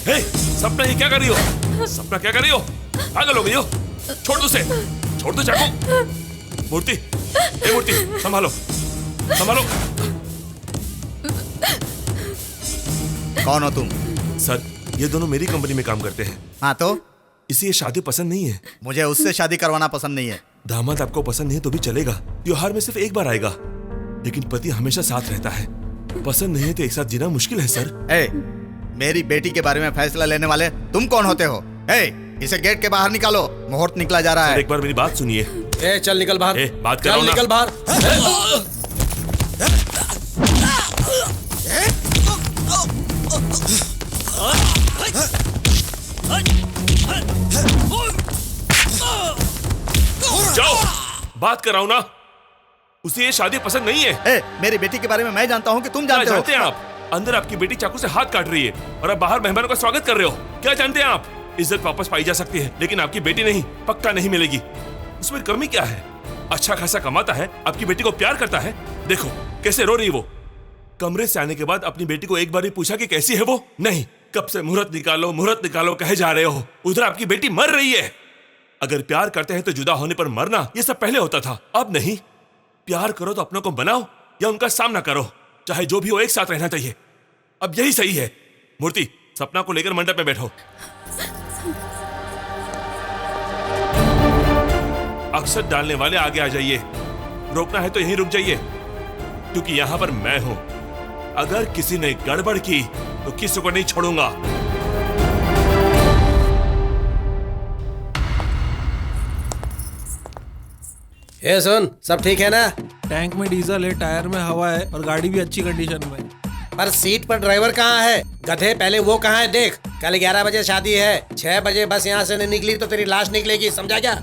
हे, सपना ये क्या कर रही हो? सपना क्या कर रही हो? पागल हो गई हो? छोड़ दो उसे, छोड़ दो चाकू। मूर्ति, हे मूर्ति, संभालो, संभालो। कौन हो तुम? सर, ये दोनों मेरी कंपनी में काम करते हैं। हाँ तो? इसे ये शादी पसंद नहीं है। मुझे उससे शादी करवाना पसंद नहीं है। दामाद आपको पसंद नहीं तो भी चलेगा, त्योहार में सिर्फ एक बार आएगा, लेकिन पति हमेशा साथ रहता है। पसंद नहीं है तो एक साथ जीना मुश्किल है सर। ए, मेरी बेटी के बारे में फैसला लेने वाले तुम कौन होते हो? ए, इसे गेट के बाहर निकालो, मुहूर्त निकला जा रहा है। एक बार मेरी बात सुनिए। ए, चल निकल बाहर। बात कर रहा हूं ना। निकल बाहर। जाओ, बात कर रहा हूं ना। उसे ये शादी पसंद नहीं है। ए, मेरी बेटी के बारे में मैं जानता हूं कि तुम जानते हो। जानते हैं आप? अंदर आपकी बेटी चाकू से हाथ काट रही है और आप बाहर मेहमानों का स्वागत कर रहे हो। क्या जानते हैं आप? इज्जत वापस पाई जा सकती है, लेकिन आपकी बेटी नहीं, पक्का नहीं मिलेगी। उसमें कमी क्या है? अच्छा खासा कमाता है, आपकी बेटी को प्यार करता है। देखो कैसे रो रही वो। कमरे से आने के बाद अपनी बेटी को एक बार भी पूछा कि कैसी है वो? नहीं, कब से मुहूर्त निकालो कहे जा रहे हो। उधर आपकी बेटी मर रही है। अगर प्यार करते हैं तो जुदा होने पर मरना ये सब पहले होता था, अब नहीं। प्यार करो तो अपनों को बनाओ या उनका सामना करो, चाहे जो भी हो एक साथ रहना चाहिए। अब यही सही है। मूर्ति, सपना को लेकर मंडप में बैठो। अक्षत डालने वाले आगे आ जाइए। रोकना है तो यहीं रुक जाइए, क्योंकि यहां पर मैं हूं। अगर किसी ने गड़बड़ की तो किसी को नहीं छोड़ूंगा। ए सुन, सब ठीक है ना? टैंक में डीजल है, टायर में हवा है और गाड़ी भी अच्छी कंडीशन में। पर सीट पर ड्राइवर कहाँ है? गधे, पहले वो कहाँ है देख। कल 11 बजे शादी है, 6 बजे बस यहाँ से नहीं निकली तो तेरी लाश निकलेगी, समझा क्या?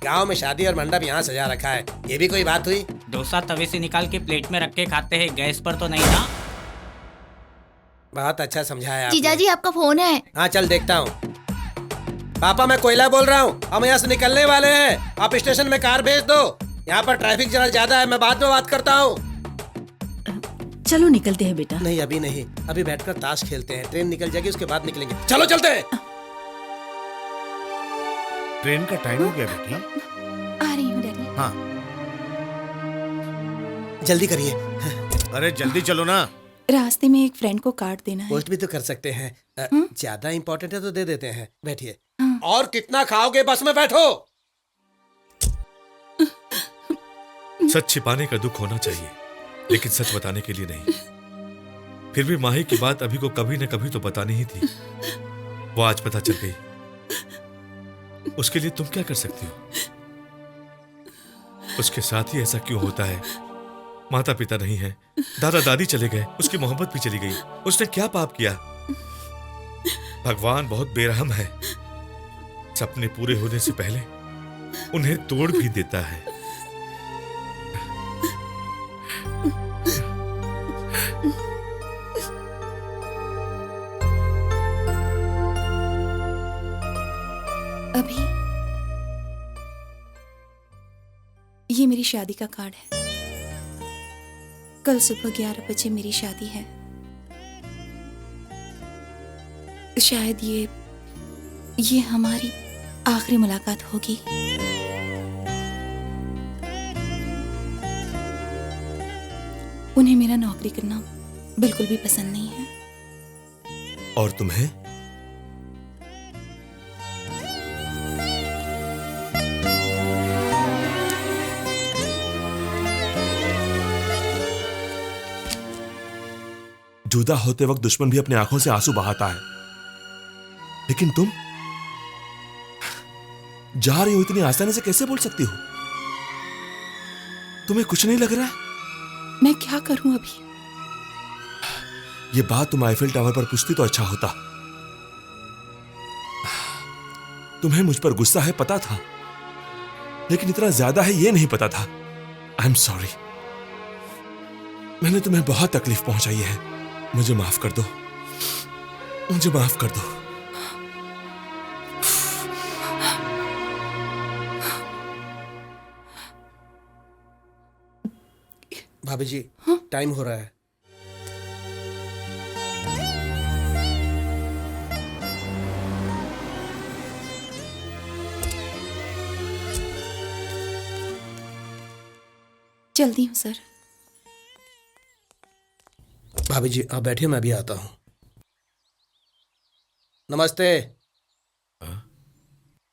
गांव में शादी और मंडप यहाँ सजा रखा है, ये भी कोई बात हुई? डोसा तवे से निकाल के प्लेट में रख के खाते हैं, गैस पर तो नहीं ना। बहुत अच्छा समझाया आपने। जीजाजी आपका फोन है। हाँ चल देखता हूँ। पापा मैं कोयला बोल रहा हूँ, हम यहाँ से निकलने वाले हैं। आप स्टेशन में कार भेज दो, यहाँ पर ट्रैफिक जरा ज्यादा है, मैं बाद में बात करता हूँ। चलो निकलते हैं बेटा। नहीं अभी नहीं, अभी बैठकर ताश खेलते हैं, ट्रेन निकल जाएगी उसके बाद निकलेंगे। चलो चलते हैं। ट्रेन का टाइम हो गया बेटी। आ रही हूँ डैडी। हाँ जल्दी करिए। अरे जल्दी चलो ना। रास्ते में एक फ्रेंड को कार्ड देना है। पोस्ट भी तो कर सकते हैं। ज्यादा इम्पोर्टेंट है तो दे देते हैं। बैठिए। और कितना खाओगे? बस में बैठो। सच छिपाने का दुख होना चाहिए, लेकिन सच बताने के लिए नहीं। फिर भी माही की बात अभी को कभी न कभी तो बतानी ही थी। वो आज पता चल गई, उसके लिए तुम क्या कर सकती हो? उसके साथ ही ऐसा क्यों होता है? माता पिता नहीं है, दादा दादी चले गए, उसकी मोहब्बत भी चली गई। उसने क्या पाप किया? भगवान बहुत बेरहम है, सपने पूरे होने से पहले उन्हें तोड़ भी देता है। अभी ये मेरी शादी का कार्ड है। कल सुबह 11 बजे मेरी शादी है। शायद ये हमारी आखिरी मुलाकात होगी। उन्हें मेरा नौकरी करना बिल्कुल भी पसंद नहीं है। और तुम्हें? जुदा होते वक्त दुश्मन भी अपनी आंखों से आंसू बहाता है, लेकिन तुम जा रही हो इतनी आसानी से कैसे बोल सकती हो? तुम्हें कुछ नहीं लग रहा? मैं क्या करूं अभी? ये बात तुम आईफिल टावर पर पूछती तो अच्छा होता। तुम्हें मुझ पर गुस्सा है पता था, लेकिन इतना ज्यादा है ये नहीं पता था। आई एम सॉरी, मैंने तुम्हें बहुत तकलीफ पहुंचाई है। मुझे माफ कर दो, मुझे माफ कर दो। भाभी जी, टाइम हो रहा है। जल्दी हूँ सर। भाभी जी आप बैठिए, मैं भी आता हूं। नमस्ते।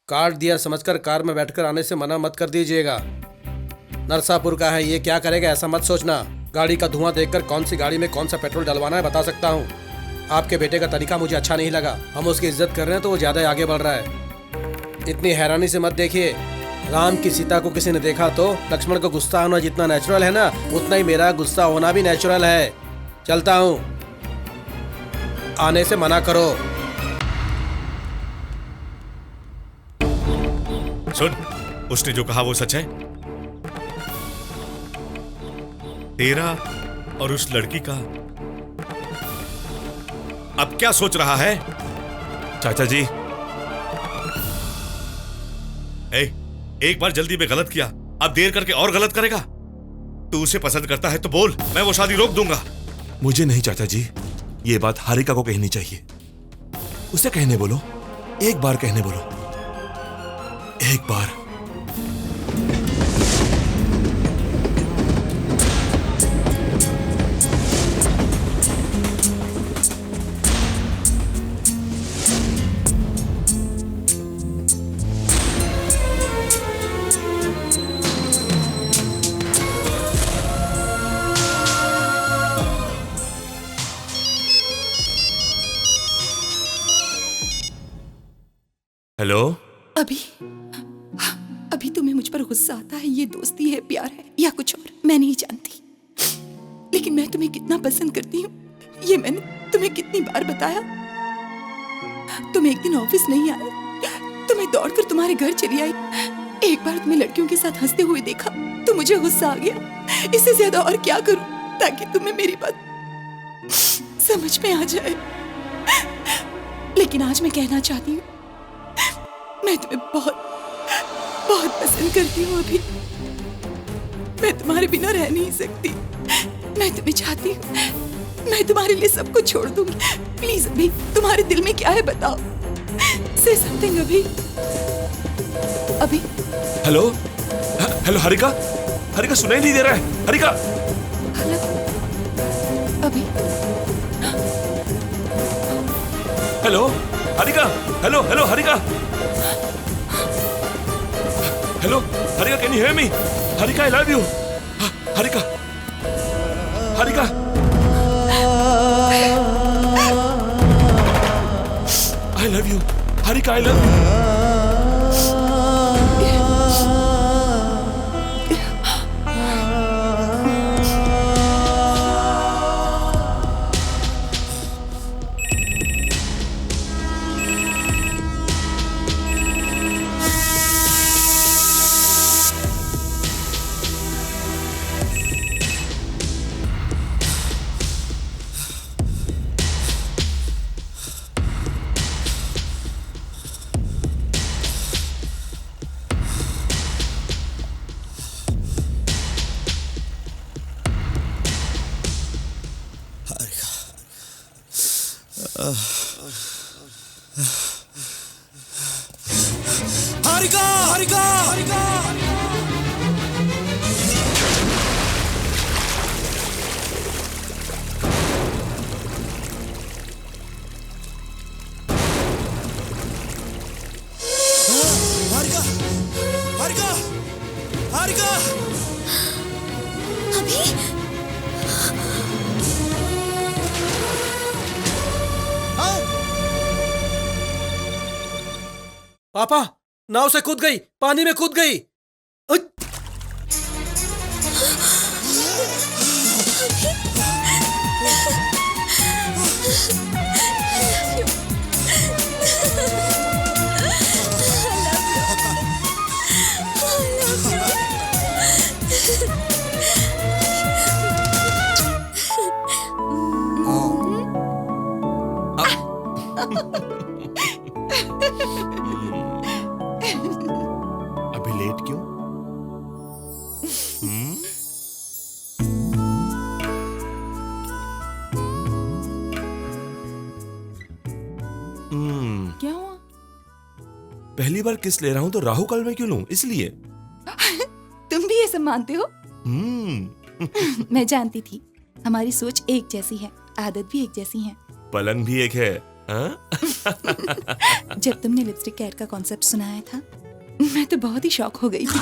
कार्ड दिया समझकर कार में बैठकर आने से मना मत कर दीजिएगा। नरसापुर का है, ये क्या करेगा ऐसा मत सोचना। गाड़ी का धुआं देखकर कौन सी गाड़ी में कौन सा पेट्रोल डलवाना है बता सकता हूँ। आपके बेटे का तरीका मुझे अच्छा नहीं लगा। हम उसकी इज्जत कर रहे हैं तो वो ज्यादा आगे बढ़ रहा है। इतनी हैरानी से मत देखिए। राम की सीता को किसी ने देखा तो लक्ष्मण को गुस्सा होना जितना नेचुरल है ना, उतना ही मेरा गुस्सा होना भी नेचुरल है। चलता हूँ, आने से मना करो। सुन, उसने जो कहा वो सच है। तेरा और उस लड़की का अब क्या सोच रहा है? चाचा जी, एक बार जल्दी में गलत किया, अब देर करके और गलत करेगा? तू उसे पसंद करता है तो बोल, मैं वो शादी रोक दूंगा। मुझे नहीं चाचा जी, ये बात हारिका को कहनी चाहिए। उसे कहने बोलो, एक बार कहने बोलो, एक बार। हेलो। अभी तुम्हें मुझ पर गुस्सा आता है, ये दोस्ती है, प्यार है या कुछ और, मैं नहीं जानती। लेकिन मैं तुम्हें कितना पसंद करती हूँ ये मैंने तुम्हें कितनी बार बताया। तुम एक दिन ऑफिस नहीं आए तो मैं दौड़कर तुम्हारे घर चली आई। एक बार तुम्हें लड़कियों के साथ हंसते हुए देखा तो मुझे गुस्सा आ गया। इससे ज्यादा और क्या करूं ताकि तुम्हें मेरी बात समझ में आ जाए। लेकिन आज मैं कहना चाहती हूँ, मैं तुम्हें बहुत बहुत पसंद करती हूँ। अभी मैं तुम्हारे बिना रह नहीं सकती। मैं तुम्हें चाहती हूँ, मैं तुम्हारे लिए सब कुछ छोड़ दूंगी। प्लीज अभी, तुम्हारे दिल में क्या है बताओ। से समथिंग अभी। हेलो हेलो हारिका, हारिका सुनाई नहीं दे रहा है। हारिका, हेलो अभी। Hello Harika, hello hello Harika, hello Harika, can you hear me? Harika, I love you. Harika, Harika, I love you. Harika, I love you. Harika Harika Harika Harika Harika Harika अभी पापा नाव से कूद गई, पानी में कूद गई। अभी लेट क्यों? क्या हुआ? पहली बार किस ले रहा हूं तो राहु काल में क्यों लूं? इसलिए। तुम भी ये सब मानते हो? मैं जानती थी हमारी सोच एक जैसी है, आदत भी एक जैसी है। पलंग भी एक है। जब तुमने लिपस्टिक कैट का कॉन्सेप्ट सुनाया था, मैं तो बहुत ही शॉक हो गई थी।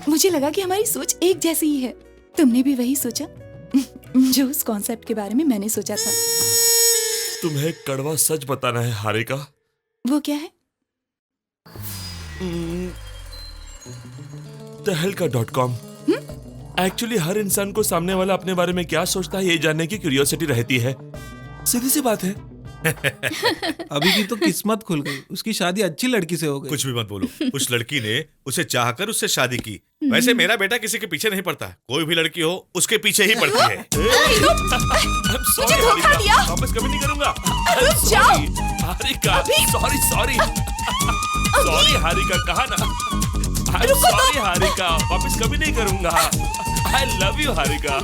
मुझे लगा कि हमारी सोच एक जैसी ही है। तुमने भी वही सोचा जो उस कॉन्सेप्ट के बारे में मैंने सोचा था। तुम्हें कड़वा सच बताना है हारिका। वो क्या है? tehelka.com। एक्चुअली हर इंसान को सामने वाला अपने बारे में क्या सोचता है ये जानने की क्यूरियोसिटी रहती है। सीधी सी बात है। अभी की तो किस्मत खुल गई, उसकी शादी अच्छी लड़की से हो गई। कुछ भी मत बोलो, उस लड़की ने उसे चाहकर उससे शादी की। वैसे मेरा बेटा किसी के पीछे नहीं पड़ता, कोई भी लड़की हो उसके पीछे ही पड़ती है। मुझे धोखा दिया। वापस कभी नहीं करूंगा। रुक जाओ। Harika, sorry sorry sorry Harika, कहा ना। सॉरी हारिका, वापस कभी नहीं करूंगा। I love you Harika.